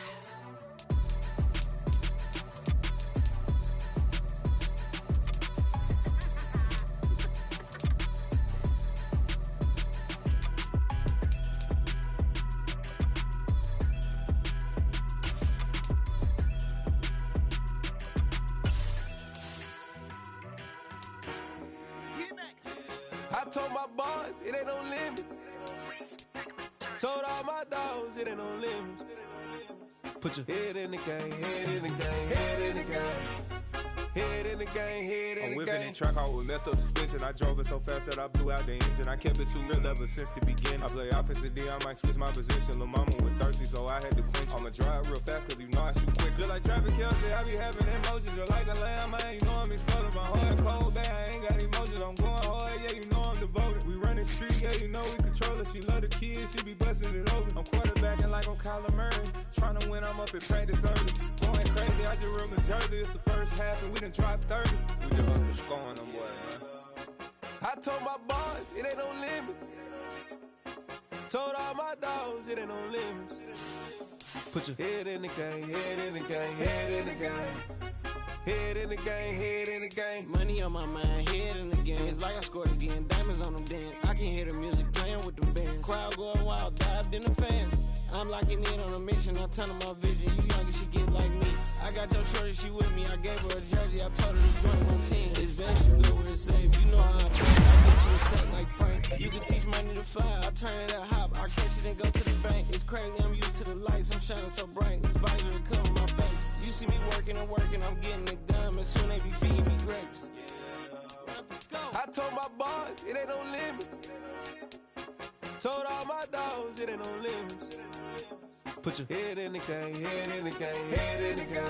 A: I told my boys, it ain't no limit. Told all my dogs, it ain't no limit. Put your head in the game, head in the game, head in the game. Head in the game, head in the game.
H: I'm whipping in track out with messed up suspension. I drove it so fast that I blew out the engine. I kept it too real ever since the beginning. I play offensive D, I might switch my position. Lil' mama was thirsty, so I had to quench. I'ma drive real fast, cause you know I shoot quick. Just like traffic Kelsey, I be having emotions. Just like a lamb, man, you know I'm exploding. My heart cold, bad, I ain't got emotions. I'm going hard, yeah, you know I'm devoted. We run the street, yeah, you know we control it. She love the kids, she be busting it over. I'm quarterbacking like I'm Kyler Murray. Trying to win, I'm up at practice early. Going crazy, I just real the jersey. It's the first half, and we done dropped 30. We just up the scoring them, boy, man.
A: I told my boys, it ain't no limits. Told all my dogs, it ain't no limits. Put your head in the game, head in the game, head in the game. Head in the game, head in the game.
U: Money on my mind, head in the game. It's like I scored again, diamonds on them dance. I can hear the music playing with them bands. Crowd going wild, dived in the fans. I'm locking in on a mission, I turn on my vision. You young and she get like me. I got your shorty, she with me. I gave her a jersey, I told her to join my team. It's best you go where it's safe, you know how I feel. I get you a set like Frank. You can teach money to fly, I turn it at hop. I catch it and go to the bank. It's crazy, I'm used to the lights, I'm shining so bright. This visor to cover my face. You see me working and working, I'm getting it done. And soon they be feeding me grapes.
A: I told my boys, it ain't no limits. Told all my dogs, it ain't no limits. Put your head in the game, head in the game, head in the game.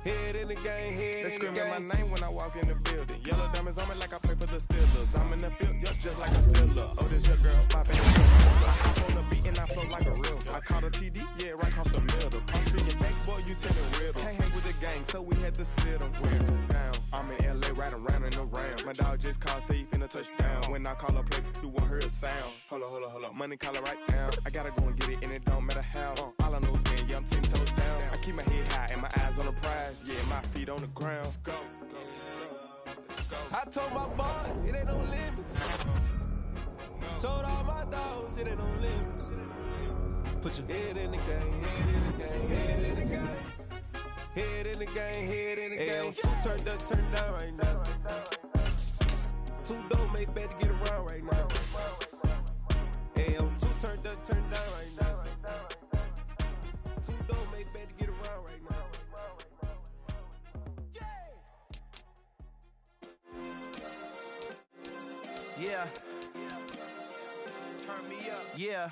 A: Head in the game, head in the game.
H: They screaming my name when I walk in the building. Yellow diamonds on me like I play for the Steelers. I'm in the field, yup, just like a Steeler. Oh, this your girl, my favorite sister. I hop on the beat and I flow like a real. I caught a TD, yeah, right across the middle. I'm speaking next, boy, you telling riddles. Can't hang with the gang, so we had to sit them down. I'm in LA, riding around in the ram. My dog just called, say he finna touchdown. When I call a play, you won't hear a sound. Hold up, money call it right now. I gotta go and get it, and it don't matter how. All I know is win, yeah, I'm 10 toes down. I keep my head high and my eyes on the prize. Yeah, my feet on the ground. Let's go.
A: I told my boys, it ain't no limits. Told all my dogs, it ain't no limits. Put your head in the game, head in the game, head in the game. Head in the game, head in the game. Turned up, turned down right now. Too dope, make better get around right now. Hey, I'm too turned up, turned down right now. Too dope, make better get around right now.
B: Yeah. Turn me up. Yeah.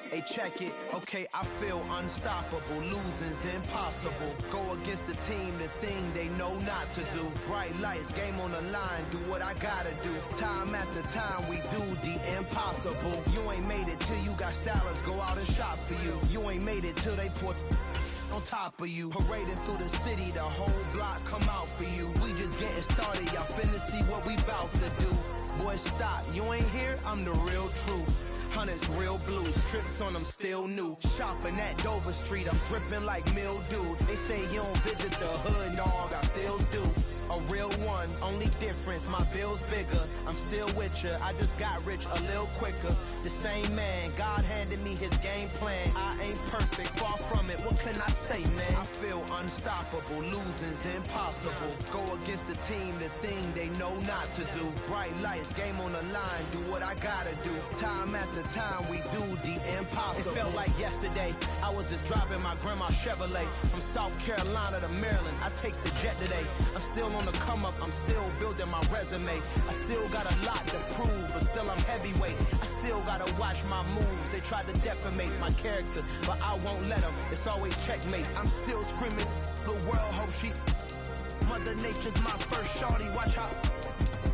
B: Hey, check it. Okay, I feel unstoppable. Losing's impossible. Go against the team, the thing they know not to do. Bright lights, game on the line, do what I gotta do. Time after time, we do the impossible. You ain't made it till you got stylists go out and shop for you. You ain't made it till they put on top of you. Parading through the city, the whole block come out for you. We just getting started, y'all finna see what we bout to do. Boy, stop, you ain't here, I'm the real truth. Hunters, real blues, strips on them still new. Shopping at Dover Street, I'm dripping like mildew. They say you don't visit the hood, dog, I still do.
J: a real one, only difference, my bill's bigger. I'm still with ya, I just got rich a little quicker. The same man, God handed me his game plan. I ain't perfect, far from it, what can I say, man? I feel unstoppable, losing's impossible. Go against the team, the thing they know not to do. Bright lights, game on the line, do what I gotta do. Time after time, we do the impossible. It felt like yesterday, I was just driving my grandma's Chevrolet. From South Carolina to Maryland, I take the jet today. I'm still on the come up, I'm still building my resume. I still got a lot to prove, but still I'm heavyweight. I still gotta watch my moves. They tried to defamate my character, but I won't let them. It's always checkmate. I'm still screaming, the world hope she. Mother Nature's my first shorty, watch how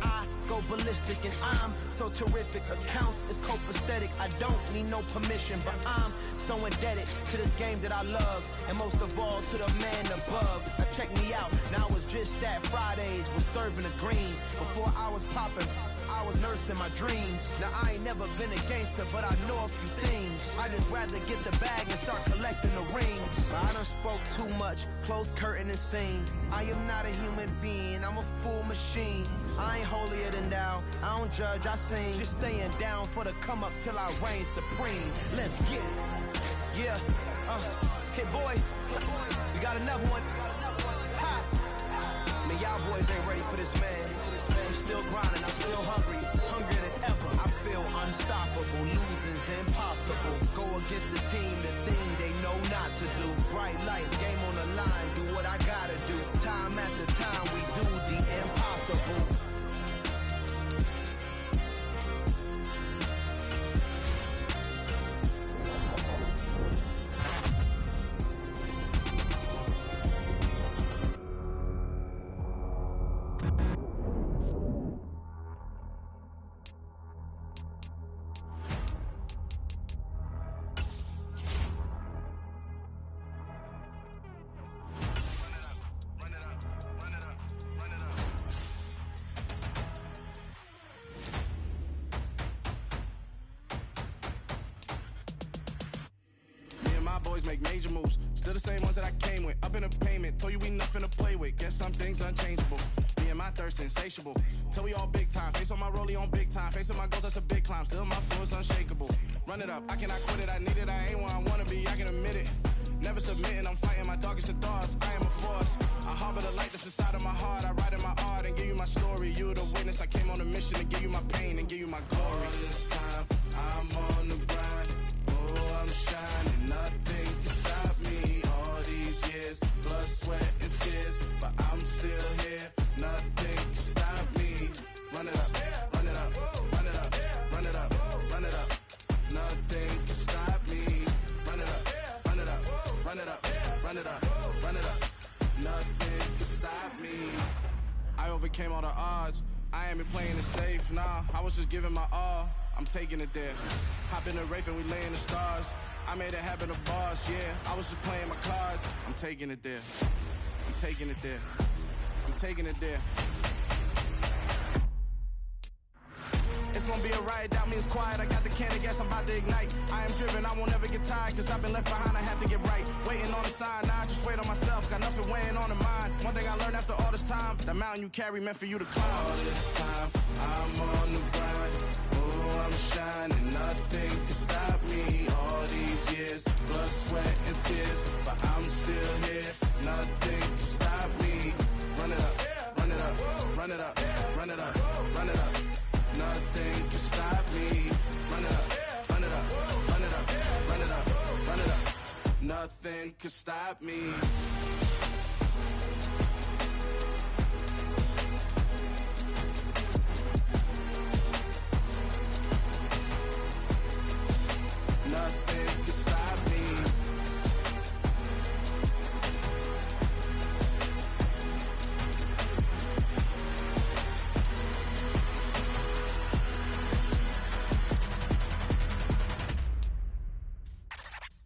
J: I go ballistic, and I'm so terrific. Accounts is copacetic. I don't need no permission, but I'm so indebted to this game that I love, and most of all to the man above. Now check me out, now it's just that Fridays was serving the greens. Before I was popping, I was nursing my dreams. Now I ain't never been a gangster, but I know a few things. I just rather get the bag and start collecting the rings. I done spoke too much, close curtain and scene. I am not a human being, I'm a full machine. I ain't holier than thou, I don't judge, I sing. Just staying down for the come up till I reign supreme. Let's get it. Yeah, hit boy, we got another one. Ha. Man, y'all boys ain't ready for this, man. I'm still grinding, I'm still hungry, hungrier than ever. I feel unstoppable, losing's impossible. Go against the team, the thing they know not to do. Bright lights, game on the line, do what I gotta do. Time after time, we do the impossible.
W: Boys make major moves, still the same ones that I came with. Up in a payment, told you we nothing to play with. Guess some things unchangeable. Me and my thirst insatiable. Till we all big time. Face on my rollie on big time. Facing my goals, that's a big climb. Still my flow is unshakable. Run it up, I cannot quit it. I need it, I ain't where I wanna be. I can admit it. Never submitting, I'm fighting my darkest of thoughts. I am a force. I harbor the light that's inside of my heart. I write in my art and give you my story. You the witness. I came on a mission to give you my pain and give you my glory. All this time, I'm on the grind. Oh, I'm shining. Nothing can stop me. All these years, blood, sweat, and tears. But I'm still here. Nothing can stop me. Run it up, run it up, run it up, run it up, run it up. Nothing can stop me. Run it up, run it up, run it up, run it up, run it up. Nothing can stop me. I overcame all the odds. I ain't been playing it safe, nah. I was just giving my all. I'm taking it there. Hop in the Wraith and we lay in the stars. I made it happen to bars, yeah. I was just playing my cards. I'm taking it there. I'm taking it there. I'm taking it there. It's gonna be a riot, that means quiet. I got the can of gas, I'm about to ignite. I am driven, I won't ever get tired, cause I've been left behind, I have to get right. Waiting on the sign, now I just wait on myself. Got nothing weighing on the mind. One thing I learned after all this time, the mountain you carry meant for you to climb. All this time, I'm on the grind. Oh, I'm shining, nothing can stop me. All these years, blood, sweat, and tears. But I'm still here, nothing can stop me. Run it up, run it up, run it up, run it up, run it up. Nothing can stop me. Run it up, run it up, run it up, run it up, run it up. Nothing can stop me. Nothing can stop me.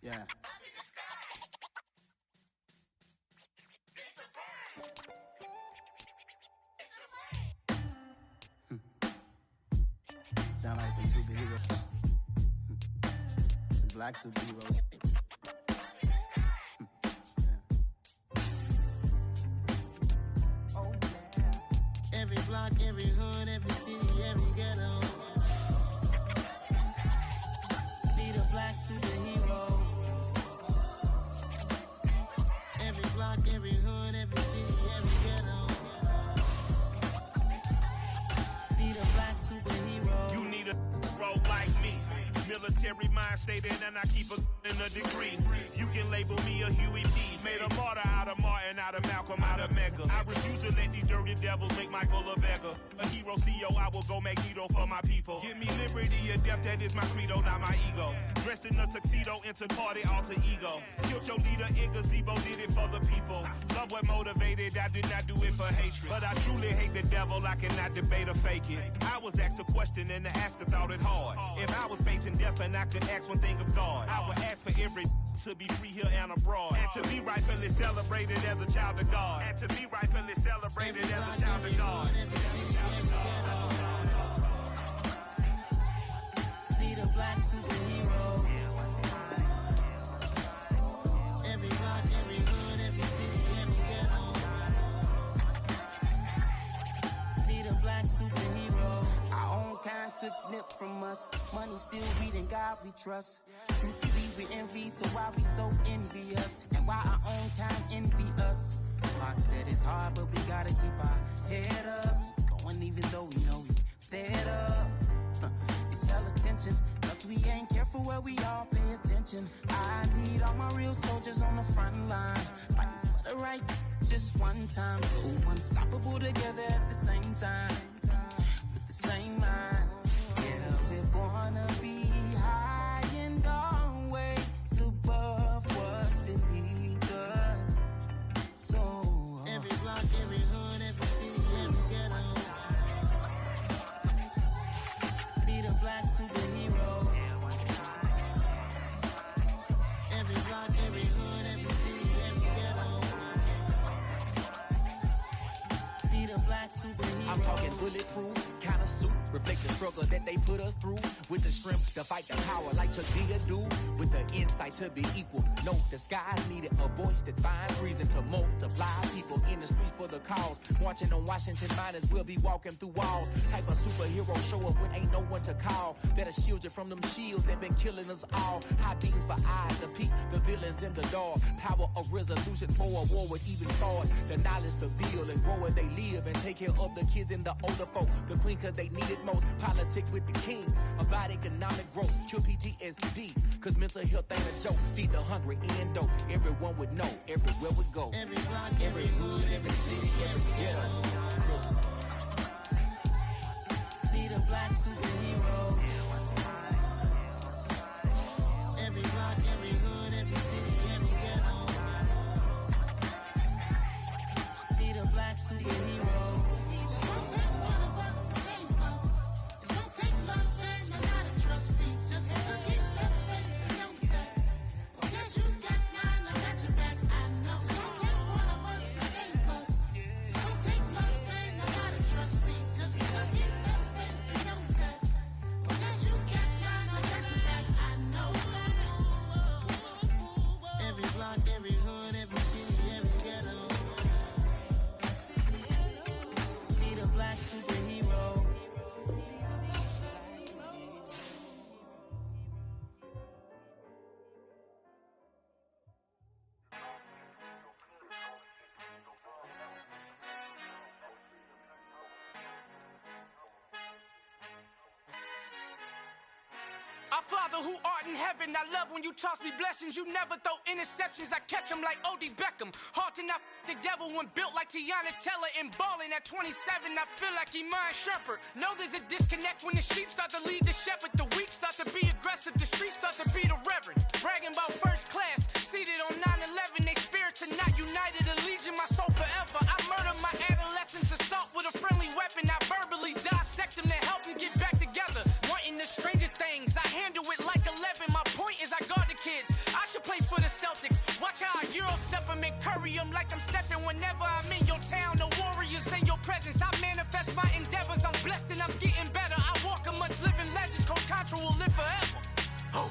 W: Yeah. Sound like some superheroes. Some black superheroes. Yeah. Oh yeah.
L: block, every hood, every city, every ghetto. Be the black superhero. Every block, every hood, every city, every ghetto. Be the black superhero.
T: You need a role like me. Military mind stated, and I keep in a degree. You can label me a Huey P. Made a martyr out of Martin, out of Malcolm, out of Mega. I refuse to let these dirty devils make Michael a beggar. A hero CEO, I will go Magneto for my people. Give me liberty or death, that is my credo, not my ego. Dressed in a tuxedo, into party, alter ego. Killed your leader in gazebo, did it for the people. Love what motivated, I did not do it for hatred. But I truly hate the devil, I cannot debate or fake it. I was asked a question and the asker thought it hard. If I was facing death and I could ask one thing of God, I would ask for every to be free here and abroad, and to be rightfully celebrated as a child of God, and to be rightfully celebrated as a child of God.
L: Be the black superhero. Every block, every hood, every city, every ghetto. Be the black superhero. Our own kind took nip from us. Money still reading, God we trust. Truthfully we envy, so why we so envious? And why our own kind envy us? Mark said it's hard, but we gotta keep our head up. Going even though we know we fed up. It's hella tension, cause we ain't careful where we all pay attention. I need all my real soldiers on the front line, fighting for the right just one time. So unstoppable together at the same time, with the same mind. Yeah, we're born to be high and always above what's beneath us. So every block, every hood, every city, every ghetto. Be the black superhero. Every block, every hood, every city, every ghetto. Be the black superhero.
N: I'm talking bulletproof kind of suit, reflect the struggle that they put us through, with the strength to fight the power like Chuck D do, with the insight to be equal. No, the skies needed a voice that finds reason to multiply people in the streets for the cause. Marching on Washington miners, we'll be walking through walls. Type of superhero show up when ain't no one to call. That'll shield you from them shields that been killing us all. High beams for eyes to peep the villains in the dark. Power of resolution for a war would even start. The knowledge to build and grow where they live and take care of the kids and the older folk. The queen cause they need it most. Politics with the kings about economic growth. Cure PTSD cause mental health ain't a joke. Feed the hungry and dope. Everyone would know everywhere we go.
L: Every block, every hood, every city, every ghetto. Be the black superhero. Every block, every hood, every city, every ghetto. Be the black superhero. It's gonna take one of us to save us. It's gonna take love and a lot of trust me. Just to get love and know that. Because you got mine, I got your back, I know. It's gonna take one of us to save us. It's gonna take love and a lot of trust me. Just to get love and know that. Because you got mine, I got your back, I know. Every block, every hood, every city, every ghetto. Be the black superhero.
M: Our Father who art in heaven, I love when you toss me blessings. You never throw interceptions, I catch them like O.D. Beckham. Hard to not the devil when built like Tiana Teller and balling at 27. I feel like Iman Shumpert. Know there's a disconnect when the sheep start to lead the shepherd. The weak start to be aggressive, the streets start to be the reverend. Bragging about first class, seated on 9/11. They spirits are not united, a legion, my soul forever. I murder my adolescence, assault with a friendly weapon. I verbally dissect them to help them get back together. Wanting the stranger things, I handle it like 11. My point is I guard the kids. I should play for the Celtics. Watch how I Euro step them and curry them like I'm stepping. Whenever I'm in your town, the warriors in your presence. I manifest my endeavors. I'm blessed and I'm getting better. I walk amongst living legends. Coach Contra will live forever. Oh.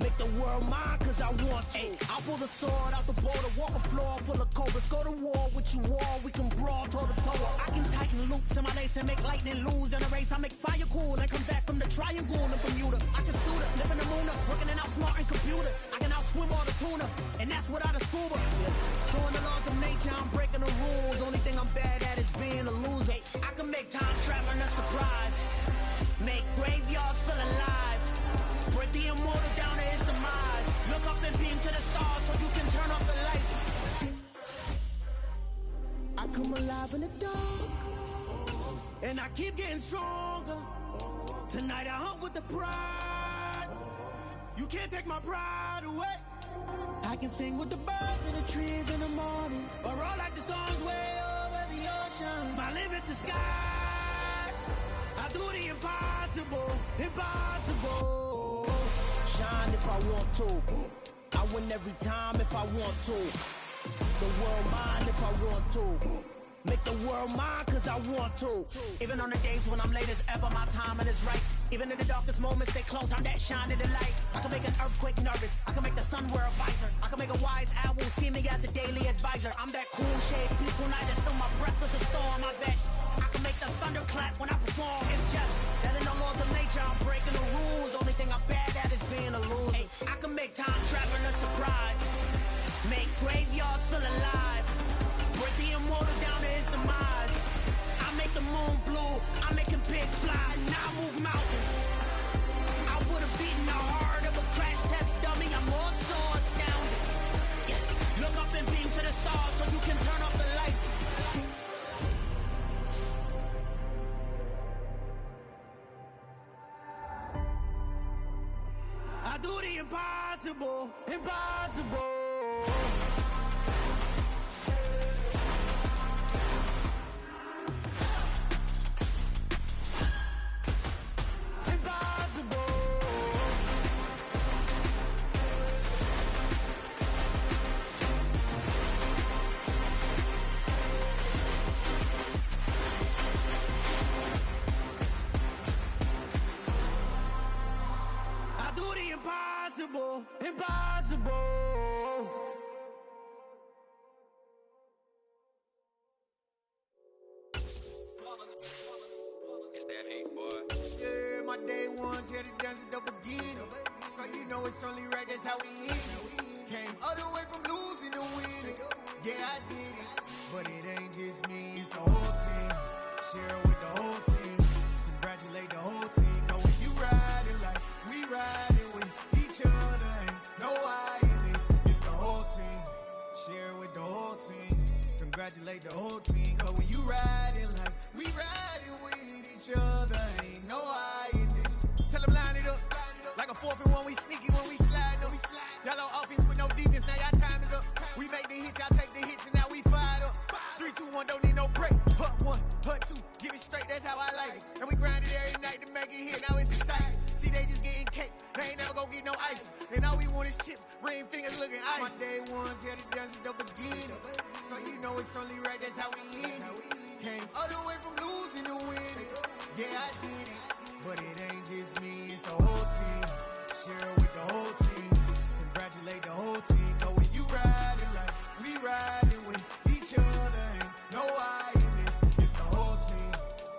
J: Make the world mine cause I want to. I'll pull the sword out the border, walk a floor full of cobras. Go to war with you all, we can brawl toe to toe. I can tighten loops in my lace and make lightning lose in a race. I make fire cool and come back from the triangle in Bermuda. I can suit up, live in the moon, working and outsmarting computers. I can outswim all the tuna, and that's without a scuba. Showing the laws of nature, I'm breaking the rules. Only thing I'm bad at is being a loser. I can make time traveling a surprise. Make graveyards feel alive. Break the immortal down to his demise. Look up and beam to the stars so you can turn off the lights. I come alive in the dark, and I keep getting stronger. Tonight I hunt with the pride. You can't take my pride away. I can sing with the birds and the trees in the morning, or roll like the storms way over the ocean. My limit's the sky. I do the impossible, impossible. Shine if I want to. I win every time if I want to. The world mine if I want to. Make the world mine cause I want to. Even on the days when I'm late as ever, my timing is right. Even in the darkest moments, they close, I'm that shine in the light. I can make an earthquake nervous, I can make the sun wear a visor. I can make a wise owl see me as a daily advisor. I'm that cool shade, peaceful night, and still my breath is a storm, I bet. I can make the thunder clap when I perform. It's just that in the laws of nature, I'm breaking the rules. Only thing I'm bad at is being a loser. Hey, I can make time traveling a surprise. Make graveyards feel alive. Break the immortal down to his demise. I make the moon blue, I'm making pigs fly. Now I move mountains. I would've beaten the heart of a crash test dummy. I'm more so astounded. Yeah. Look up and beam to the stars so you can turn off the lights. I do the impossible, impossible. Impossible, impossible.
B: It's that hate, boy.
K: Yeah, my day ones here to dance at the beginning. So you know it's only right, that's how we end it. Came all the way from losing to winning. Yeah, I did it. But it ain't just me, it's the whole team. Share it with the whole team. Congratulate the whole team. Cause when you riding like we riding with each other, ain't no I in this. It's the whole team. Share it with the whole team. Congratulate the whole team. Cause when you riding like we riding with each other, ain't no I in this. Tell them line it up. Like a 4th and 1, we sneaky when we slide. No, we slide. Y'all on offense with no defense, now y'all time is up. We make the hits, y'all take the hits, and now we fired up. 3, 2, 1, don't need no break. Hut 1, hut 2, give it straight, that's how I like it. And we grind it every night to make it hit, now it's exciting. See, they just getting cake, they ain't never gonna get no ice. And all we want is chips, ring fingers looking ice. My day ones here to dance at the beginning. So you know it's only right, that's how we end it. Came all the way from losing to winning. Yeah, I did it. But it ain't just me, it's the whole team. Share with the whole team. Congratulate the whole team. Cause when you riding like we riding with each other, ain't no I in this. It's the whole team.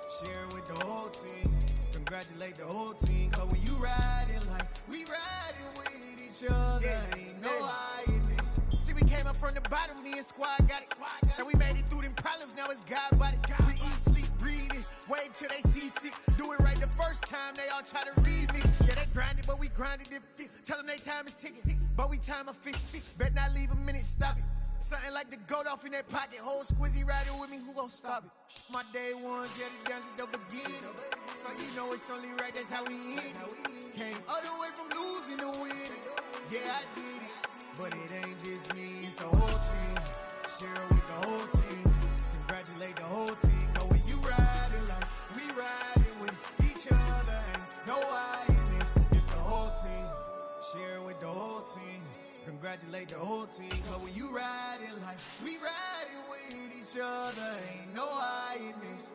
K: Share with the whole team. Congratulate the whole team. Cause when you riding like we riding with each other, ain't no I in this. See, we came up from the bottom, me and squad got it. And we made it through them problems, now it's God body. We eat, sleep, breathe this, wave till they see sick. Do it right the first time, they all try to read me. Yeah, they grinded, but we grinded different. Tell them they time is ticking, but we time a fish. Bet not leave a minute, stop it. Something like the goat off in that pocket. Whole squizzy riding with me, who gon' stop it? My day ones, yeah, to dance at the beginning. So you know it's only right, that's how we end it. Came all the way from losing to winning. Yeah, I did it. But it ain't just me, it's the whole team. Share with the whole team. Congratulate the whole team. Cause when you riding like we riding with each other, ain't no I in this. It's the whole team. Share with the whole team. Congratulate the whole team. Cause when you riding like we riding with each other, ain't no I in this.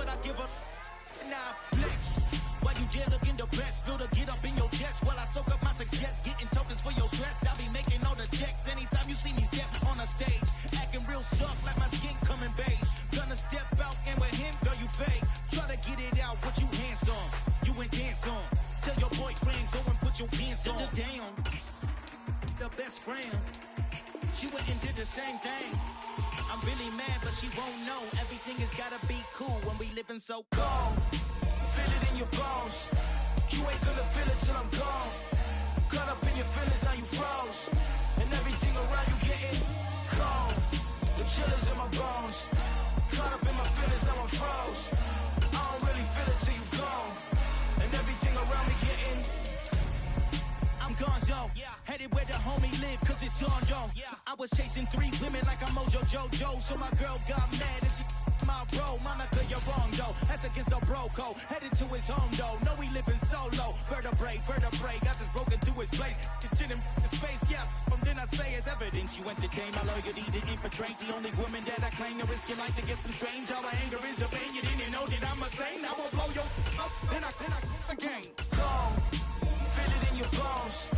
G: but I give up. Now flex. While you there looking the best, feel the get up in your chest. While I soak up my success, getting tokens for your stress. I'll be making all the checks anytime you see me step on a stage. Acting real soft like my skin coming beige. Gonna step out and with him, girl, you fake. Try to get it out, what you handsome. You ain't dance on. Tell your boyfriend, go and put your pants on. Down. The best friend. She went and did the same thing. I'm really mad, but she won't know. Everything has gotta be cool when we living so cold. Feel it in your bones. You ain't gonna feel it till I'm gone. Caught up in your feelings, now you froze. And everything around you getting cold. The chillers in my bones. Caught up in my feelings, now I'm froze. I don't really feel it till you gone. And everything around me getting I'm gonzo, headed where the homie live, cause it's on though. I was chasing 3 women like I'm Mojo Jojo, so my girl got mad and she my bro. Monica, you're wrong though, that's against a bro code. Headed to his home though, know he living solo. Vertebrae, got just broken to his place. It's chin in the space, then I say it's evidence. You entertain my loyalty to infiltrate the only woman that I claim to risk your life to get some strange. All my anger is a pain, you didn't know that I'm a saint. I will blow your up, then I again. Gone. Feel it in your bones.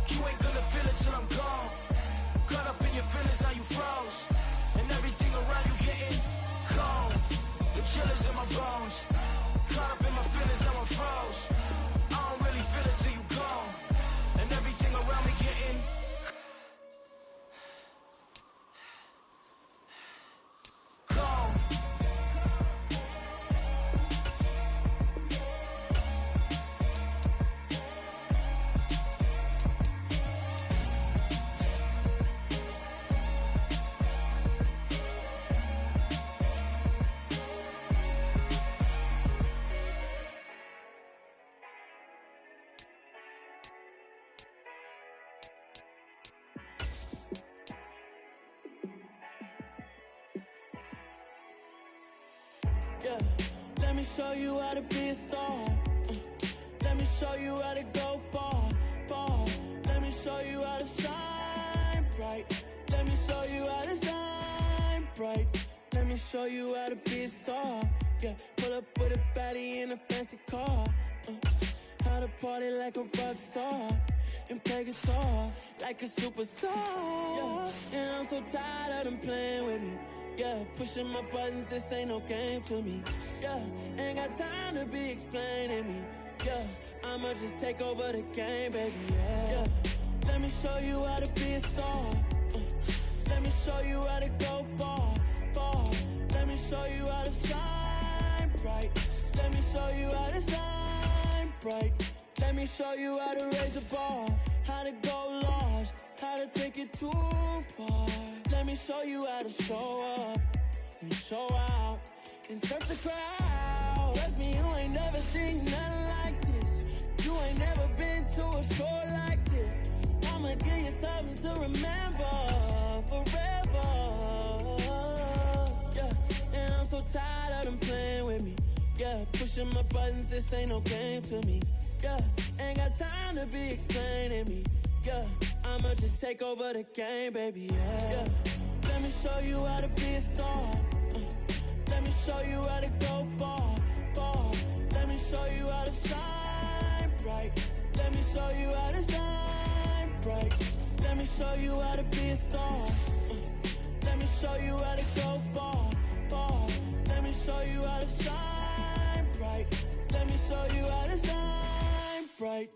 G: You ain't gonna feel it till I'm gone. Caught up in your feelings, now you froze. And everything around you getting cold. The chillers in my bones. Caught up in my feelings, now I'm froze. I don't really feel it till you gone. And everything around me getting cold.
S: Yeah, let me show you how to be a star. Let me show you how to go far, far. Let me show you how to shine bright. Let me show you how to shine bright. Let me show you how to be a star. Yeah, pull up with a baddie in a fancy car. How to party like a rock star and play guitar like a superstar. Yeah, and I'm so tired of them playing with me. Yeah, pushing my buttons, this ain't no game to me. Yeah, ain't got time to be explaining me. Yeah, I'ma just take over the game, baby. Yeah, let me show you how to be a star. Let me show you how to go far, far. Let me show you how to shine bright. Let me show you how to shine bright. Let me show you how to raise a bar, how to go large, how to take it too far. Let me show you how to show up and show out and surf the crowd. Trust me, you ain't never seen nothing like this. You ain't never been to a show like this. I'ma give you something to remember forever. Yeah, and I'm so tired of them playing with me. Yeah, pushing my buttons, this ain't no game to me. Yeah, ain't got time to be explaining me. Yeah, I'ma just take over the game, baby. Yeah, let me show you how to be a star. Let me show you how to go far, far. Let me show you how to shine bright. Let me show you how to shine bright. Let me show you how to be a star. Let me show you how to go far, far. Let me show you how to shine bright. Let me show you how to shine bright.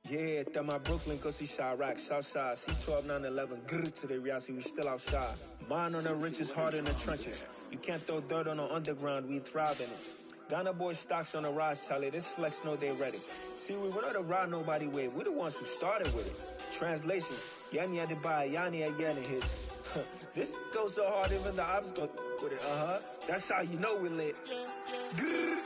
V: Yeah, that my Brooklyn, cause he shot rock, Southside, C12, 911, grrr to the reality, we still outside. Mine on the riches, hard in the trenches. You can't throw dirt on the underground, we thrive in it. Ghana boys stocks on the rise, Charlie, this flex know they ready. See, we were not to ride nobody with, we the ones who started with it. Translation, Yanni had to buy, Yanni had Yanni hits. This goes so hard, even the ops go with it, That's how you know we lit. Grrr,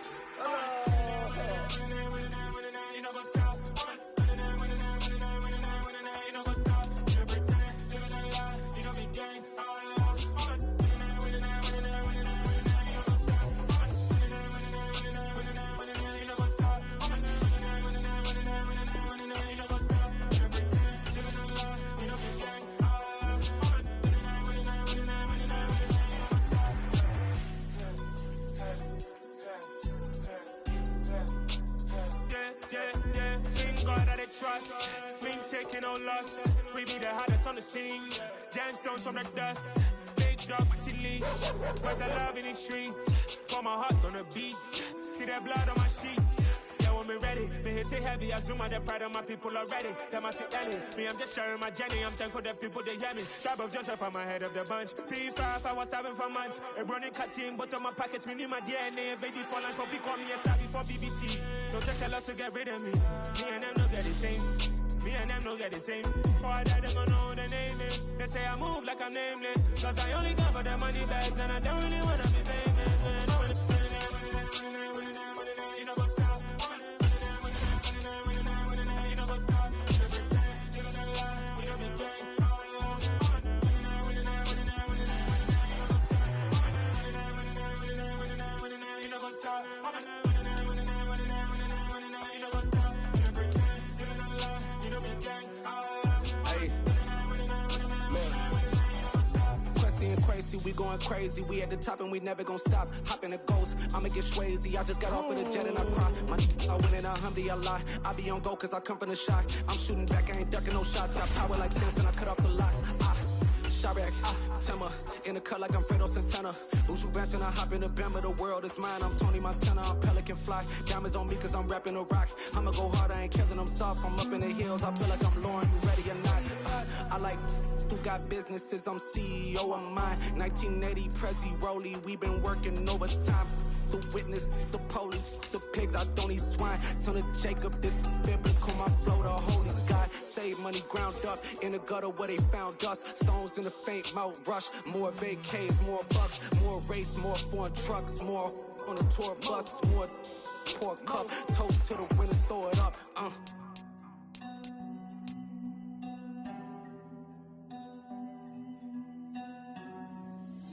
A: trust. We ain't taking no loss. We be the hottest on the scene. Gemstones from the dust. Big dog with leash. Where's the love in the streets? Pour my heart on the beat. See that blood on my sheets. Yeah, when we ready, me hit it heavy. I zoom out the pride of my people already. Them I see Ellie. Me, I'm just sharing my journey. I'm thankful that people they hear me. Tribe of Joseph, I'm ahead of the bunch. P5, I was starving for months. A running cutscene, but on my pockets, me need my DNA. Baby for lunch, but we call me a star before BBC. Don't take a lot to get rid of me. Me and them no get the same. Me and them no get the same. For I die, they gon' know who the name is. They say I move like I'm nameless. Cause I only come for the money bags. And I don't really wanna be famous. You know what's up. You know what's up. You know pretend. You know the lie. You know the game. You know what's up.
U: We going crazy, we at the top and we never gon' stop. Hop in a ghost, I'ma get swayzy. I just got off with a jet and I cry. My I win in a Humvee, I lie. I be on go cause I come from the shot. I'm shooting back, I ain't ducking no shots. Got power like Samson, I cut off the locks. Sharek, Tema, in the cut like I'm Fredo Santana. Uju Banton, I hop in the Bama, the world is mine. I'm Tony Montana, I'm Pelican Fly. Diamonds on me cause I'm rapping a rock. I'ma go hard, I ain't killing them soft. I'm up in the hills, I feel like I'm Lauren, you ready or not? I like who got businesses, I'm CEO of mine. 1980 Prezi Rolly, we been working overtime. The witness, the police, the pigs, I don't eat swine. Son of Jacob, this biblical, my flow, the holy God. Save money ground up in the gutter where they found us. Stones in the faint mouth rush. More vacays, more bucks, more race, more foreign trucks, more on a tour bus, more pour cup. Toast to the winners, throw it up.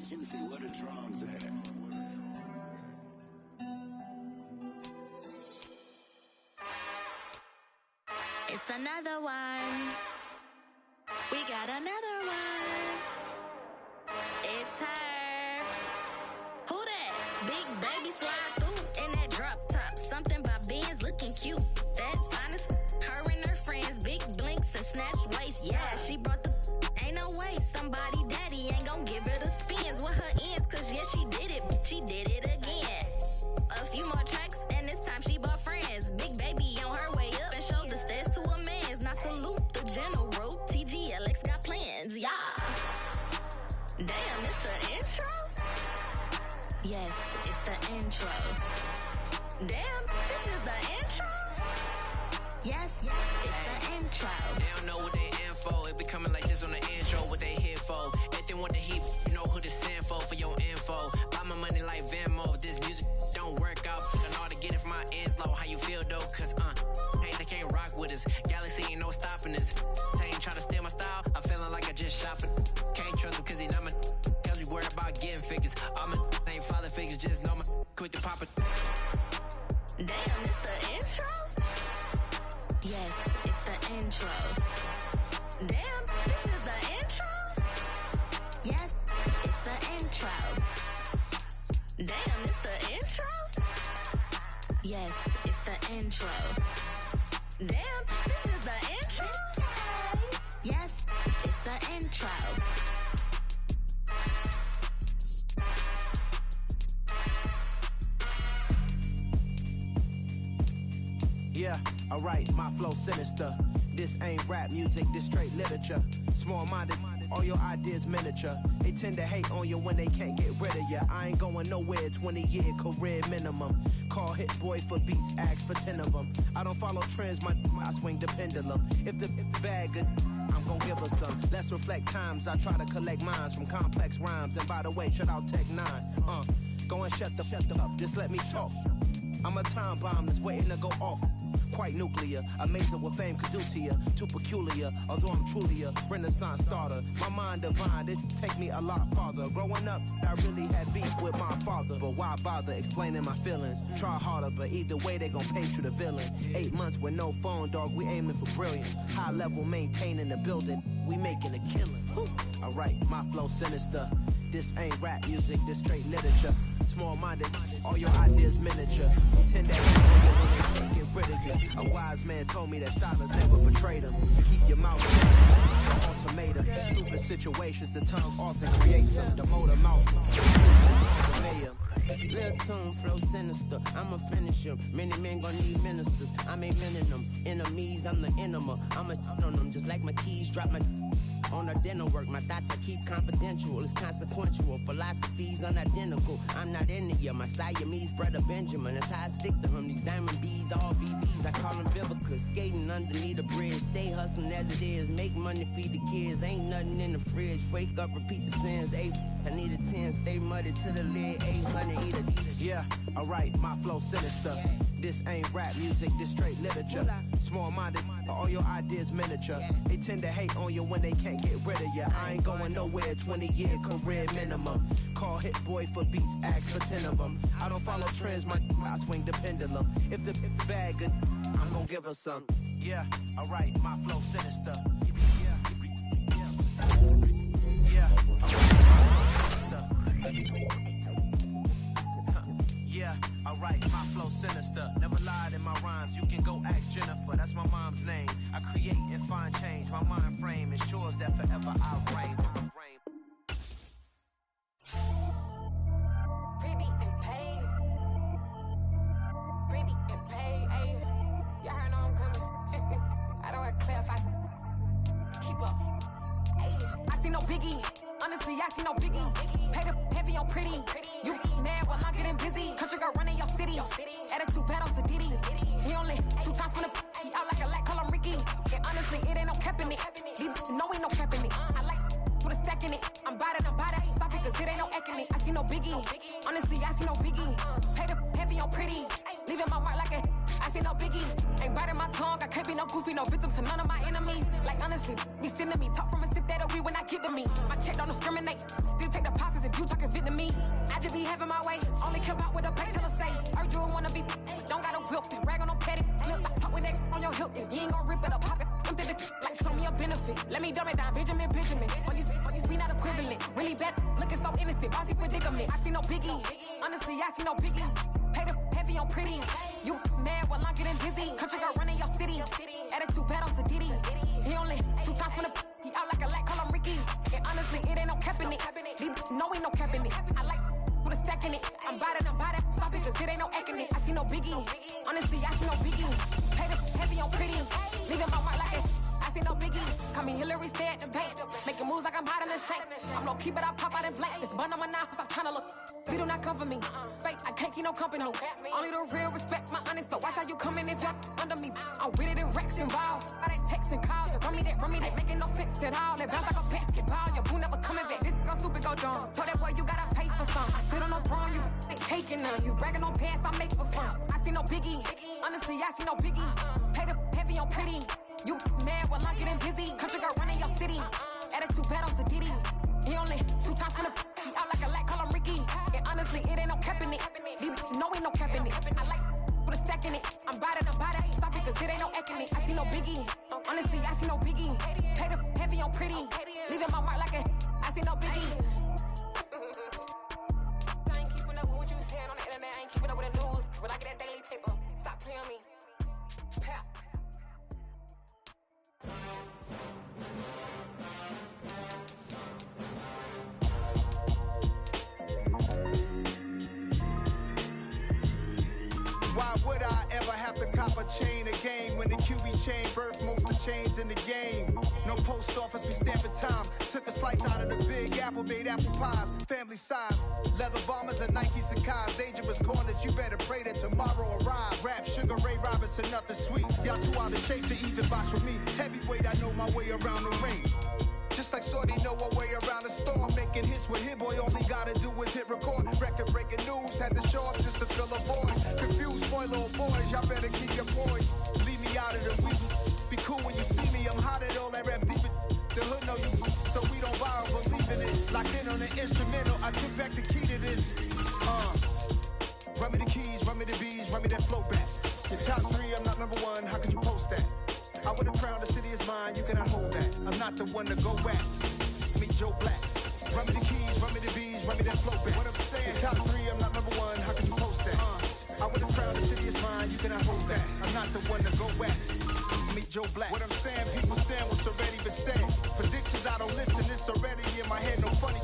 C: Juicy, where the drums at?
E: It's another one. We got another one. It's her. Who that? Big baby slide through in that drop top. Something about Benz looking cute. That's honest. Her and her friends, big blinks and snatch waist. Yeah, she brought the. Ain't no way somebody daddy ain't gon' give her the spins with her ends. Cause yeah, she did it. She did it again. A few more tracks and this time she bought friends. Big baby on her way up and showed the stairs to a man's. Now salute the general. TGLX got plans, yeah. Damn, it's the intro? Yes, it's the intro. Damn, this is the intro? Yes, it's the intro.
R: They don't know what they in for. If we coming like this on the intro, what they here for? If they want the heat, you know who to send for your info. Buy my money like Venmo. If this music don't work out, and all to get it from my ends low. How you feel though? Cause hey, they can't rock with us. Galaxy ain't no stopping us. They ain't try to steal my style. I'm feeling like I just shopping. Can't trust him cause he not my. Cause we worried about getting figures. All my ain't father figures, just know my quick to pop it.
E: Damn, it's the intro? Yes, it's the intro. Damn, this is the intro? Yes, it's the intro. Damn, it's the intro? Yes, it's the intro. Damn, this is the intro? Yes, it's the intro.
J: Yeah, alright, my flow sinister. This ain't rap music, this straight literature. Small-minded, all your ideas miniature. They tend to hate on you when they can't get rid of you. I ain't going nowhere, 20-year career minimum. Call Hit Boy for beats, ask for 10 of them. I don't follow trends, I swing the pendulum. If the bag good, I'm gon' give her some. Let's reflect times, I try to collect minds from complex rhymes. And by the way, shout out Tech 9. Go and shut the up, just let me talk. I'm a time bomb that's waiting to go off. Quite nuclear, amazing what fame could do to you. Too peculiar, although I'm truly a renaissance starter. My mind divine, it take me a lot farther. Growing up, I really had beef with my father. But why bother explaining my feelings? Try harder, but either way they gon' paint you the villain. 8 months with no phone, dog, we aiming for brilliance. High level maintaining the building, we making a killing. Alright, my flow sinister. This ain't rap music, this straight literature. Small-minded, all your ideas miniature. You tend to get rid of spoken. A wise man told me that silence never betrayed him. Keep your mouth ultimatum. Stupid situations, the tongue often creates them. The motor mouth.
D: Real tune, flow sinister. I'ma finish him. Many men gon' need ministers. I'm aiming them. Enemies, I'm the enema. I'ma on them just like my keys. Drop my on the dinner work. My thoughts I keep confidential. It's consequential. Philosophies unidentical. I'm not in it yet. My Siamese brother Benjamin. That's how I stick to him. These diamond bees, all BBs. I call them Vivica. Skating underneath the bridge. Stay hustling as it is. Make money, feed the kids. Ain't nothing in the fridge. Wake up, repeat the sins. I need a 10, stay muddy to the lid, 800, eat a.
J: Yeah, alright, my flow sinister. This ain't rap music, this straight literature. Small-minded, all your ideas miniature. They tend to hate on you when they can't get rid of you. I ain't going nowhere, 20-year career minimum. Call Hit Boy for beats, ask for 10 of them. I don't follow trends, I swing the pendulum. If the bag good, I'm gonna give her some. Yeah, alright, my flow sinister. Yeah, yeah, alright, my flow sinister. Never lied in my rhymes, you can go ask Jennifer. That's my mom's name. I create and find change. My mind frame ensures that forever I'll reign.
I: Pretty and paid. Pretty and paid, ayy. Y'all heard know I'm coming. I don't want to clarify. Keep up. Ayy. I see no biggie. Honestly, I see no biggie. Pay the heavy on pretty. You mad while I'm getting busy. Country girl running your city. Attitude bad on Diddy. He only 2 times from the he out like a light, call him Ricky. And honestly, it ain't no cap in it. Leave no ain't no cap in it. I like put a stack in it. I'm bad. Stop it, cause it ain't no eck in it. I see no biggie. Honestly, I see no biggie. Pay the heavy on pretty. Leaving my mark like a I see no biggie. Ain't biting my tongue. I can't be no goofy, no victim to none of my enemies. Like honestly, be sending me talk from a sit that we when I get to me. My check don't discriminate. Still take deposits if you talking Vietnamese. I just be having my way. Only come out with a pay till I say. Urge you wanna be. Don't got no whip. Rag on no petty. Look, I talk with that on your hip. If you ain't gon' rip it or pop it. I'm the like show me a benefit. Let me dumb it down, Benjamin. On these we not equivalent. Really bad, looking so innocent. Bossy predicament. I see no biggie. Honestly, I see no biggie. Pay the heavy on pretty. You mad while I'm getting busy. Country girl running your city. Attitude bad on Diddy. He only 2 times from the he out like a light, call him Ricky. And honestly, it ain't no cap in it. No ain't no cap in it. I like put a stack in it. I'm bad. Stop it, cause it ain't no eck in it. I see no biggie. Honestly, I see no biggie. Pay the heavy on pretty. Leaving my mark like it. I see no biggie. Call me Hillary, stay at the bank. Making moves like I'm hot in the shank. I'm low key, but I pop out in blank. This bun on my knife, I'm trying to look. They do not come for me. Fake, I can't keep no company. Only the real respect my honest. So watch how you coming if you're under me. I'm with it and Rex involved. All that text and calls. Run me that making no sense at all. They bounce like a basketball. Your boo never coming back. This go stupid, go dumb. Told that boy you gotta pay for some. I sit on no throne, you they taking none. You bragging on pants, I make for fun. I see no biggie. Honestly, I see no biggie. Pay the heavy on pretty. You mad while I'm getting busy. Country girl running your city. Attitude bad on Diddy. He only 2 times from the he out like a light, call him Ricky. And honestly, it ain't no cap in it. No ain't no cap in it. I like put a stack in it. I'm bad. Stop it, cause it ain't no eck in it. I see no biggie. Honestly, I see no biggie. Pay the heavy on pretty. Leaving my mark like a I see no biggie. I ain't keeping up with what you saying on the internet. I ain't keeping up with the news. But I get that daily paper. Stop playing me. Pap.
T: Why would I ever have to cop a chain a game when the QB chain birthed most of the chains in the game? No post office, we stamping time. Took a slice out of the big apple, made apple pies, family size. Leather bombers and Nike Sakai's. Dangerous corners, you better pray that tomorrow arrives. Rap, Sugar Ray Robinson, nothing sweet. Y'all too out of shape to even box with me. Heavyweight, I know my way around the ring. Just like Shorty know her way around the storm. Making hits with Hit Boy, all he gotta do is hit record. Record breaking news, had to show up just to fill a void. Confused boy, little boys, y'all better keep your poise. Leave me out of the weasel. Be cool when you see me, I'm hot at all that rap deep. The hood know you, so we don't borrow, believe in it. Locked in on the instrumental, I took back the key to this. Run me the keys, run me the bees, run me that flow back. The top 3, I'm not number 1, how could you post that? I would have crowned the city is mine, you cannot hold that. I'm not the one to go back. Meet Joe Black. Run me the keys, run me the bees, run me that flow back. What I'm saying, top 3, I'm not number 1, how could you post that? I would have crowned the city is mine, you cannot hold that. I'm I'm not the one to go back. Meet Joe Black. What I'm saying, people saying what's already been said. Predictions, I don't listen, it's already in my head, no funny.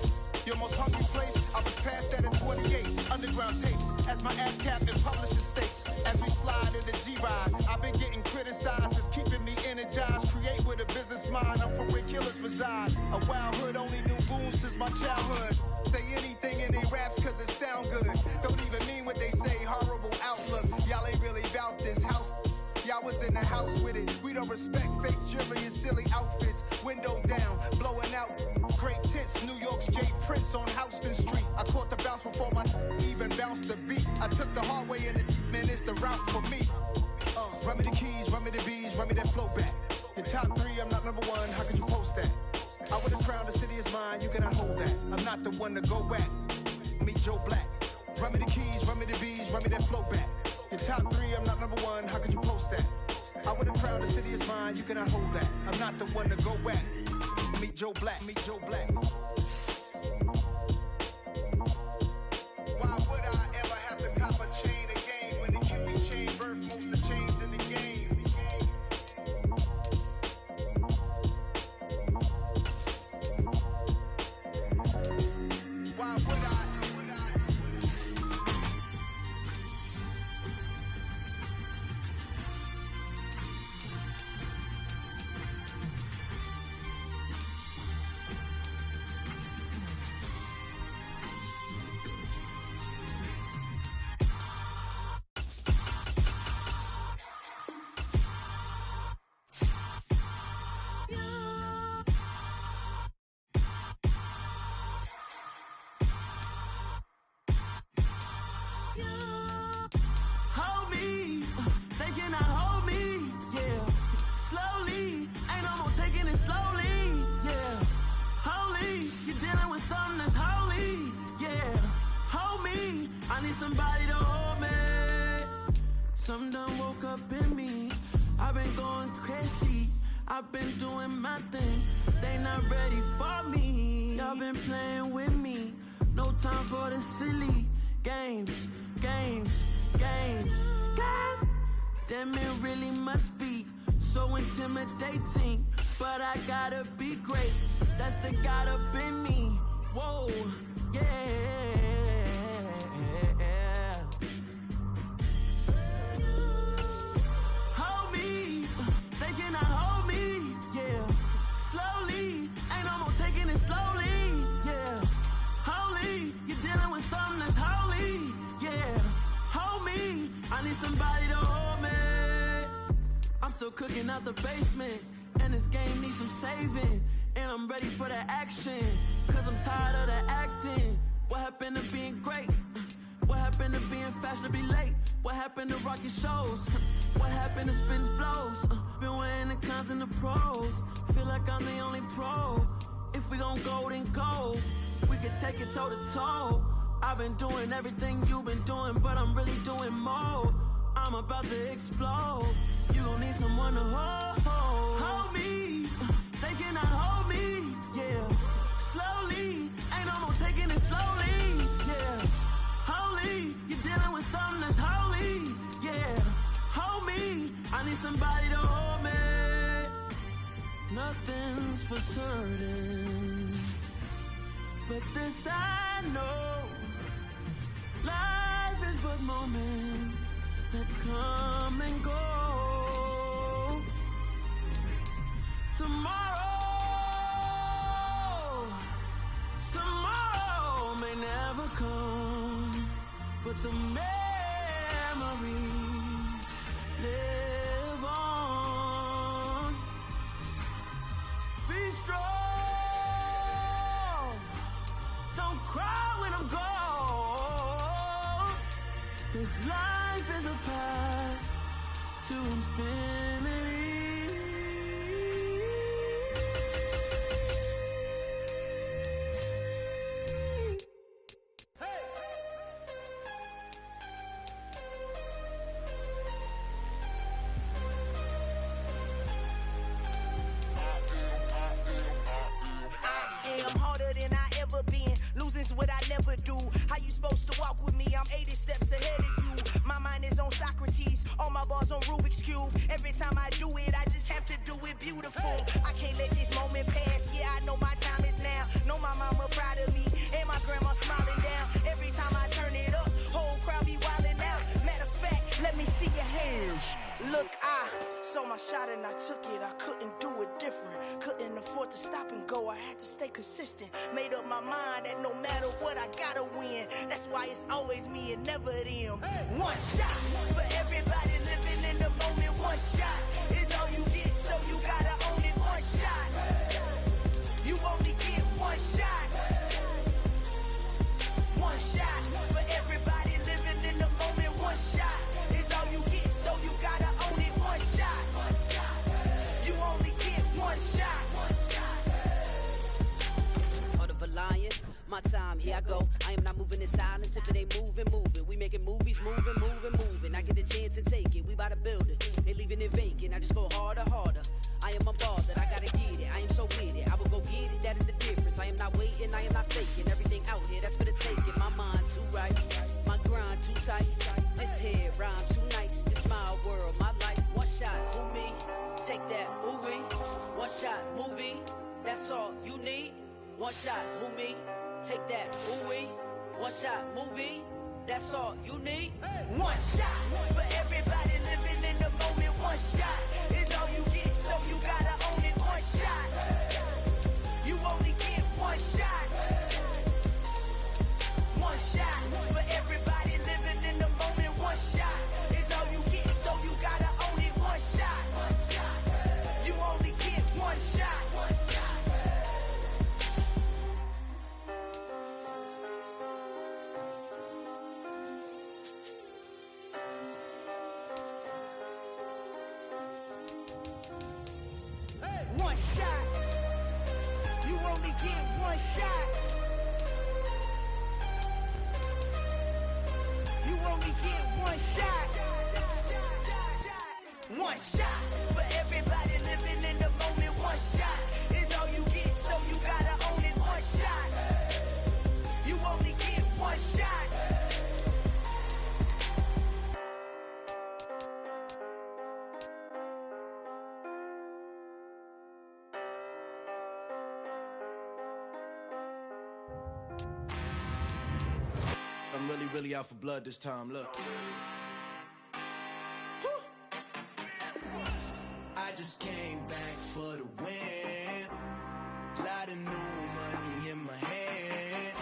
T: Your most hungry place, I was past that at 28. Underground tapes, as my ass captain publishing states. As we slide in the G-Ride, I've been getting criticized, it's keeping me energized. Create with a business mind, I'm from where killers reside. A wild hood, only knew goons since my childhood. Say anything in they raps cause it sound good. Don't even mean what they say, horrible outlook. Y'all ain't really about this house. Y'all was in the house with it. We don't respect fake jewelry and silly outfits. Window down, blowing out great tits. New York's J. Prince on Houston Street. I caught the bounce before my even bounced the beat. I took the hard way in it, man, it's the route for me. Run me the keys, run me the bees, run me that flow back. In top 3, I'm not number 1, how could you post that? I would have crowned the city is mine, you cannot hold that. I'm not the one to go back. Meet Joe Black. Run me the keys, run me the bees, run me that flow back. In top 3, I'm not number 1, how could you post that? I would have crowned the city is mine, you cannot hold that. I'm not the one to go back. Meet Joe Black, meet Joe Black. Why would I ever have to cop a chain again when the QB chain birth most of the chains in the game? Why would I?
S: Hold me, they cannot hold me, yeah. Slowly, ain't no more taking it slowly, yeah. Holy, you're dealing with something that's holy, yeah. Hold me, I need somebody to hold me. Something done woke up in me, I've been going crazy. I've been doing my thing, they not ready for me. Y'all been playing with me, no time for the silly games, games, games, games. Damn, it really must be so intimidating, but I gotta be great, that's the God up in me. Whoa, yeah. Hold me, they cannot hold me, yeah. Slowly, ain't no more taking it slowly, yeah. Holy, you're dealing with something that's holy, yeah. Hold me, I need somebody to hold me. I'm still cooking out the basement, and this game needs some saving. And I'm ready for the action, cause I'm tired of the acting. What happened to being great? What happened to being fashionably late? What happened to rocking shows? What happened to spitting flows? Been wearing the cons and the pros. Feel like I'm the only pro. If we gon' go, then go. We can take it toe to toe. I've been doing everything you've been doing, but I'm really doing more. I'm about to explode. You gon' need someone to hold. Hold me, they cannot hold me, yeah. Slowly, ain't no more taking it slowly, yeah. Holy, you're dealing with something that's holy, yeah. Hold me, I need somebody to hold me. Nothing's for certain, but this I know. Life is but moments that come and go. Tomorrow may never come, but the memories live on. Be strong, don't cry when I'm gone. This life is a path to infinity.
F: What I never do. How you supposed to walk with me? I'm 80 steps ahead of you. My mind is on Socrates. All my bars numbers on Rubik's Cube. Every time I do it, I just have to do it beautiful. I can't let this moment pass. Yeah, I know my time is now. Know my mama proud of me, and my grandma smiling down. Every time I turn it up, whole crowd be wildin' out. Matter of fact, let me see your hands. Look, I saw my shot and I took it. I couldn't do it different. Couldn't afford to stop and go. I had to stay consistent. Made up my mind that no matter what, I gotta win. That's why it's always me and never them. One shot for everybody living in the moment. One shot is all you get, so you gotta own it. One shot. You only get one shot. One shot for everybody living in the moment. One shot is all you get, so you gotta own it. One shot. You only get one shot.
H: Heart of a lion, my time, here I go. I am not moving in silence. If it ain't moving, moving. We making movies, moving, moving, moving. I get a chance to take it. We bout to build it. They leaving it vacant. I just go harder, harder. I am unbothered. I gotta get it. I am so with it. I will go get it. That is the difference. I am not waiting. I am not faking. Everything out here, that's for the taking. My mind too right. My grind too tight. This head rhyme too nice. This my world, my life. One shot, who me? Take that, movie. One shot, movie. That's all you need. One shot, who me? Take that, ooh-wee. One shot, movie. That's all you need.
F: One shot for everybody living in the moment. One shot is all you get, so you gotta own it. One shot. You only get one shot. One shot for everybody living in the moment. One shot is all you get, so you gotta own it. One shot. You only get one shot. One shot. You only get one shot. You only get one shot. One shot for everybody living in the moment. One shot is all you get, so you gotta own it. One shot. You only get one shot.
T: I'm really out for blood this time, look. I just came back for the win. Lot of new money in my hand.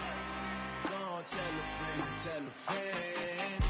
T: Gonna tell a friend.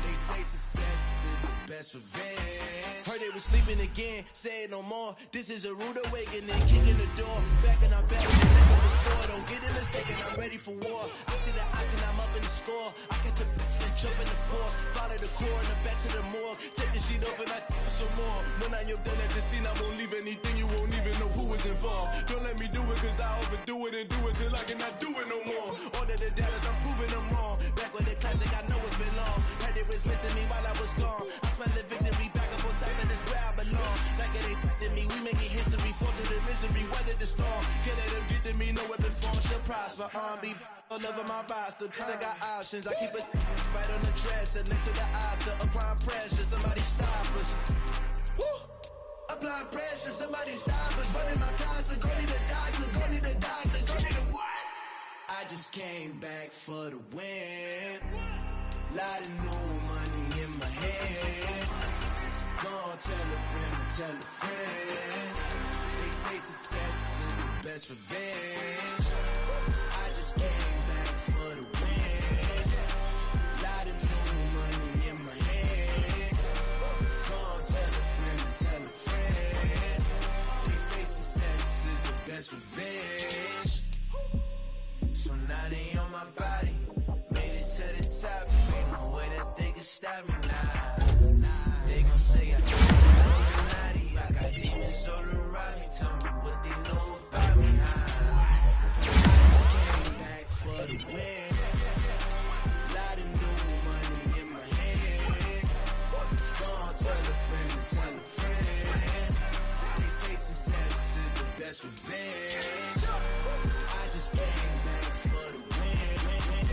T: They say success is the best revenge. Heard they was sleeping again, say it no more. This is a rude awakening, kicking the door. Back in our back, never before. Don't get it mistaken, I'm ready for war. I see the option, I'm up in the score. I catch a and jump in the course. Follow the core and the back to the morgue. Take the sheet off and I some more. When I am done at the scene, I won't leave anything. You won't even know who was involved. Don't let me do it, cause I overdo it and do it till I cannot do it no more. All of the doubters, I'm proving them wrong. Back with the classic, I know it's been long. Heard it was missing me while I was gone. I smell the victory back up on top, and it's where I belong. Like it ain't to me, we making history. Fall through the misery, weather the storm. Can't let them get to me, no weapon form shall prosper. Be all over my roster. I got options, I keep it right on the dresser. Next to the Oscar, applying pressure. Somebody stop us. Woo! Applying pressure, somebody stop us. Running my casa, go need a doctor, go need a doctor, go need a what? I just came back for the win. Lot of new money in my hand. Gonna tell a friend. They say success is the best revenge. I just came back for the win. Lot of new money in my hand. Gonna tell a friend. They say success is the best revenge. So now they on my body. Made it to the top. Ain't no way that they can stop me now. They gon' say I naughty. I got demons all around me. Tell me what they know about me. I just came back for the win. Lot of new money in my hand. Gonna tell a friend. They say success is the best revenge. I just came back for the win.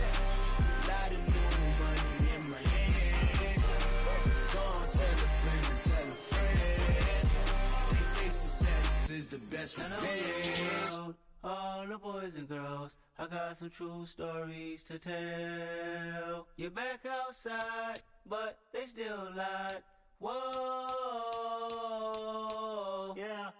T: Lot of new money in my hand. Gonna tell a friend.
N: that's revealed. All the boys and girls, I got some true stories to tell. You're back outside, but they still lied. Whoa, yeah.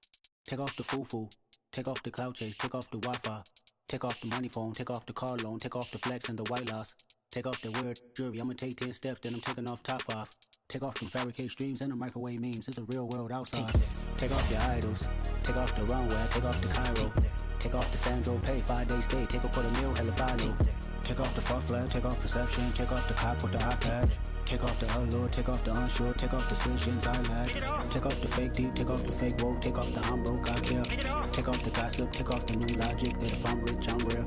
O: Take off the foo-foo, take off the cloud chase, take off the Wi-Fi. Take off the money phone, take off the car loan, take off the flex and the white loss. Take off the weird jewelry, I'ma take 10 steps, then I'm taking off top off. Take off the fabricate streams and the microwave memes, it's a real world outside. Take off your idols, take off the runway, take off the Cairo. Take off the Sandro pay, 5-day stay, take off for the meal, hella follow. Take off the fuck flag, take off perception, take off the cop with the iPad. Take off the allure, take off the unsure, take off decisions I lack. Take off the fake deep, take off the fake woke, take off the I'm broke, I care. Take off the gossip, take off the new logic that if I'm rich, I'm real.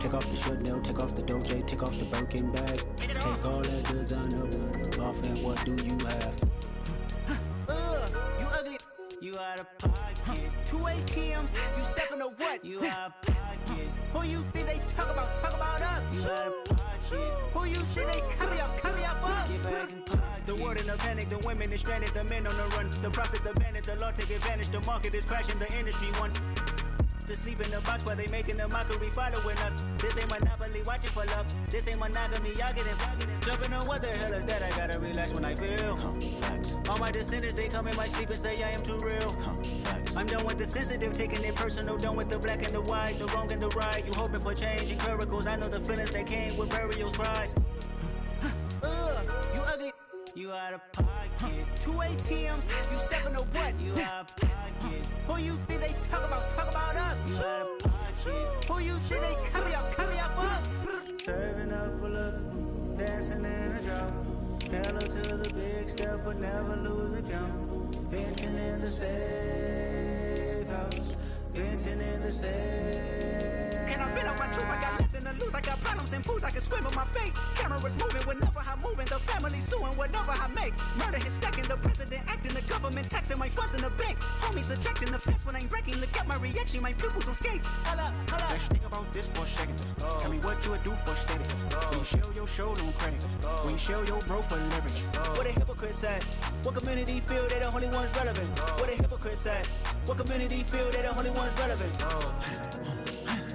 O: Take off the should know, take off the Doge, take off the Birkin bag. Take all that designer off and what do you have?
N: You ugly, you out of pocket. 2 ATMs, you stepping to what? You out of pocket. Who you think they talk about us? You out of pocket. Who you think they carry up us? Get back in pocket. The world in a panic, the women is stranded, the men on the run. The profits abandoned, the law take advantage, the market is crashing, the industry wants to sleep in the box while they making a mockery following us. This ain't monopoly, watching for love. This ain't monogamy, y'all get it. Jumping on what the hell is that? I gotta relax when I feel. All my descendants, they come in my sleep and say I am too real. I'm done with the sensitive, taking it personal. Done with the black and the white, the wrong and the right. You hoping for change and miracles. I know the feelings that came with burial cries. You ugly. You out of pocket. 2 ATMs, you stepping to what? You out of pocket. Who you think they talk about us? You out of pocket. Who you think they carry up us? Serving up a look, dancing in a drop. Hello to the big step, but never lose a count. Venting in the safe house. Venting in the safe. Can I fit out my truth? I got nothing to lose. I got problems and fools. I can swim with my fate. Cameras moving whenever I'm moving. The family suing whatever I make. Murder is stacking. The president acting. The government taxing my funds in the bank. Homies ejecting the fence when I'm breaking. Look at my reaction. My pupils on skates. Hold up.
W: Let's think about this for a second. Tell me what you would do for status. When you show your show no credit. When you show your bro for leverage.
N: What a hypocrite said. What community feel they the only ones relevant? What a hypocrite said. What community feel they the only ones relevant?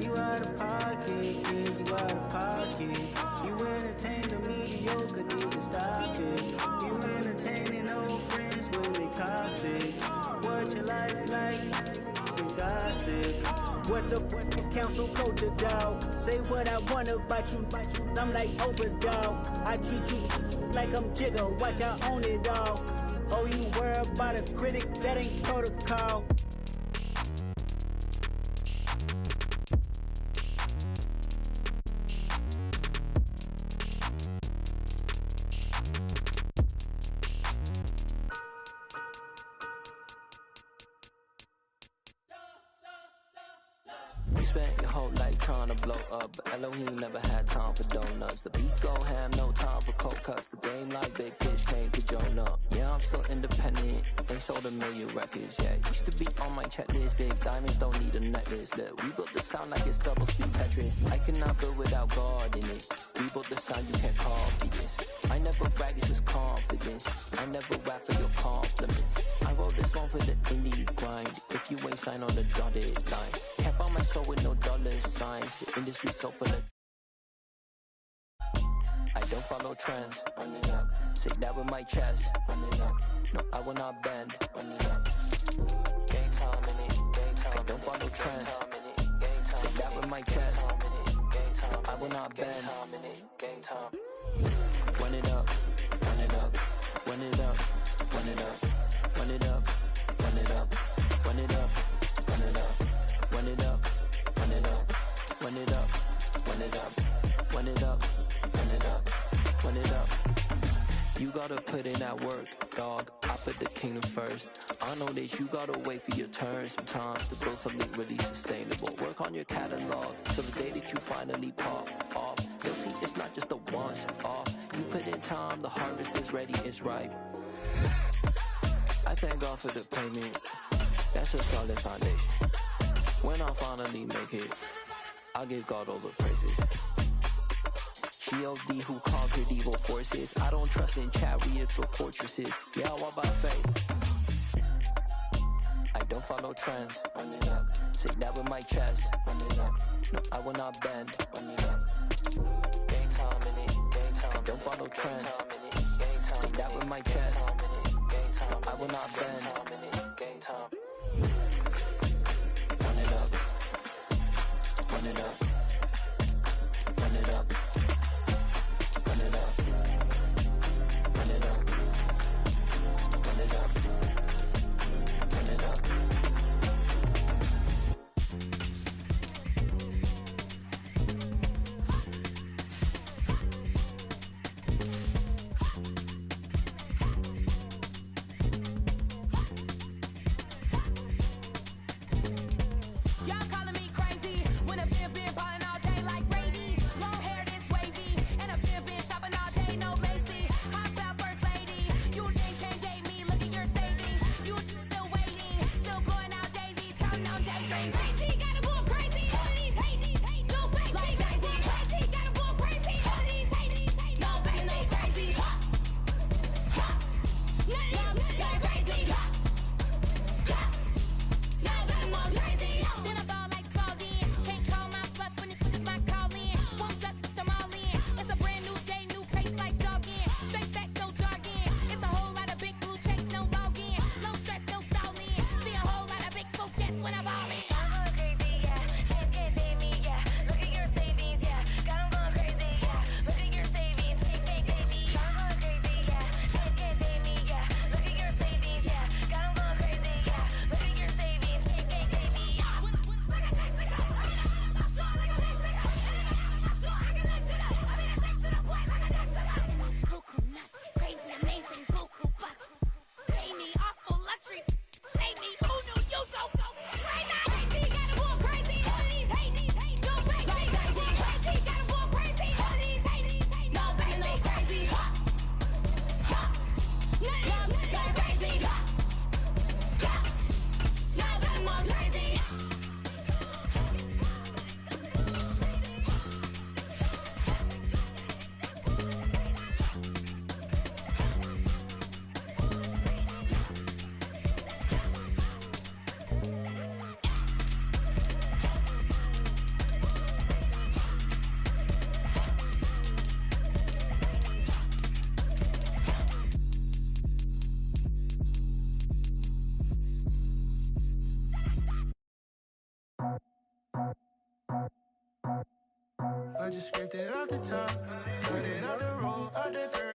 N: You out of pocket, yeah, you out of pocket. You entertain the mediocre, need to stop it. You entertaining old friends when they toxic. What your life like? You gossip. What the council code to dog? Say what I want about you. I'm like overdog. I treat you like I'm Jigga. Watch I own it all. Oh, you worry about a critic? That ain't protocol.
X: You spent your whole life trying to blow up, but Elohim never had time for donuts. The beat go ham, no time for cold cuts. The game like Big Bitch came to Jonah. Yeah, I'm still independent, they sold 1 million records. Yeah, used to be on my checklist. Big diamonds don't need a necklace. Look, we built the sound like it's double speed Tetris. I cannot build without God in it. We built the sound, you can't copy this. I never brag, it's just confidence. I never rap for your compliments. I wrote this one for the indie grind. If you ain't signed on the dotted line, can't buy my soul with no dollar signs. The industry so full of. I don't follow trends. Say that with my chest. No, I will not bend. Gang time in it. I don't follow trends. Say that with my chest. I will not bend. Run it up, run it up, run it up, run it up, run it up, run it up, run it up, run it up, run it up, run it up, run it up, run it up, run it up, run it up, run it up. You gotta put in that work, dog. I put the kingdom first. I know that you gotta wait for your turn sometimes to build something really sustainable. Work on your catalog, so the day that you finally pop off, you'll see it's not just a once off. You put in time, the harvest is ready, it's ripe. I thank God for the payment. That's a solid foundation. When I finally make it, I'll give God all the praises. G.O.D. who conquered evil forces. I don't trust in chariots or fortresses. Yeah, I walk by faith. I I don't follow trends. Run it up. Say that with my chest. Run it up. No, I will not bend. Run it up. Game time in it. Game time. I don't follow trends. Say that with my chest. No, I will not bend. Game time. Run it up. Run it up. Run it up. Run it up. Run it up. Run it up. Run it up.
L: Y'all calling me crazy when a been ballin' all day like Brady. Long hair this wavy, and a been shopping all day, no Macy. How about first lady? You think can't date me? Look at your savings. You still waiting, still blowing out daisies, counting on daydreams. Crazy, gotta go crazy. All of these hate, no baby. Like Jay-Z, crazy, gotta go crazy. All of these hate, no baby, no crazy. None of these crazy. Then I ball like Spalding. Can't call my bluff when it is my call in. Won't duck them all in. It's a brand new day, new pace like jogging. Straight facts, no jargon. It's a whole lot of big blue checks, no login. Low stress, no stalling. See a whole lot of big folk gets when I ball in. I'm going crazy, yeah. Can't date me, yeah. Look at your savings, yeah. Got 'em going crazy, yeah. Look at your savings, can't date me. I'm going crazy, yeah. Can't date me, yeah. Look at your savings, yeah. Got 'em going crazy, yeah. Look at your savings, can't date me. Cuckoo nuts, crazy, amazing, buku bucks. Pay me awful luxury, save me. Who knew you go crazy? Crazy, gotta go crazy. All of these hate, no baby. Like crazy, crazy, gotta go crazy. All of these hate, no baby, no crazy. None of these crazy. No baby, no crazy.
K: I just scraped it off the top, cut it out the roll, out the dirt.